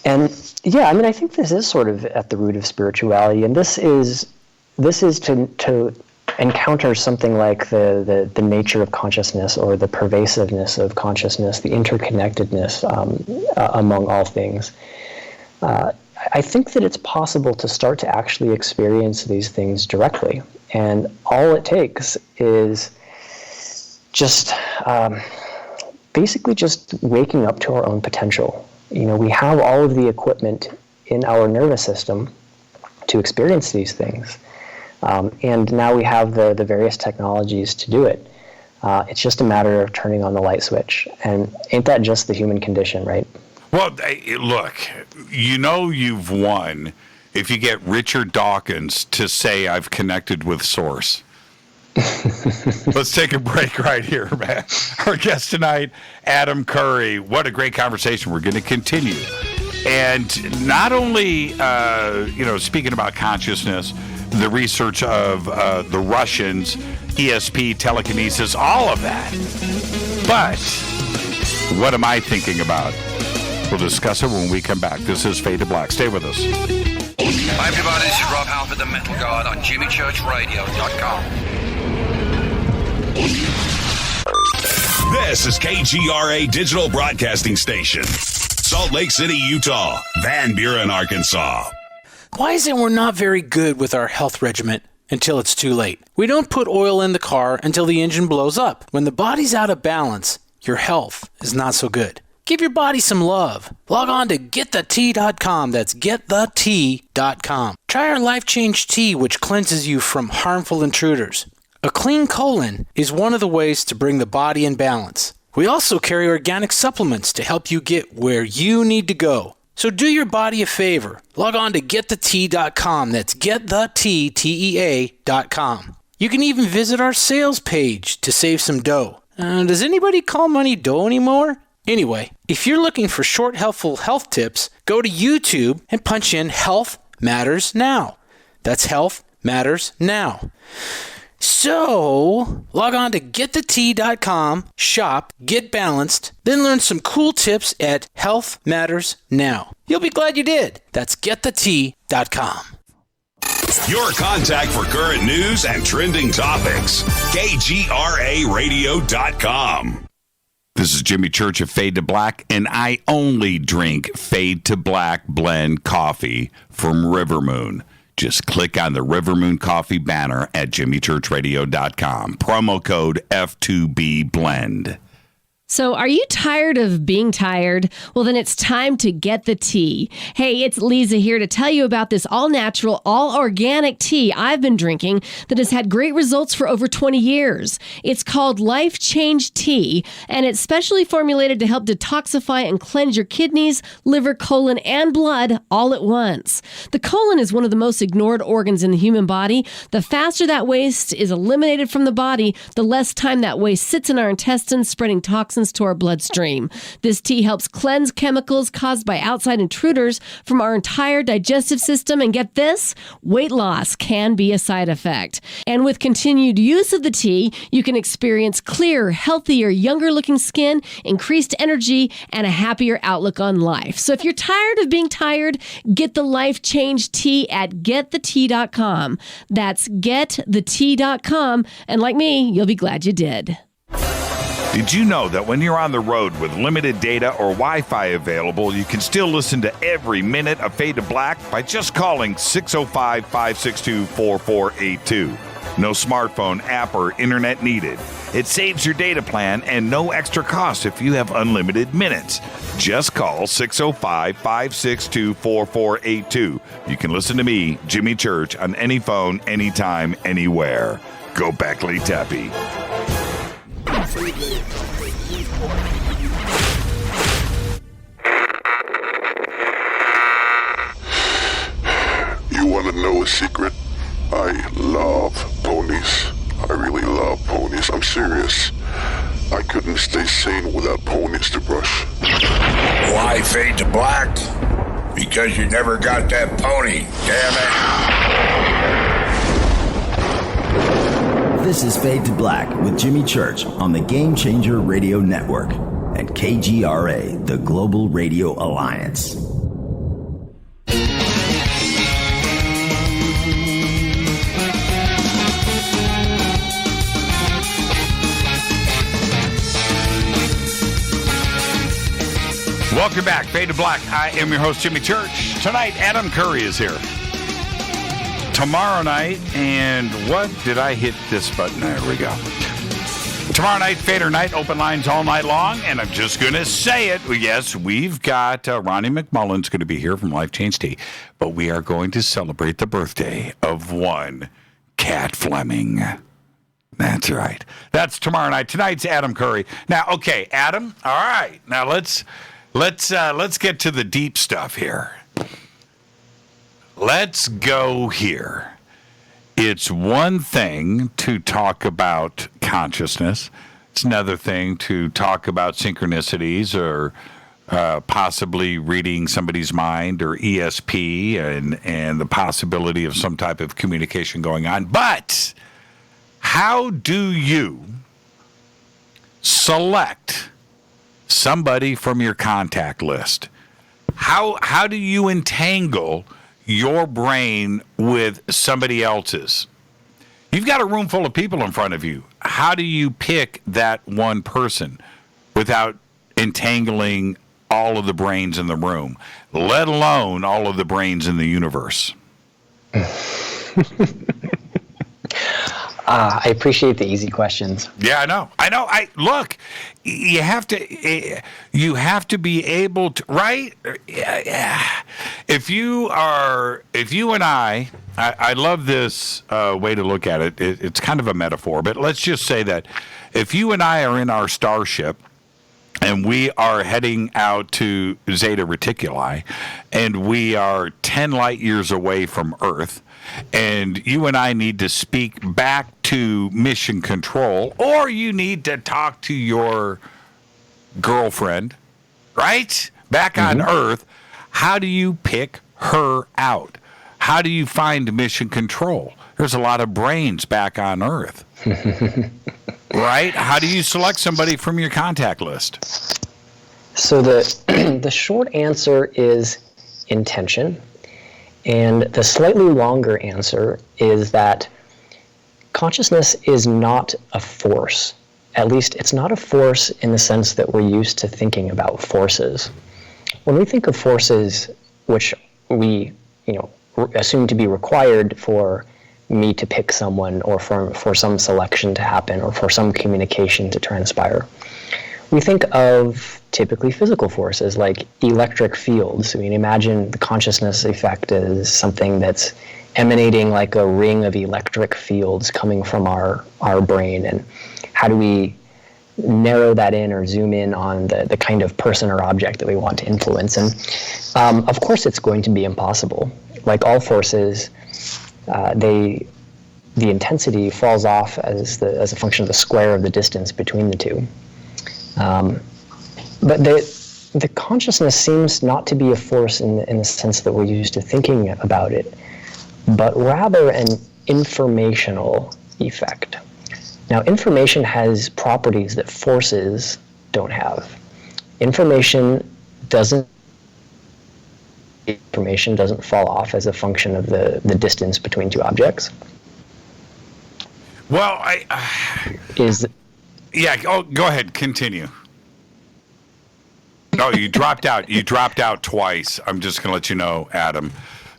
And yeah, I think this is sort of at the root of spirituality, and this is to encounter something like the nature of consciousness, or the pervasiveness of consciousness, the interconnectedness among all things. I think that it's possible to start to actually experience these things directly, and all it takes is just basically just waking up to our own potential. We have all of the equipment in our nervous system to experience these things. And now we have the various technologies to do it. It's just a matter of turning on the light switch. And ain't that just the human condition, right? Well, look, you've won if you get Richard Dawkins to say, I've connected with Source. Let's take a break right here, man. Our guest tonight, M.CURRY. What a great conversation. We're going to continue. And not only, speaking about consciousness, the research of the Russians, ESP, telekinesis, all of that. But what am I thinking about? We'll discuss it when we come back. This is Fade to Black. Stay with us. Hi, everybody. This is Rob Halford, the Metal God, on JimmyChurchRadio.com. This is KGRA Digital Broadcasting Station, Salt Lake City, Utah, Van Buren, Arkansas. Why is it we're not very good with our health regimen until it's too late. We don't put oil in the car until the engine blows up. When the body's out of balance, your health is not so good. Give your body some love. Log on to GetTheT.com. That's GetTheT.com. Try our Life Change Tea, which cleanses you from harmful intruders. A clean colon is one of the ways to bring the body in balance. We also carry organic supplements to help you get where you need to go. So do your body a favor. Log on to GetTheT.com. That's GetTheT.com. You can even visit our sales page to save some dough. Does anybody call money dough anymore? Anyway, if you're looking for short, helpful health tips, go to YouTube and punch in Health Matters Now. That's Health Matters Now. So, log on to GetTheT.com, shop, get balanced, then learn some cool tips at Health Matters Now. You'll be glad you did. That's GetTheT.com. Your contact for current news and trending topics. KGRAradio.com. This is Jimmy Church of Fade to Black, and I only drink Fade to Black blend coffee from River Moon. Just click on the River Moon Coffee banner at jimmychurchradio.com. Promo code F2B Blend. So are you tired of being tired? Well, then it's time to get the tea. Hey, it's Lisa here to tell you about this all-natural, all-organic tea I've been drinking that has had great results for over 20 years. It's called Life Change Tea, and it's specially formulated to help detoxify and cleanse your kidneys, liver, colon, and blood all at once. The colon is one of the most ignored organs in the human body. The faster that waste is eliminated from the body, the less time that waste sits in our intestines, spreading toxins to our bloodstream. This tea helps cleanse chemicals caused by outside intruders from our entire digestive system. And get this, weight loss can be a side effect. And with continued use of the tea, you can experience clearer, healthier, younger looking skin, increased energy, and a happier outlook on life. So if you're tired of being tired, get the Life Change Tea at GetTheT.com. That's GetTheT.com. And like me, you'll be glad you did. Did you know that when you're on the road with limited data or Wi-Fi available, you can still listen to every minute of Fade to Black by just calling 605-562-4482. No smartphone, app, or internet needed. It saves your data plan and no extra cost if you have unlimited minutes. Just call 605-562-4482. You can listen to me, Jimmy Church, on any phone, anytime, anywhere. Go Beckley Tappy. You want to know a secret? I love ponies. I really love ponies. I'm serious. I couldn't stay sane without ponies to brush. Why Fade to Black? Because you never got that pony, damn it. This is Fade to Black with Jimmy Church on the Game Changer Radio Network and KGRA, the Global Radio Alliance. Welcome back, Fade to Black. I am your host, Jimmy Church. Tonight, Adam Curry is here. Tomorrow night, and what did I hit this button? There we go. Tomorrow night, Fader Night, open lines all night long, and I'm just going to say it. Yes, we've got Ronnie McMullen's going to be here from Life Change Tea, but we are going to celebrate the birthday of one Cat Fleming. That's right. That's tomorrow night. Tonight's Adam Curry. Now, okay, Adam. All right. Now let's get to the deep stuff here. Let's go here. It's one thing to talk about consciousness. It's another thing to talk about synchronicities or possibly reading somebody's mind or ESP and the possibility of some type of communication going on. But how do you select somebody from your contact list? How do you entangle your brain with somebody else's? You've got a room full of people in front of you. How do you pick that one person without entangling all of the brains in the room, let alone all of the brains in the universe? I appreciate the easy questions. Yeah, I know. Look, you have to be able to, right? If you and I love this way to look at it. It's kind of a metaphor, but let's just say that if you and I are in our starship and we are heading out to Zeta Reticuli, and we are 10 light years away from Earth, and you and I need to speak back to Mission Control, or you need to talk to your girlfriend, right? Back on Earth, how do you pick her out? How do you find Mission Control? There's a lot of brains back on Earth. Right? How do you select somebody from your contact list? So the short answer is intention. And the slightly longer answer is that consciousness is not a force. At least it's not a force in the sense that we're used to thinking about forces. When we think of forces, which we assume to be required for me to pick someone, or for some selection to happen, or for some communication to transpire, we think of typically physical forces like electric fields. I mean, imagine the consciousness effect as something that's emanating like a ring of electric fields coming from our brain, and how do we narrow that in or zoom in on the kind of person or object that we want to influence? And of course it's going to be impossible. Like all forces, the intensity falls off as a function of the square of the distance between the two. But the consciousness seems not to be a force in the sense that we're used to thinking about it, but rather an informational effect. Now, information has properties that forces don't have. Information doesn't fall off as a function of the distance between two objects. Well, go ahead, continue. Oh, you dropped out. You dropped out twice. I'm just going to let you know, Adam.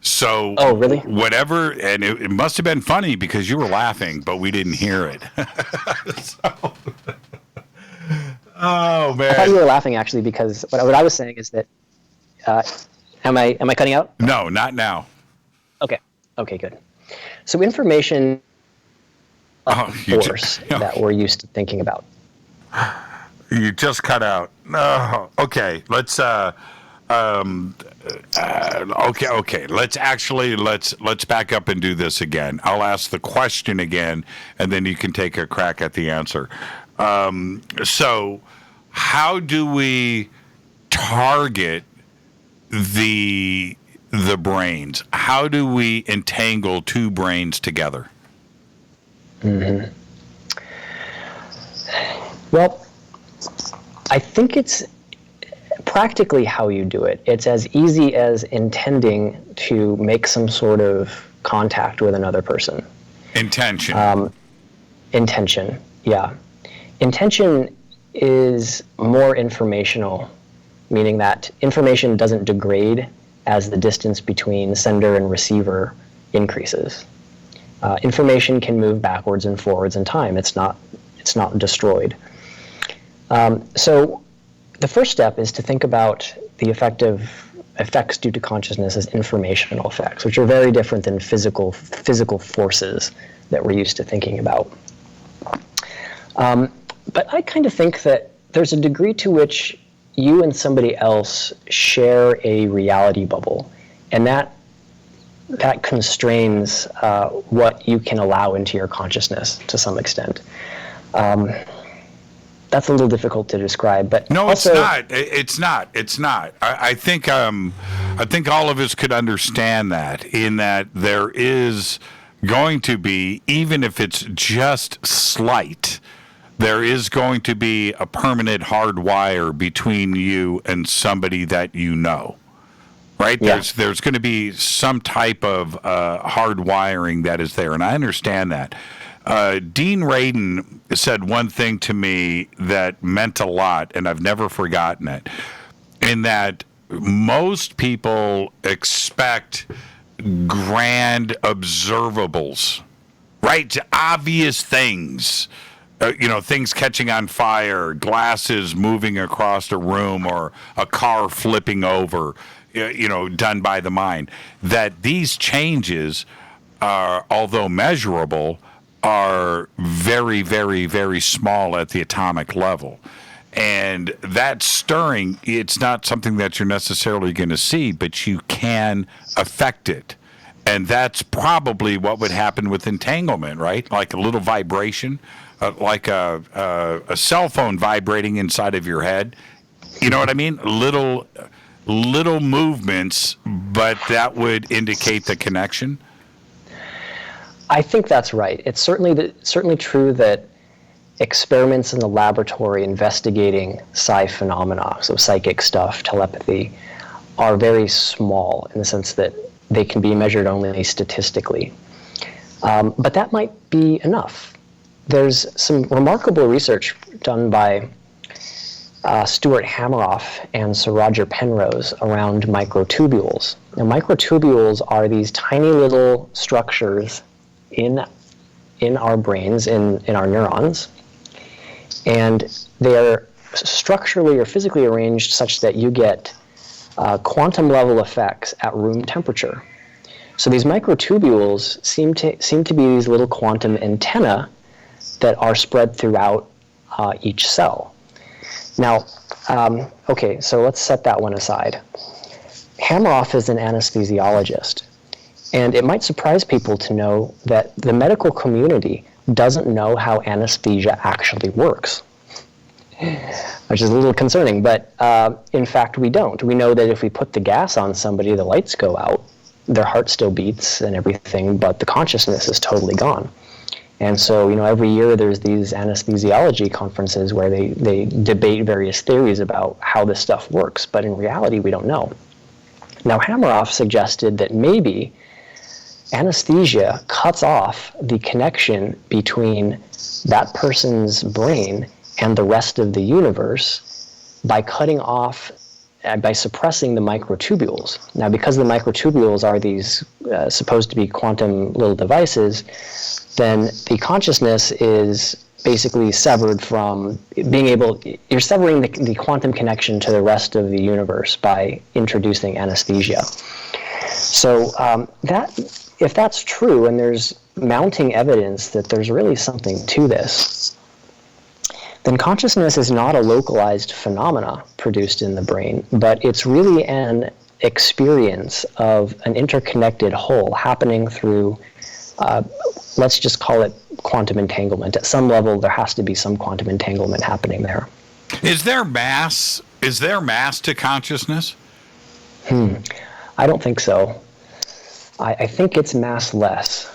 So, oh, really? Whatever, and it must have been funny because you were laughing, but we didn't hear it. Oh, man. I thought you were laughing, actually, because what I was saying is that, am I cutting out? No, not now. Okay, good. So information force that we're used to thinking about. You just cut out. No. Okay. Let's. Okay. Let's back up and do this again. I'll ask the question again, and then you can take a crack at the answer. So, how do we target the brains? How do we entangle two brains together? Mm-hmm. Well, I think it's practically how you do it. It's as easy as intending to make some sort of contact with another person. Intention. Intention, yeah. Intention is more informational, meaning that information doesn't degrade as the distance between sender and receiver increases. Information can move backwards and forwards in time. It's not destroyed. So the first step is to think about the effects due to consciousness as informational effects, which are very different than physical forces that we're used to thinking about. But I kind of think that there's a degree to which you and somebody else share a reality bubble, and that constrains what you can allow into your consciousness to some extent. That's a little difficult to describe, but no, also, it's not. I think all of us could understand that, in that there is going to be, even if it's just slight, there is going to be a permanent hard wire between you and somebody that you know. Right? Yeah. There's going to be some type of hard wiring that is there, and I understand that. Dean Radin said one thing to me that meant a lot, and I've never forgotten it, in that most people expect grand observables, right? Obvious things. Things catching on fire, glasses moving across a room, or a car flipping over, done by the mind. That these changes, although measurable, are very, very, very small at the atomic level. And that stirring, it's not something that you're necessarily going to see, but you can affect it. And that's probably what would happen with entanglement, right? Like a little vibration. Like a cell phone vibrating inside of your head. You know what I mean? Little movements, but that would indicate the connection. I think that's right. It's certainly true that experiments in the laboratory investigating psi phenomena, so psychic stuff, telepathy, are very small in the sense that they can be measured only statistically. But that might be enough. There's some remarkable research done by Stuart Hameroff and Sir Roger Penrose around microtubules. Now, microtubules are these tiny little structures in our brains, in our neurons, and they are structurally or physically arranged such that you get quantum level effects at room temperature. So these microtubules seem to be these little quantum antennae that are spread throughout each cell. Now, okay, so let's set that one aside. Hameroff is an anesthesiologist, and it might surprise people to know that the medical community doesn't know how anesthesia actually works, which is a little concerning, but in fact we don't. We know that if we put the gas on somebody, the lights go out, their heart still beats and everything, but the consciousness is totally gone. And so, every year there's these anesthesiology conferences where they debate various theories about how this stuff works, but in reality, we don't know. Now, Hameroff suggested that maybe anesthesia cuts off the connection between that person's brain and the rest of the universe by cutting off, by suppressing the microtubules. Now, because the microtubules are these supposed to be quantum little devices, then the consciousness is basically severed from being able, you're severing the quantum connection to the rest of the universe by introducing anesthesia. So if that's true, and there's mounting evidence that there's really something to this, then consciousness is not a localized phenomena produced in the brain, but it's really an experience of an interconnected whole happening through, let's just call it quantum entanglement. At some level, there has to be some quantum entanglement happening there. Is there mass? Is there mass to consciousness? I don't think so. I think it's massless.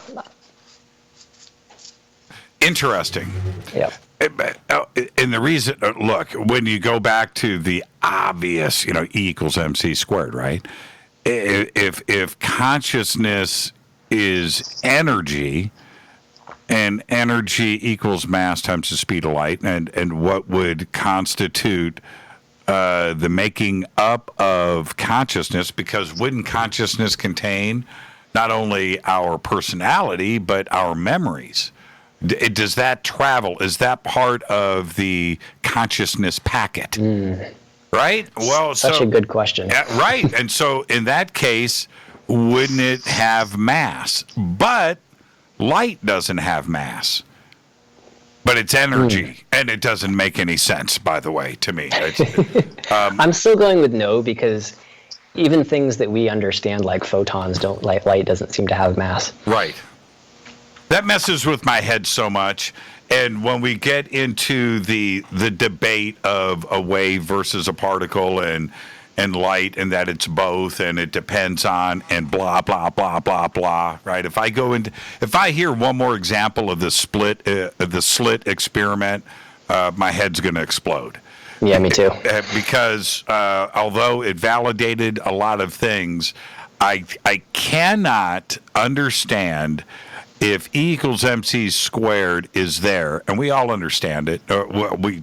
Interesting. Yeah. And the reason, look, when you go back to the obvious, E equals MC squared, right? If consciousness is energy, and energy equals mass times the speed of light, and what would constitute the making up of consciousness, because wouldn't consciousness contain not only our personality, but our memories? Does that travel? Is that part of the consciousness packet? Right? Well, such a good question. Right. And so in that case, wouldn't it have mass? But light doesn't have mass. But it's energy, and it doesn't make any sense, by the way, to me. I'm still going with no, because even things that we understand, like photons, light doesn't seem to have mass. Right. That messes with my head so much. And when we get into the debate of a wave versus a particle and light, and that it's both and it depends on and blah blah blah blah blah, right? If I hear one more example of the slit experiment, my head's going to explode. Yeah, me too. Because although it validated a lot of things, I cannot understand if E equals MC squared is there, and we all understand it.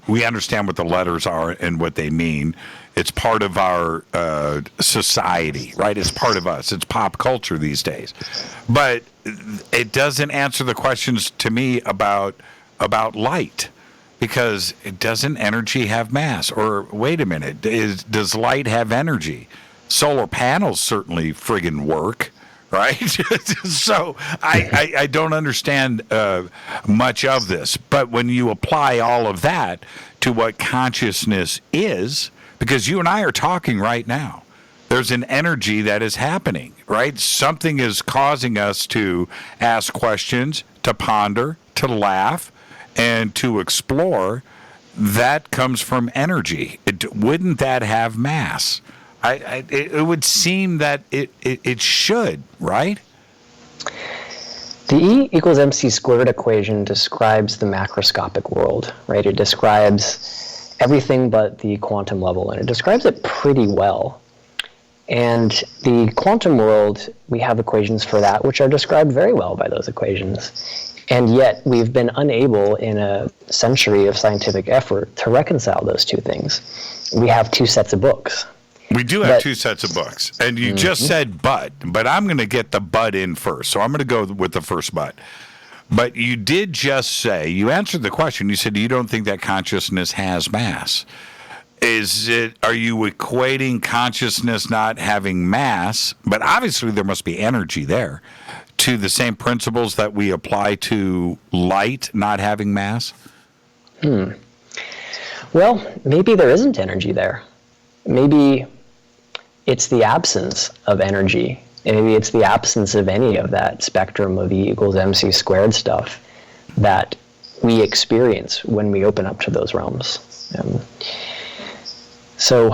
We understand what the letters are and what they mean. It's part of our society, right? It's part of us. It's pop culture these days. But it doesn't answer the questions to me about light, because doesn't energy have mass? Or wait a minute, does light have energy? Solar panels certainly friggin' work, right? So I don't understand much of this. But when you apply all of that to what consciousness is, because you and I are talking right now, there's an energy that is happening, right? Something is causing us to ask questions, to ponder, to laugh, and to explore. That comes from energy. Wouldn't that have mass? It would seem that it should, right? The E equals MC squared equation describes the macroscopic world, right? It describes everything but the quantum level, and it describes it pretty well. And the quantum world, we have equations for that, which are described very well by those equations. And yet, we've been unable in a century of scientific effort to reconcile those two things. We have two sets of books. We do have two sets of books. And you just said but I'm going to get the but in first. So I'm going to go with the first but. But you did just say, you answered the question. You said you don't think that consciousness has mass. Are you equating consciousness not having mass, but obviously there must be energy there, to the same principles that we apply to light not having mass? Well, maybe there isn't energy there. Maybe it's the absence of energy. Maybe it's the absence of any of that spectrum of E equals MC squared stuff that we experience when we open up to those realms. So,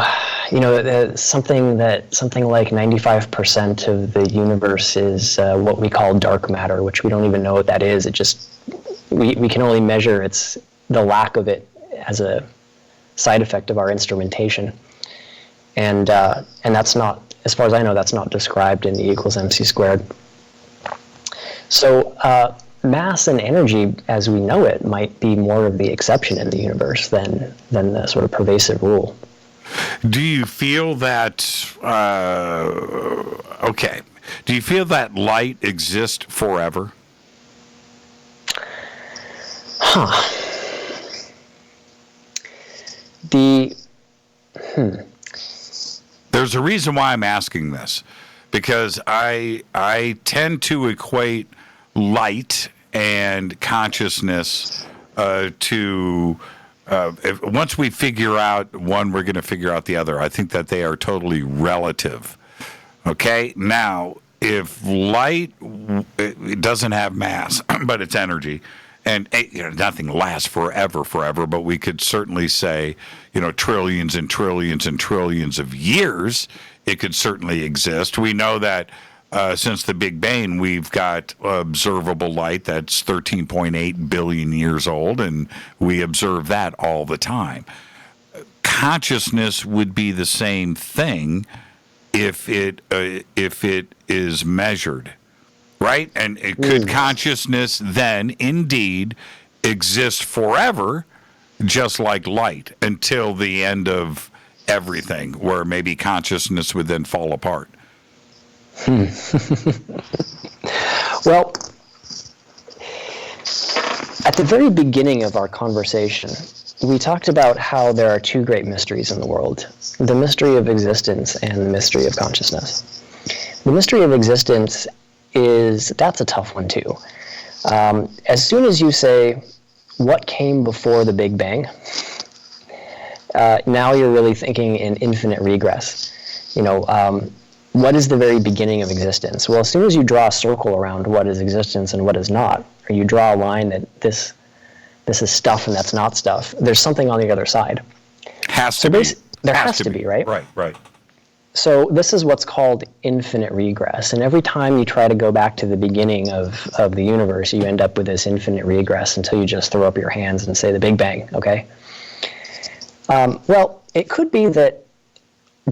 something like 95% of the universe is what we call dark matter, which we don't even know what that is. It just, we can only measure the lack of it as a side effect of our instrumentation. And that's not, as far as I know, that's not described in E equals MC squared. So mass and energy, as we know it, might be more of the exception in the universe than the sort of pervasive rule. Do you feel that, do you feel that light exists forever? There's a reason why I'm asking this, because I tend to equate light and consciousness to... once we figure out one, we're going to figure out the other. I think that they are totally relative. Okay? Now, if light it doesn't have mass, but it's energy, and nothing lasts forever, but we could certainly say, trillions and trillions and trillions of years, it could certainly exist. We know that since the Big Bang, we've got observable light that's 13.8 billion years old, and we observe that all the time. Consciousness would be the same thing if it is measured, right? And could consciousness then indeed exist forever, just like light, until the end of everything, where maybe consciousness would then fall apart? Well, at the very beginning of our conversation, we talked about how there are two great mysteries in the world: the mystery of existence and the mystery of consciousness. The mystery of existence that's a tough one too. As soon as you say, what came before the Big Bang? Now you're really thinking in infinite regress. What is the very beginning of existence? Well, as soon as you draw a circle around what is existence and what is not, or you draw a line that this is stuff and that's not stuff, there's something on the other side. There has to be, right? Right. So this is what's called infinite regress. And every time you try to go back to the beginning of the universe, you end up with this infinite regress until you just throw up your hands and say the Big Bang, okay? Well, it could be that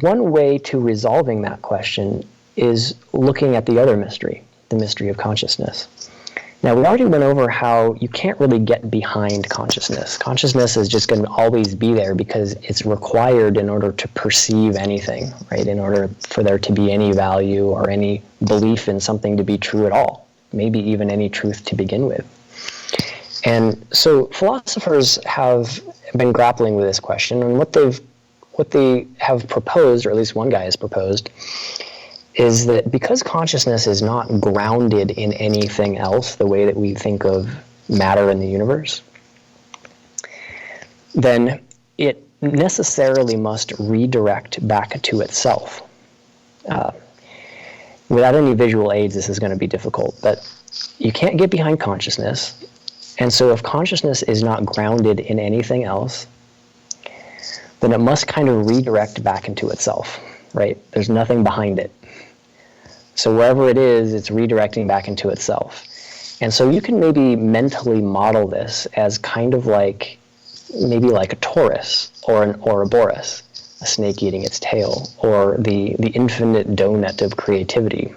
one way to resolving that question is looking at the other mystery, the mystery of consciousness. Now, we already went over how you can't really get behind consciousness. Consciousness is just going to always be there because it's required in order to perceive anything, right? In order for there to be any value or any belief in something to be true at all. maybe even any truth to begin with. And so philosophers have been grappling with this question, and what they have proposed, or at least one guy has proposed, is that because consciousness is not grounded in anything else the way that we think of matter in the universe, then it necessarily must redirect back to itself. Without any visual aids, this is going to be difficult, but you can't get behind consciousness. And so if consciousness is not grounded in anything else, then it must kind of redirect back into itself, right? There's nothing behind it. So wherever it is, it's redirecting back into itself. And so you can maybe mentally model this as kind of like, maybe like a torus or an Ouroboros, a snake eating its tail, or the infinite donut of creativity.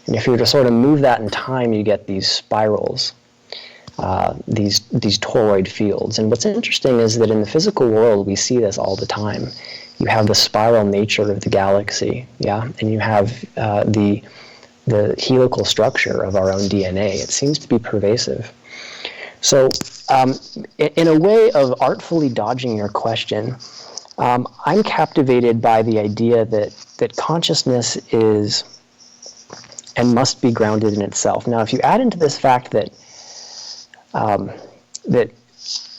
And if you were to sort of move that in time, you get these spirals, these toroid fields. And what's interesting is that in the physical world, we see this all the time. You have the spiral nature of the galaxy, yeah, and you have the helical structure of our own DNA. It seems to be pervasive. So in a way of artfully dodging your question, I'm captivated by the idea that consciousness is and must be grounded in itself. Now, if you add into this fact that that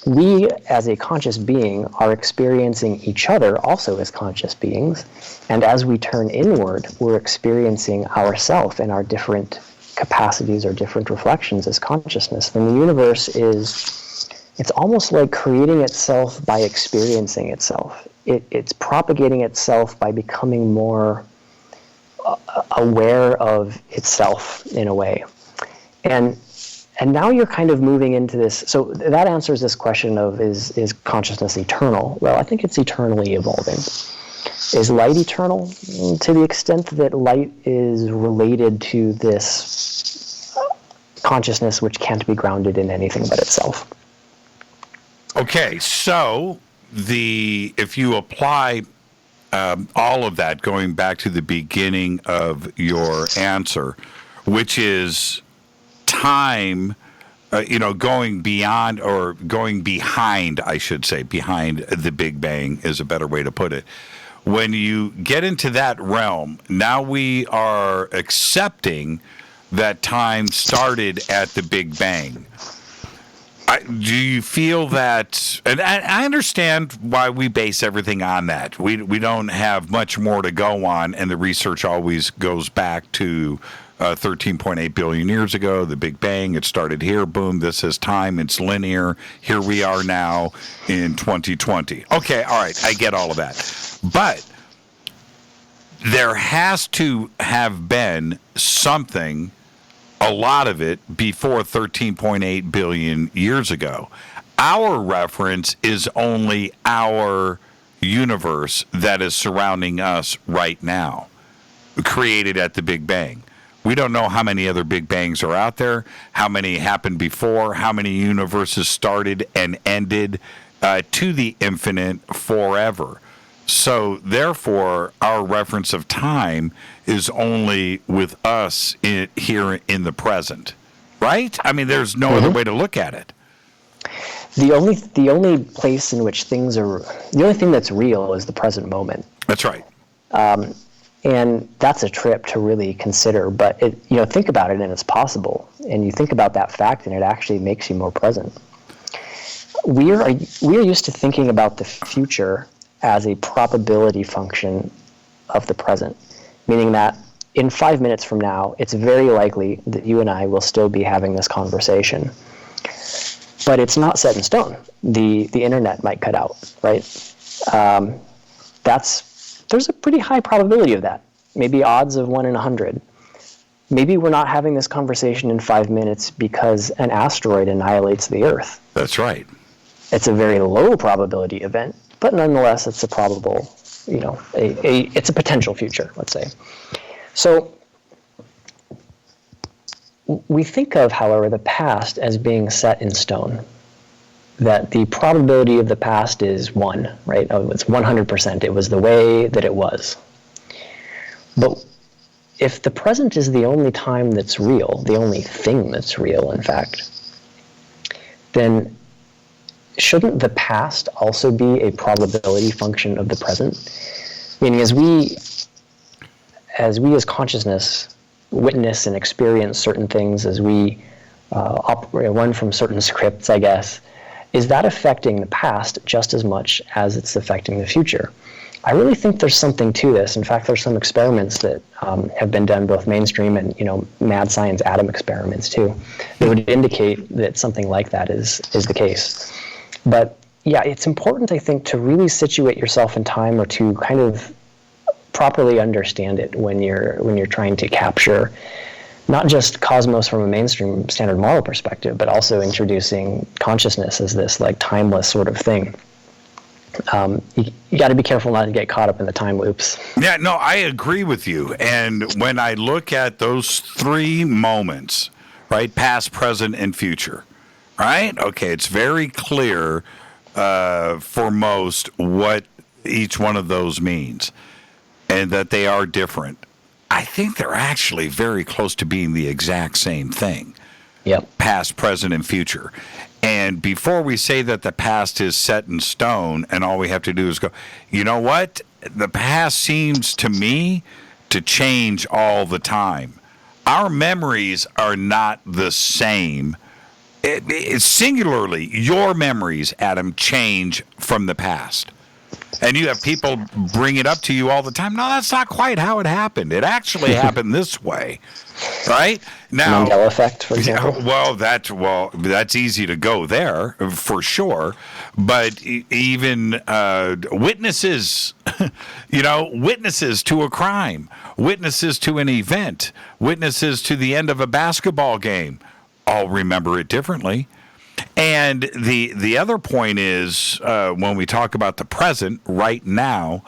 we as a conscious being are experiencing each other also as conscious beings, and as we turn inward, we're experiencing ourself and our different capacities or different reflections as consciousness, then the universe it's almost like creating itself by experiencing itself. It's propagating itself by becoming more aware of itself in a way. And now you're kind of moving into this, so that answers this question of is consciousness eternal? Well, I think it's eternally evolving. Is light eternal? To the extent that light is related to this consciousness which can't be grounded in anything but itself. Okay, so if you apply all of that, going back to the beginning of your answer, which is time, going beyond, or going behind, I should say, behind the Big Bang is a better way to put it. When you get into that realm, now we are accepting that time started at the Big Bang. Do you feel that, and I understand why we base everything on that. We don't have much more to go on, and the research always goes back to 13.8 billion years ago, the Big Bang. It started here, boom, this is time, it's linear. Here we are now in 2020. Okay, all right, I get all of that. But there has to have been something, a lot of it, before 13.8 billion years ago. Our reference is only our universe that is surrounding us right now, created at the Big Bang. We don't know how many other Big Bangs are out there, how many happened before, how many universes started and ended to the infinite forever. So therefore, our reference of time is only with us here in the present, right? I mean, there's no other way to look at it. The only place in which the only thing that's real is the present moment. That's right. And that's a trip to really consider. But think about it, and it's possible. And you think about that fact, and it actually makes you more present. We are used to thinking about the future as a probability function of the present, meaning that in 5 minutes from now, it's very likely that you and I will still be having this conversation. But it's not set in stone. The internet might cut out, right? There's a pretty high probability of that, maybe odds of 1 in 100. Maybe we're not having this conversation in 5 minutes because an asteroid annihilates the Earth. That's right. It's a very low probability event, but nonetheless, it's a probable, it's a potential future, let's say. So we think of, however, the past as being set in stone, that the probability of the past is 1, right? Oh, it's 100%. It was the way that it was. But if the present is the only time that's real, the only thing that's real, in fact, then shouldn't the past also be a probability function of the present? Meaning, as we as consciousness witness and experience certain things, as we run from certain scripts, I guess, is that affecting the past just as much as it's affecting the future? I really think there's something to this. In fact, there's some experiments that have been done, both mainstream and mad science atom experiments too, that would indicate that something like that is the case. But yeah, it's important, I think, to really situate yourself in time, or to kind of properly understand it when you're trying to capture not just cosmos from a mainstream standard model perspective, but also introducing consciousness as this like timeless sort of thing. You got to be careful not to get caught up in the time loops. Yeah, no, I agree with you. And when I look at those three moments, right, past, present, and future, right? Okay, it's very clear for most what each one of those means, and that they are different. I think they're actually very close to being the exact same thing. Yep. Past, present, and future. And before we say that the past is set in stone and all we have to do is go, you know what? The past seems to me to change all the time. Our memories are not the same. It's singularly, your memories, Adam, change from the past. And you have people bring it up to you all the time. No, that's not quite how it happened. It actually happened this way, right? Now, Mandela effect, for example. Yeah, that's easy to go there for sure. But even witnesses, witnesses to a crime, witnesses to an event, witnesses to the end of a basketball game, all remember it differently. And the other point is, when we talk about the present, right now,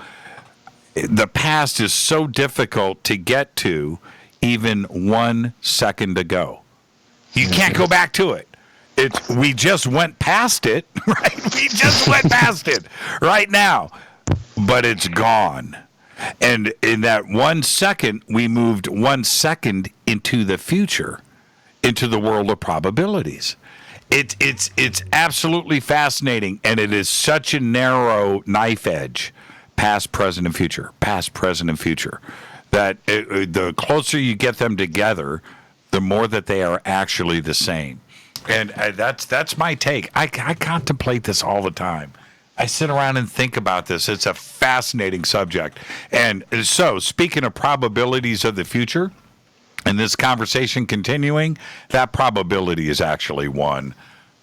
the past is so difficult to get to even 1 second ago. You can't go back to it. We just went past it, right? We just went past it right now, but it's gone. And in that 1 second, we moved 1 second into the future, into the world of probabilities. It's absolutely fascinating, and it is such a narrow knife edge, past, present, and future, past, present, and future, that the closer you get them together, the more that they are actually the same. And that's my take. I contemplate this all the time. I sit around and think about this. It's a fascinating subject. And so, speaking of probabilities of the future, and this conversation continuing, that probability is actually one.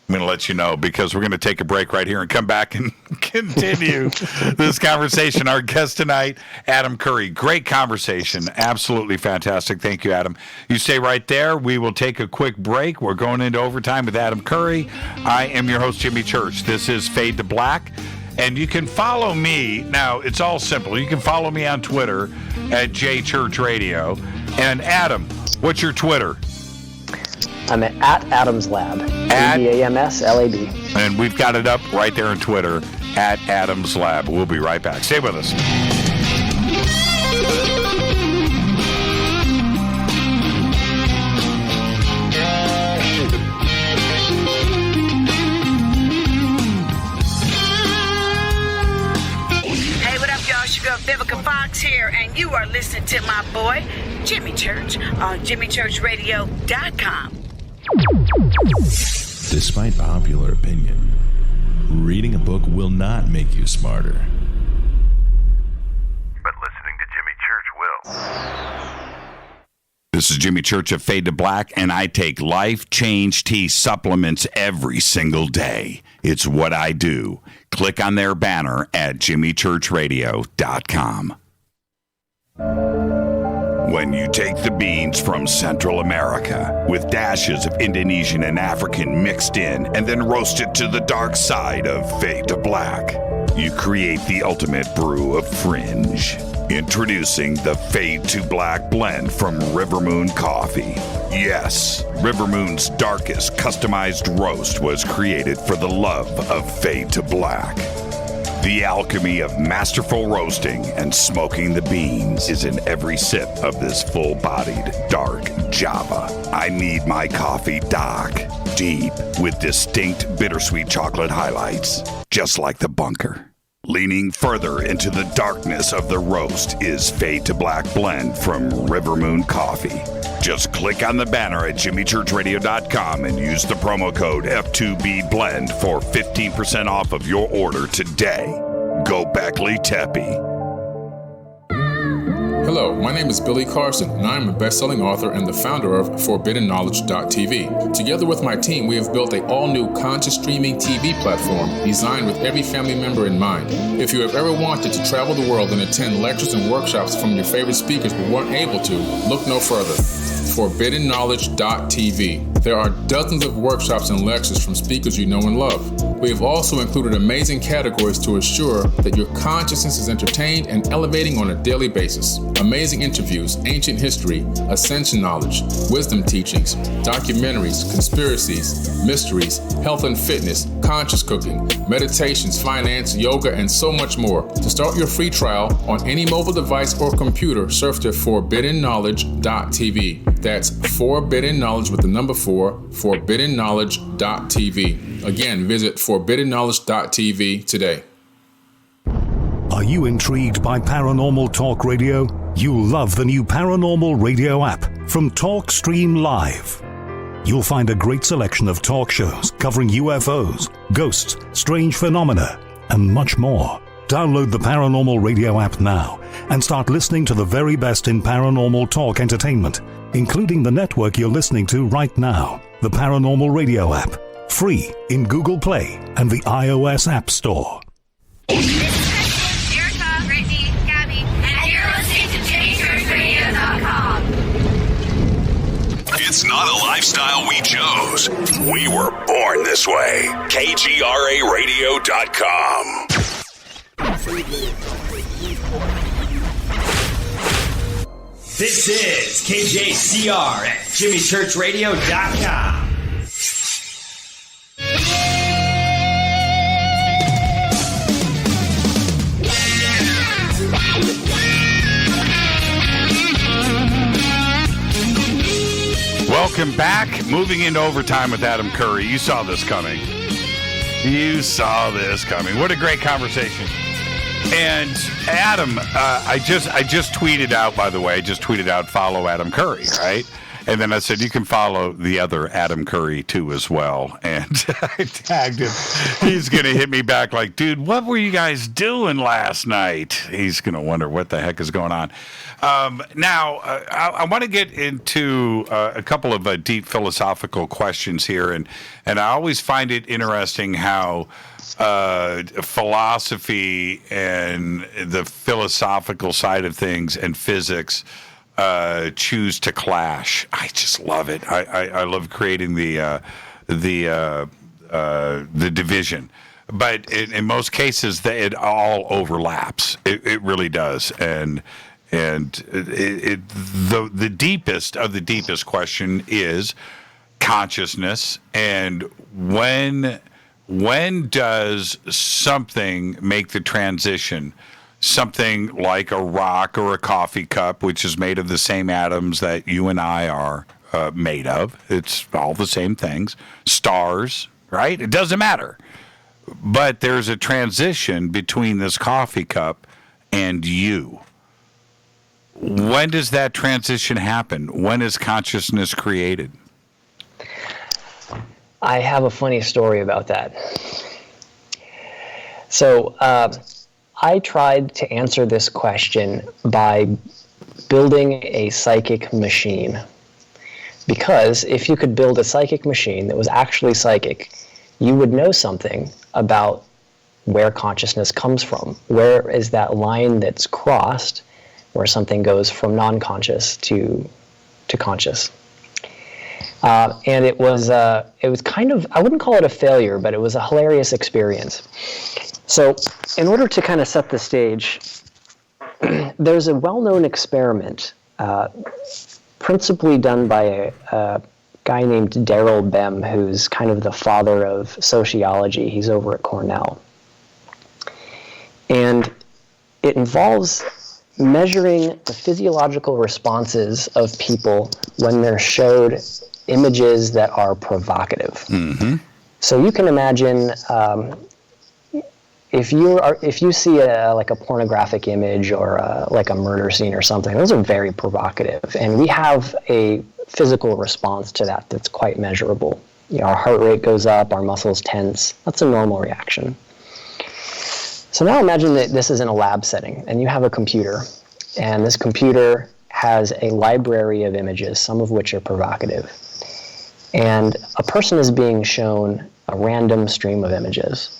I'm going to let you know, because we're going to take a break right here and come back and continue this conversation. Our guest tonight, M.CURRY. Great conversation. Absolutely fantastic. Thank you, Adam. You stay right there. We will take a quick break. We're going into overtime with M.CURRY. I am your host, Jimmy Church. This is Fade to Black. And you can follow me. Now, it's all simple. You can follow me on Twitter at JChurchRadio. And Adam, what's your Twitter? I'm at Adams Lab. ADAMSLAB. And we've got it up right there on Twitter at Adams Lab. We'll be right back. Stay with us. Vivica Fox here, and you are listening to my boy, Jimmy Church, on JimmyChurchRadio.com. Despite popular opinion, reading a book will not make you smarter. But listening to Jimmy Church will. This is Jimmy Church of Fade to Black, and I take Life Change Tea supplements every single day. It's what I do. Click on their banner at JimmyChurchRadio.com. When you take the beans from Central America with dashes of Indonesian and African mixed in and then roast it to the dark side of Fade to Black, you create the ultimate brew of fringe. Introducing the Fade to Black blend from River Moon Coffee. Yes, River Moon's darkest customized roast was created for the love of Fade to Black. The alchemy of masterful roasting and smoking the beans is in every sip of this full-bodied dark Java. I need my coffee dark, deep, with distinct bittersweet chocolate highlights, just like the bunker. Leaning further into the darkness of the roast is Fade to Black Blend from Rivermoon Coffee. Just click on the banner at jimmychurchradio.com and use the promo code F2BBLEND for 15% off of your order today. Go Beckley Teppy. Hello, my name is Billy Carson, and I am a best-selling author and the founder of ForbiddenKnowledge.tv. Together with my team, we have built an all-new conscious streaming TV platform designed with every family member in mind. If you have ever wanted to travel the world and attend lectures and workshops from your favorite speakers but weren't able to, look no further. ForbiddenKnowledge.tv. There are dozens of workshops and lectures from speakers you know and love. We have also included amazing categories to assure that your consciousness is entertained and elevating on a daily basis. Amazing interviews, ancient history, ascension knowledge, wisdom teachings, documentaries, conspiracies, mysteries, health and fitness, conscious cooking, meditations, finance, yoga, and so much more. To start your free trial on any mobile device or computer, surf to ForbiddenKnowledge.tv. That's Forbidden Knowledge with the number 4, ForbiddenKnowledge.tv. Again, visit ForbiddenKnowledge.tv today. Are you intrigued by Paranormal Talk Radio? You'll love the new Paranormal Radio app from TalkStream Live. You'll find a great selection of talk shows covering UFOs, ghosts, strange phenomena, and much more. Download the Paranormal Radio app now and start listening to the very best in paranormal talk entertainment, including the network you're listening to right now, the Paranormal Radio app. Free in Google Play and the iOS App Store. Erica, Brittany, Gabby, and you're listening to JimmyChurchRadio.com. It's not a lifestyle we chose. We were born this way. KGRARadio.com. This is KJCR at JimmyChurchRadio.com. Welcome back. Moving into overtime with Adam Curry. You saw this coming. What a great conversation. And Adam, I just tweeted out, by the way, follow Adam Curry, right? And then I said, you can follow the other Adam Curry, too, as well. And I tagged him. He's going to hit me back like, dude, what were you guys doing last night? He's going to wonder what the heck is going on. Now, I want to get into a couple of deep philosophical questions here. And I always find it interesting how philosophy and the philosophical side of things and physics choose to clash. I just love it. I love creating the division, but in most cases, it all overlaps. It really does, and the deepest of the deepest question is consciousness, and when does something make the transition? Something like a rock or a coffee cup, which is made of the same atoms that you and I are made of. It's all the same things. Stars, right? It doesn't matter. But there's a transition between this coffee cup and you. When does that transition happen? When is consciousness created? I have a funny story about that. So, I tried to answer this question by building a psychic machine. Because if you could build a psychic machine that was actually psychic, you would know something about where consciousness comes from. Where is that line that's crossed where something goes from non-conscious to conscious? And it was kind of, I wouldn't call it a failure, but it was a hilarious experience. So in order to kind of set the stage, there's a well-known experiment, principally done by a guy named Daryl Bem, who's kind of the father of sociology. He's over at Cornell. And it involves measuring the physiological responses of people when they're showed images that are provocative. Mm-hmm. So you can imagine if you see like a pornographic image or like a murder scene or something, those are very provocative, and we have a physical response to that that's quite measurable. Our heart rate goes up, our muscles tense. That's a normal reaction. So now imagine that this is in a lab setting, and you have a computer, and this computer has a library of images, some of which are provocative. And a person is being shown a random stream of images.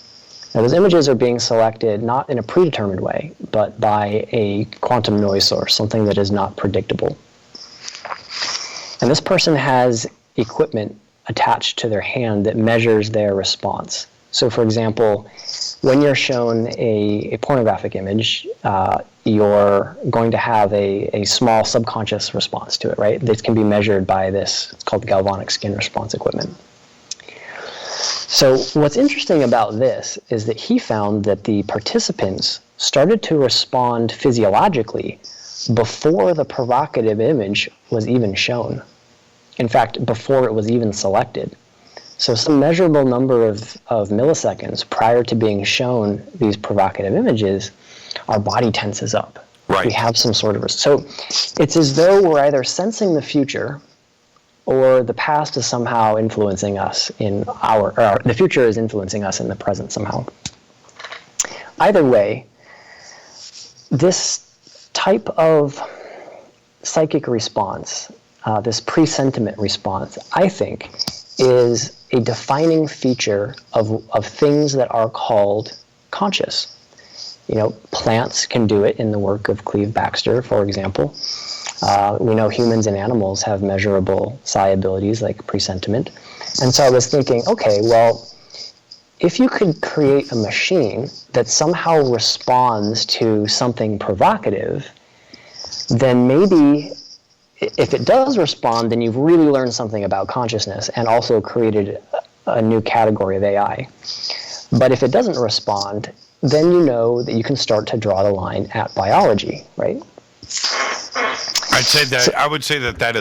Now, those images are being selected not in a predetermined way, but by a quantum noise source, something that is not predictable. And this person has equipment attached to their hand that measures their response. So, for example, when you're shown a pornographic image, you're going to have a small subconscious response to it, right? This can be measured by this, it's called galvanic skin response equipment. So what's interesting about this is that he found that the participants started to respond physiologically before the provocative image was even shown. In fact, before it was even selected. So some measurable number of milliseconds prior to being shown these provocative images, our body tenses up. Right. We have some sort of... So it's as though we're either sensing the future or the past is somehow influencing us in the future is influencing us in the present somehow. Either way, this type of psychic response, this presentiment response, I think, is a defining feature of things that are called conscious. Plants can do it in the work of Cleve Baxter, for example. We know humans and animals have measurable psi abilities like presentiment. And so I was thinking, okay, well, if you could create a machine that somehow responds to something provocative, then maybe if it does respond, then you've really learned something about consciousness and also created a new category of AI. But if it doesn't respond, then you know that you can start to draw the line at biology, right? I would say that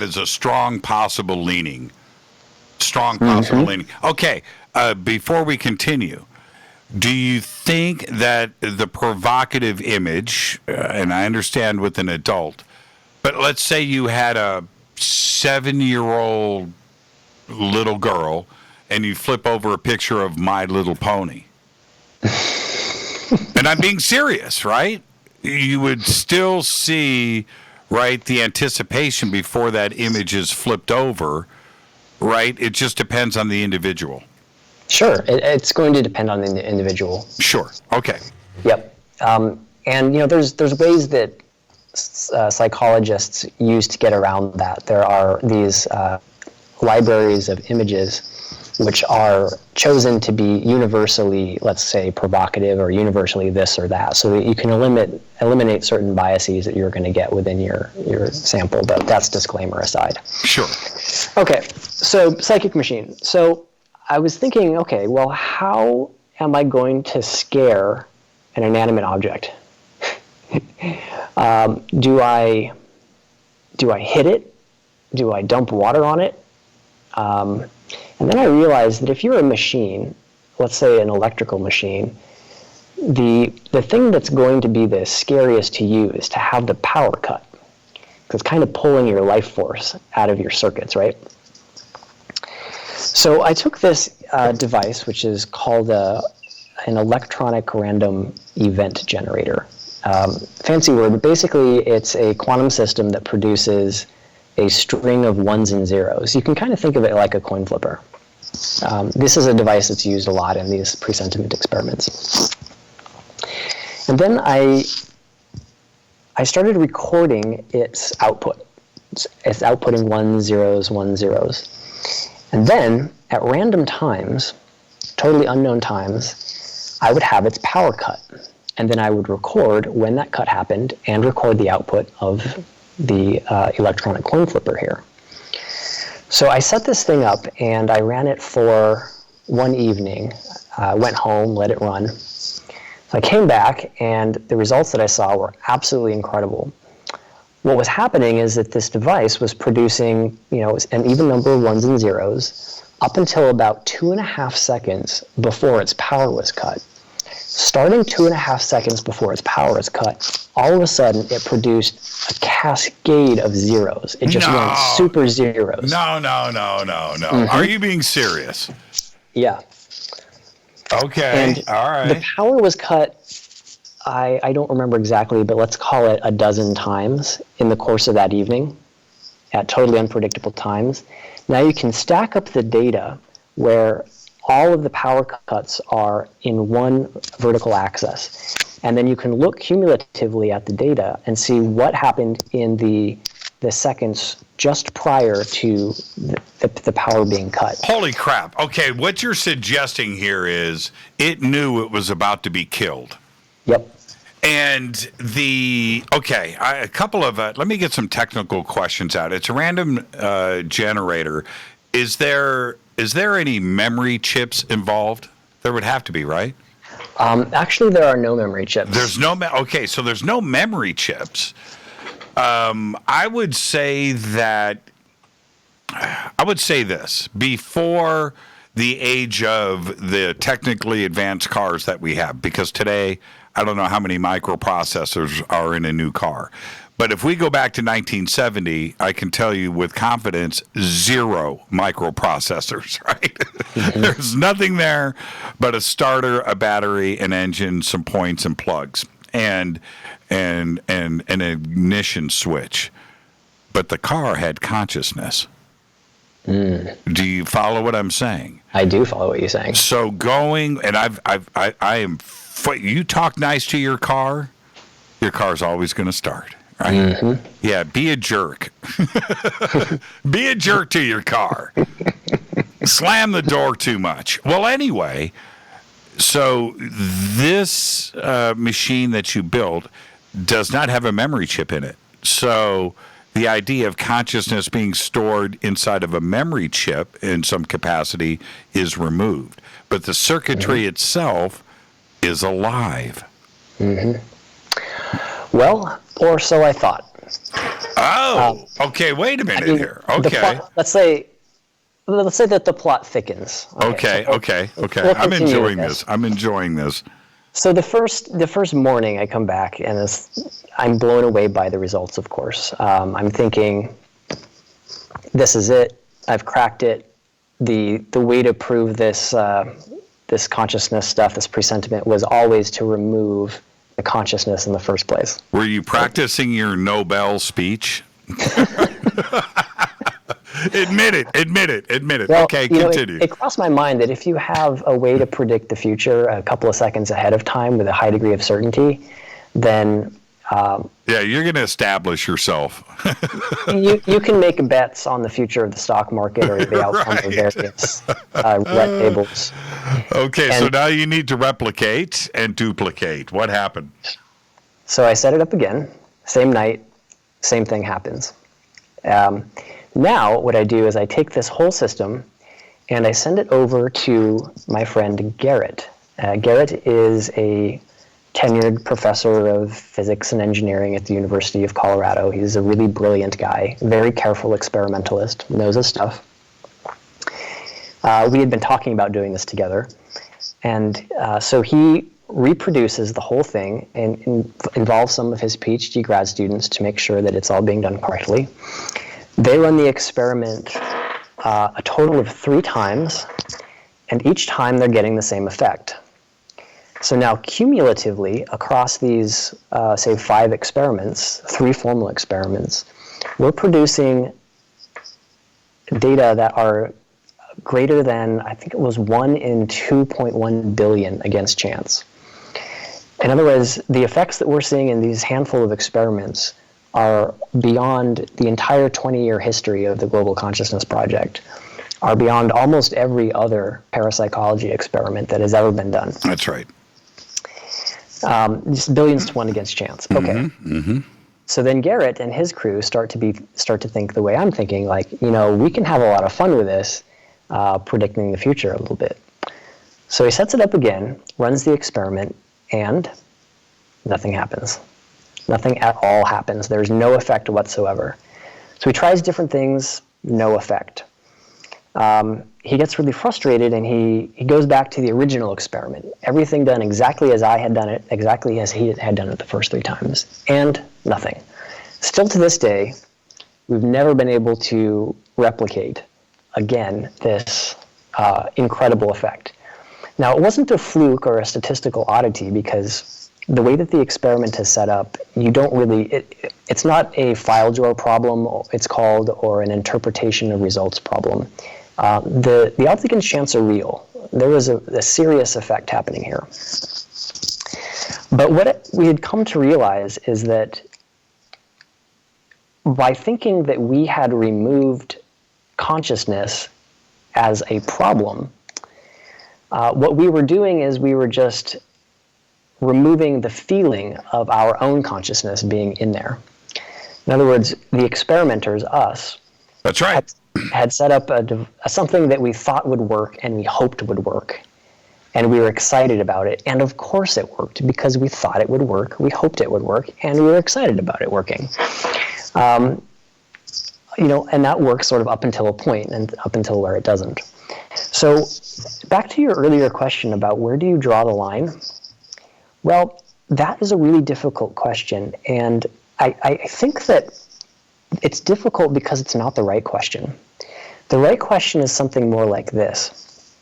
is a strong possible leaning. Strong possible leaning. Okay, before we continue, do you think that the provocative image, and I understand with an adult, but let's say you had a 7-year-old little girl and you flip over a picture of My Little Pony. And I'm being serious, right? You would still see, right, the anticipation before that image is flipped over, right? It just depends on the individual. Sure, it's going to depend on the individual. Sure, okay. Yep, and there's ways that psychologists use to get around that. There are these libraries of images which are chosen to be universally, let's say, provocative or universally this or that, so that you can eliminate certain biases that you're going to get within your sample, but that's disclaimer aside. Sure. Okay, so psychic machine. So I was thinking, okay, well, how am I going to scare an inanimate object? Do I hit it? Do I dump water on it? And then I realized that if you're a machine, let's say an electrical machine, the thing that's going to be the scariest to you is to have the power cut. Because it's kind of pulling your life force out of your circuits, right? So I took this device, which is called an electronic random event generator. Fancy word, but basically it's a quantum system that produces a string of ones and zeros. You can kind of think of it like a coin flipper. This is a device that's used a lot in these presentiment experiments. And then I started recording its output. It's outputting 1 zeros, 1 zeros. And then at random times, totally unknown times, I would have its power cut. And then I would record when that cut happened and record the output of the electronic coin flipper here. So I set this thing up and I ran it for one evening. I went home, let it run. So So I came back, and the results that I saw were absolutely incredible. What was happening is that this device was producing, an even number of ones and zeros up until about 2.5 seconds before its power was cut. Starting 2.5 seconds before its power is cut, all of a sudden it produced a cascade of zeros. It just went super zeros. No. Mm-hmm. Are you being serious? Yeah. Okay. And all right. The power was cut, I don't remember exactly, but let's call it a dozen times in the course of that evening at totally unpredictable times. Now you can stack up the data where all of the power cuts are in one vertical axis. And then you can look cumulatively at the data and see what happened in the seconds just prior to the power being cut. Holy crap. Okay, what you're suggesting here is it knew it was about to be killed. Yep. And a couple of, let me get some technical questions out. It's a random generator. Is there any memory chips involved? There would have to be, right? Actually, there are no memory chips. There's no so there's no memory chips. I would say this: before the age of the technically advanced cars that we have, because today I don't know how many microprocessors are in a new car. But if we go back to 1970, I can tell you with confidence, 0 microprocessors, right? Mm-hmm. There's nothing there but a starter, a battery, an engine, some points and plugs, and an ignition switch. But the car had consciousness. Do you follow what I'm saying? I do follow what you're saying. So you talk nice to your car's always going to start. Right? Mm-hmm. Yeah, be a jerk. Be a jerk to your car. Slam the door too much. Well, anyway, so this machine that you built does not have a memory chip in it. So the idea of consciousness being stored inside of a memory chip in some capacity is removed. But the circuitry itself is alive. Mm-hmm. Well, or so I thought. Oh, okay. Wait a minute here. Okay. Let's say that the plot thickens. Okay. I'm enjoying this. So the first morning I come back and I'm blown away by the results. Of course, I'm thinking, this is it. I've cracked it. The way to prove this consciousness stuff, this presentiment, was always to remove the consciousness in the first place. Were you practicing your Nobel speech? Admit it. Well, okay, continue. It crossed my mind that if you have a way to predict the future a couple of seconds ahead of time with a high degree of certainty, then you're going to establish yourself. you can make bets on the future of the stock market or the outcome of various red tables. Okay, so now you need to replicate and duplicate. What happened? So I set it up again, same night, same thing happens. Now what I do is I take this whole system and I send it over to my friend Garrett. Garrett is a tenured professor of physics and engineering at the University of Colorado. He's a really brilliant guy, very careful experimentalist, knows his stuff. We had been talking about doing this together, and so he reproduces the whole thing and involves some of his PhD grad students to make sure that it's all being done correctly. They run the experiment a total of 3 times, and each time they're getting the same effect. So now cumulatively across these, say 5 experiments, 3 formal experiments, we're producing data that are greater than, I think it was 1 in 2.1 billion against chance. In other words, the effects that we're seeing in these handful of experiments are beyond the entire 20-year history of the Global Consciousness Project, are beyond almost every other parapsychology experiment that has ever been done. That's right. Just billions to 1 against chance. Okay. Mm-hmm. So then Garrett and his crew start to think the way I'm thinking, like, we can have a lot of fun with this, predicting the future a little bit. So he sets it up again, runs the experiment, and nothing happens. Nothing at all happens. There's no effect whatsoever. So he tries different things, no effect. He gets really frustrated, and he goes back to the original experiment. Everything done exactly as I had done it, exactly as he had done it the first 3 times, and nothing. Still to this day, we've never been able to replicate, again, this incredible effect. Now, it wasn't a fluke or a statistical oddity, because the way that the experiment is set up, you don't really, it's not a file drawer problem, it's called, or an interpretation of results problem. The odds against chance are real. There was a serious effect happening here. But what we had come to realize is that by thinking that we had removed consciousness as a problem, what we were doing is we were just removing the feeling of our own consciousness being in there. In other words, the experimenters, us, that's right, had set up something that we thought would work and we hoped would work. And we were excited about it. And of course it worked, because we thought it would work, we hoped it would work, and we were excited about it working. And that works sort of up until a point, and up until where it doesn't. So back to your earlier question about where do you draw the line? Well, that is a really difficult question, and I think that it's difficult because it's not the right question. The right question is something more like this.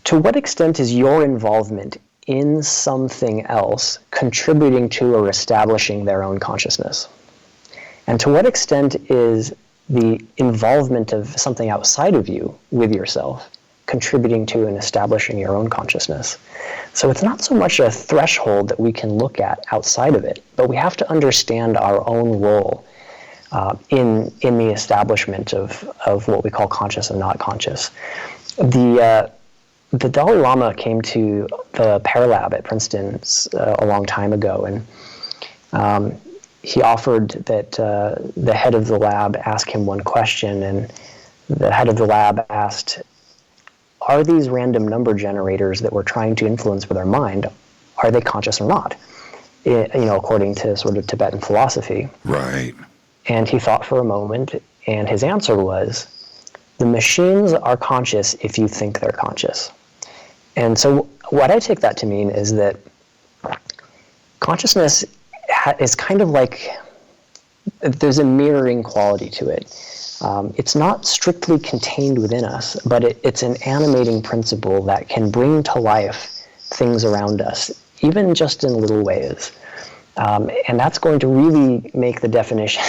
To what extent is your involvement in something else contributing to or establishing their own consciousness? And to what extent is the involvement of something outside of you with yourself contributing to and establishing your own consciousness? So it's not so much a threshold that we can look at outside of it, but we have to understand our own role in the establishment of what we call conscious and not conscious. The Dalai Lama came to the PEAR lab at Princeton a long time ago, and he offered that the head of the lab ask him one question, and the head of the lab asked, are these random number generators that we're trying to influence with our mind, are they conscious or not? According to sort of Tibetan philosophy. Right. And he thought for a moment, and his answer was, the machines are conscious if you think they're conscious. And so what I take that to mean is that consciousness is kind of like, there's a mirroring quality to it. It's not strictly contained within us, but it's an animating principle that can bring to life things around us, even just in little ways. And that's going to really make the definition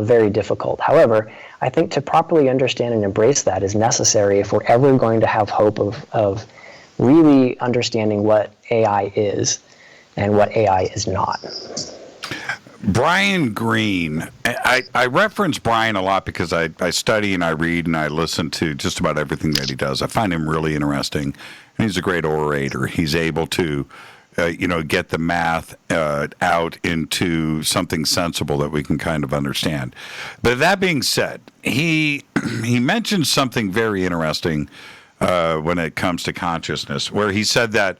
very difficult. However, I think to properly understand and embrace that is necessary if we're ever going to have hope of really understanding what AI is and what AI is not. Brian Greene, I reference Brian a lot because I study and I read and I listen to just about everything that he does. I find him really interesting, and he's a great orator. He's able to, get the math out into something sensible that we can kind of understand. But that being said, he mentioned something very interesting when it comes to consciousness, where he said that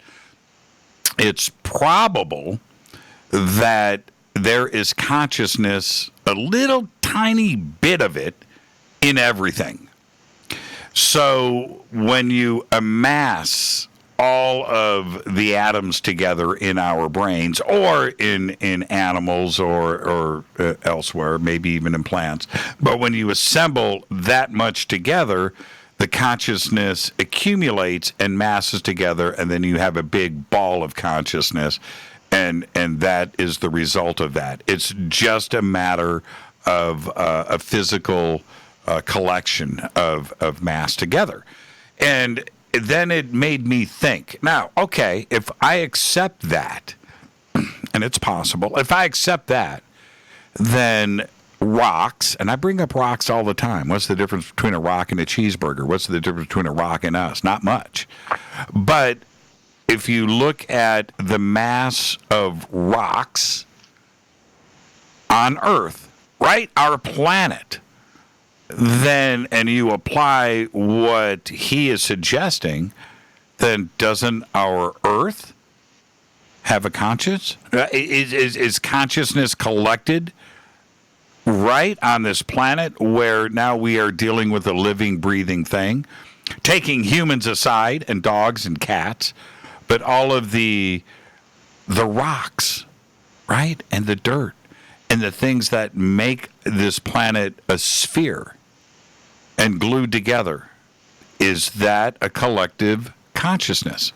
it's probable that there is consciousness, a little tiny bit of it, in everything. So when you amass all of the atoms together in our brains, or in animals or elsewhere, maybe even in plants, but when you assemble that much together, the consciousness accumulates and masses together, and then you have a big ball of consciousness. And that is the result of that. It's just a matter of a physical collection of mass together. And then it made me think, now, okay, if I accept that, and it's possible, if I accept that, then rocks, and I bring up rocks all the time. What's the difference between a rock and a cheeseburger? What's the difference between a rock and us? Not much. But if you look at the mass of rocks on Earth, right, our planet, then, and you apply what he is suggesting, then doesn't our Earth have a conscience? Is consciousness collected right on this planet where now we are dealing with a living, breathing thing? Taking humans aside and dogs and cats, but all of the rocks, right? And the dirt and the things that make this planet a sphere and glued together. Is that a collective consciousness?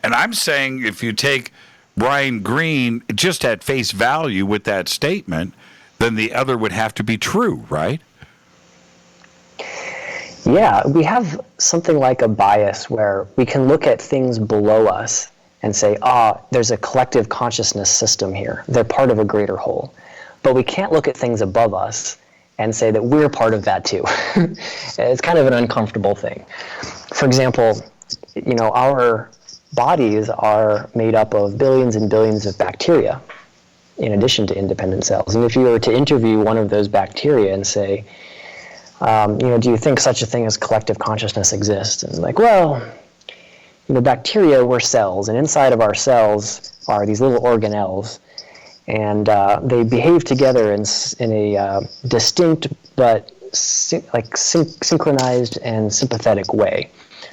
And I'm saying if you take Brian Greene just at face value with that statement, then the other would have to be true, right? Yeah, we have something like a bias where we can look at things below us and say, there's a collective consciousness system here. They're part of a greater whole. But we can't look at things above us and say that we're part of that too. It's kind of an uncomfortable thing. For example, our bodies are made up of billions and billions of bacteria in addition to independent cells. And if you were to interview one of those bacteria and say, do you think such a thing as collective consciousness exists? And bacteria were cells, and inside of our cells are these little organelles, and they behave together in a distinct but synchronized and sympathetic way,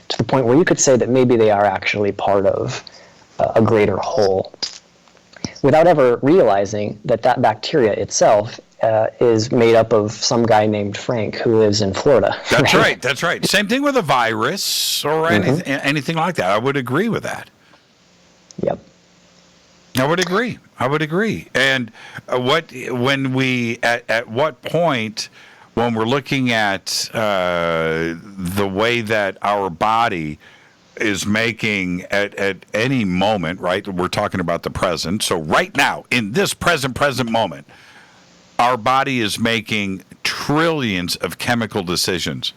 to the point where you could say that maybe they are actually part of a greater whole, without ever realizing that bacteria itself is made up of some guy named Frank who lives in Florida. That's right. That's right. Same thing with a virus or anything like that. I would agree with that. Yep. I would agree. And at what point, when we're looking at the way that our body is making at any moment, right? We're talking about the present. So right now, in this present moment, our body is making trillions of chemical decisions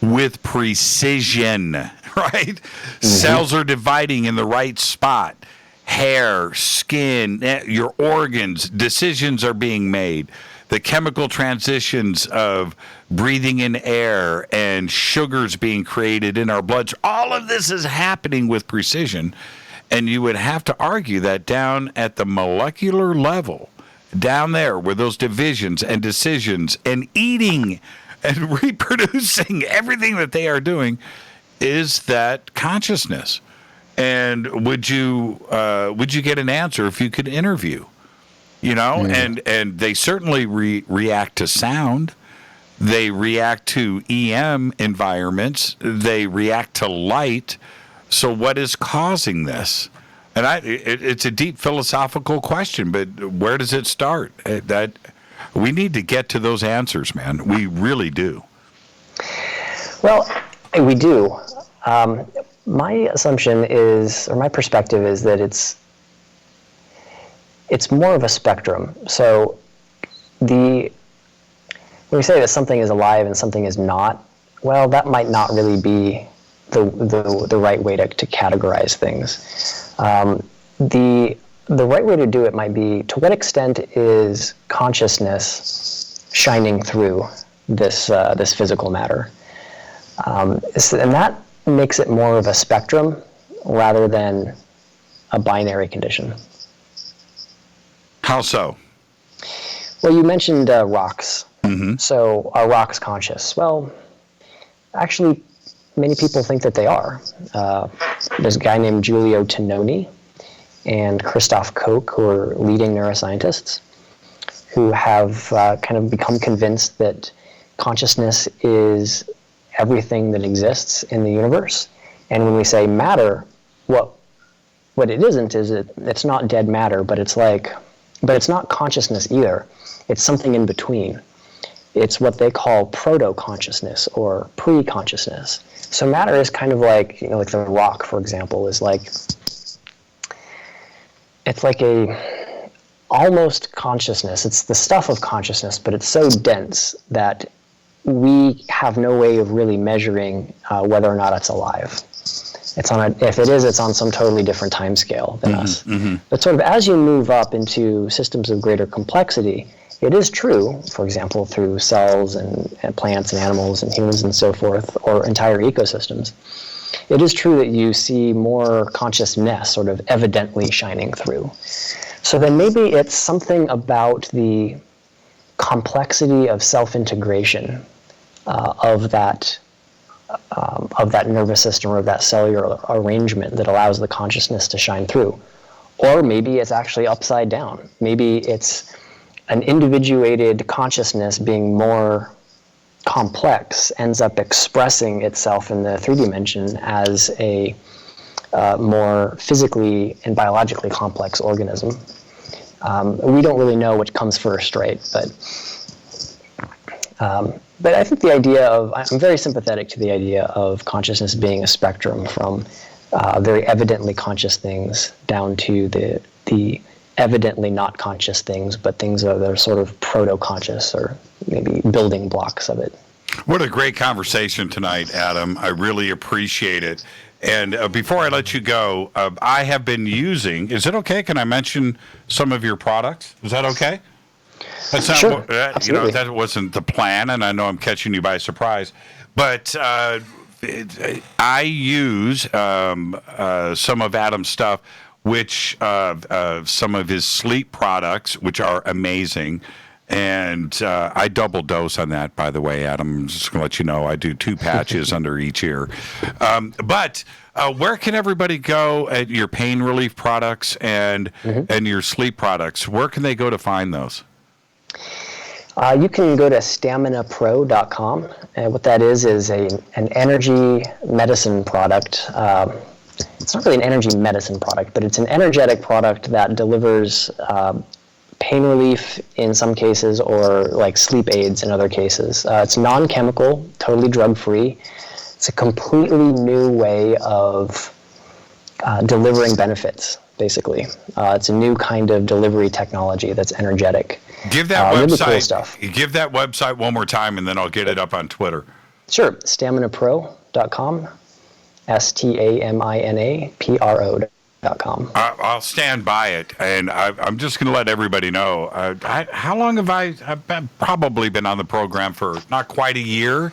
with precision, right? Cells are dividing in the right spot. Hair, skin, your organs, decisions are being made. The chemical transitions of breathing in air and sugars being created in our blood, all of this is happening with precision. And you would have to argue that down at the molecular level, down there where those divisions and decisions and eating and reproducing, everything that they are doing, is that consciousness. And would you get an answer if you could interview? And they certainly react to sound. They react to EM environments. They react to light. So what is causing this? And it's a deep philosophical question, but where does it start? That we need to get to those answers, man. We really do. Well, we do. My assumption is, or my perspective is, that it's more of a spectrum. So when we say that something is alive and something is not, well, that might not really be the right way to categorize things. The right way to do it might be, to what extent is consciousness shining through this physical matter? And that makes it more of a spectrum rather than a binary condition. How so? Well, you mentioned rocks. So are rocks conscious? Well, actually, many people think that they are. There's a guy named Giulio Tononi and Christoph Koch, who are leading neuroscientists, who have kind of become convinced that consciousness is everything that exists in the universe. And when we say matter, what it isn't is it's not dead matter, but it's not consciousness either. It's something in between. It's what they call proto-consciousness or pre-consciousness. So matter is kind of like, like the rock, for example, it's like a almost consciousness. It's the stuff of consciousness, but it's so dense that we have no way of really measuring whether or not it's alive. If it is, it's on some totally different time scale than us. But sort of as you move up into systems of greater complexity, it is true, for example, through cells and plants and animals and humans and so forth, or entire ecosystems, it is true that you see more consciousness sort of evidently shining through. So then maybe it's something about the complexity of self-integration of that nervous system or of that cellular arrangement that allows the consciousness to shine through. Or maybe it's actually upside down. Maybe it's an individuated consciousness being more complex ends up expressing itself in the 3D dimension as a more physically and biologically complex organism. We don't really know what comes first, right? But I think the idea of, I'm very sympathetic to the idea of consciousness being a spectrum from very evidently conscious things down to the evidently not conscious things, but things that are sort of proto-conscious or maybe building blocks of it. What a great conversation tonight, Adam. I really appreciate it. And before I let you go, I have been using, is it okay? Can I mention some of your products? Is that okay? That's not, sure, absolutely. That wasn't the plan, and I know I'm catching you by surprise. But I use some of Adam's stuff, which some of his sleep products, which are amazing. And I double dose on that, by the way, Adam. I'm just going to let you know I do 2 patches under each ear. But where can everybody go at your pain relief products and your sleep products? Where can they go to find those? You can go to staminapro.com. And what that is an energy medicine product. It's not really an energy medicine product, but it's an energetic product that delivers pain relief in some cases or like sleep aids in other cases. It's non-chemical, totally drug-free. It's a completely new way of delivering benefits, basically. It's a new kind of delivery technology that's energetic. Give that website. Really cool stuff. Give that website one more time, and then I'll get it up on Twitter. Sure. staminapro.com. staminapro.com. I'll stand by it, and I'm just going to let everybody know. How long have I've probably been on the program for not quite a year,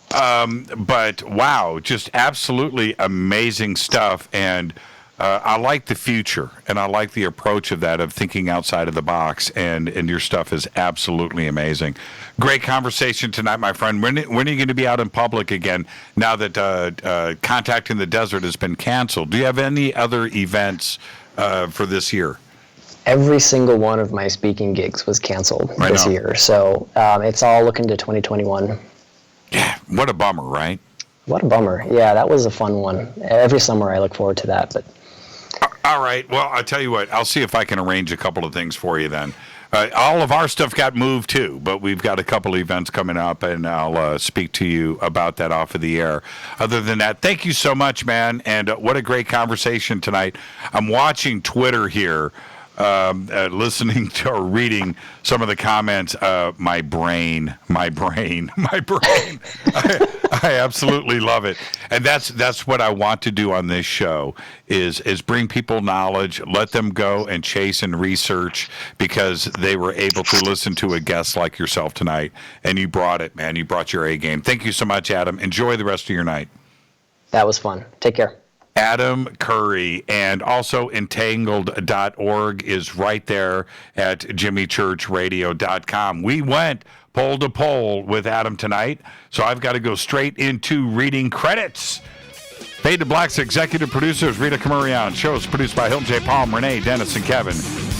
but wow, just absolutely amazing stuff. And I like the future, and I like the approach of that, of thinking outside of the box, and your stuff is absolutely amazing. Great conversation tonight, my friend. When are you going to be out in public again now that Contact in the Desert has been canceled? Do you have any other events for this year? Every single one of my speaking gigs was canceled this year, so it's all looking to 2021. Yeah, what a bummer, right? What a bummer. Yeah, that was a fun one. Every summer I look forward to that, but... All right. Well, I'll tell you what. I'll see if I can arrange a couple of things for you then. All of our stuff got moved too, but we've got a couple of events coming up, and I'll speak to you about that off of the air. Other than that, thank you so much, man, and what a great conversation tonight. I'm watching Twitter here, listening to or reading some of the comments. My brain. I absolutely love it, and that's what I want to do on this show is bring people knowledge, let them go and chase and research, because they were able to listen to a guest like yourself tonight, and you brought it, man. You brought your A game. Thank you so much, Adam. Enjoy the rest of your night. That was fun. Take care. Adam Curry, and also entangled.org is right there at jimmychurchradio.com. We went pole to pole with Adam tonight, so I've got to go straight into reading credits. Fade to Black's executive producers Rita Camurian. Shows produced by Hilton J. Palm, Renee, Dennis, and Kevin.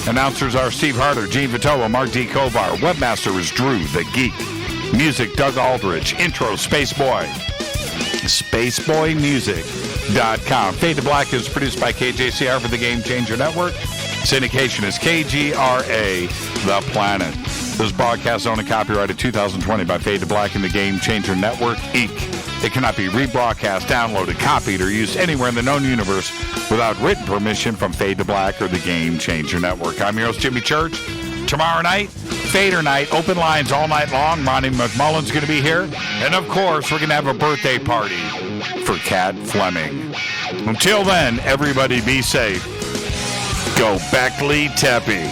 Announcers are Steve Harder, Gene Vitola, Mark D. Kovar. Webmaster is Drew the Geek. Music, Doug Aldrich. Intro, Space Boy. SpaceboyMusic.com. Fade to Black is produced by KJCR for the Game Changer Network. Syndication is KGRA, The Planet. This broadcast is owned and copyrighted 2020 by Fade to Black and the Game Changer Network, Inc. It cannot be rebroadcast, downloaded, copied, or used anywhere in the known universe without written permission from Fade to Black or the Game Changer Network. I'm your host, Jimmy Church. Tomorrow night, Fader night, open lines all night long. Ronnie McMullen's going to be here. And, of course, we're going to have a birthday party for Kat Fleming. Until then, everybody be safe. Go Beckley Tepe.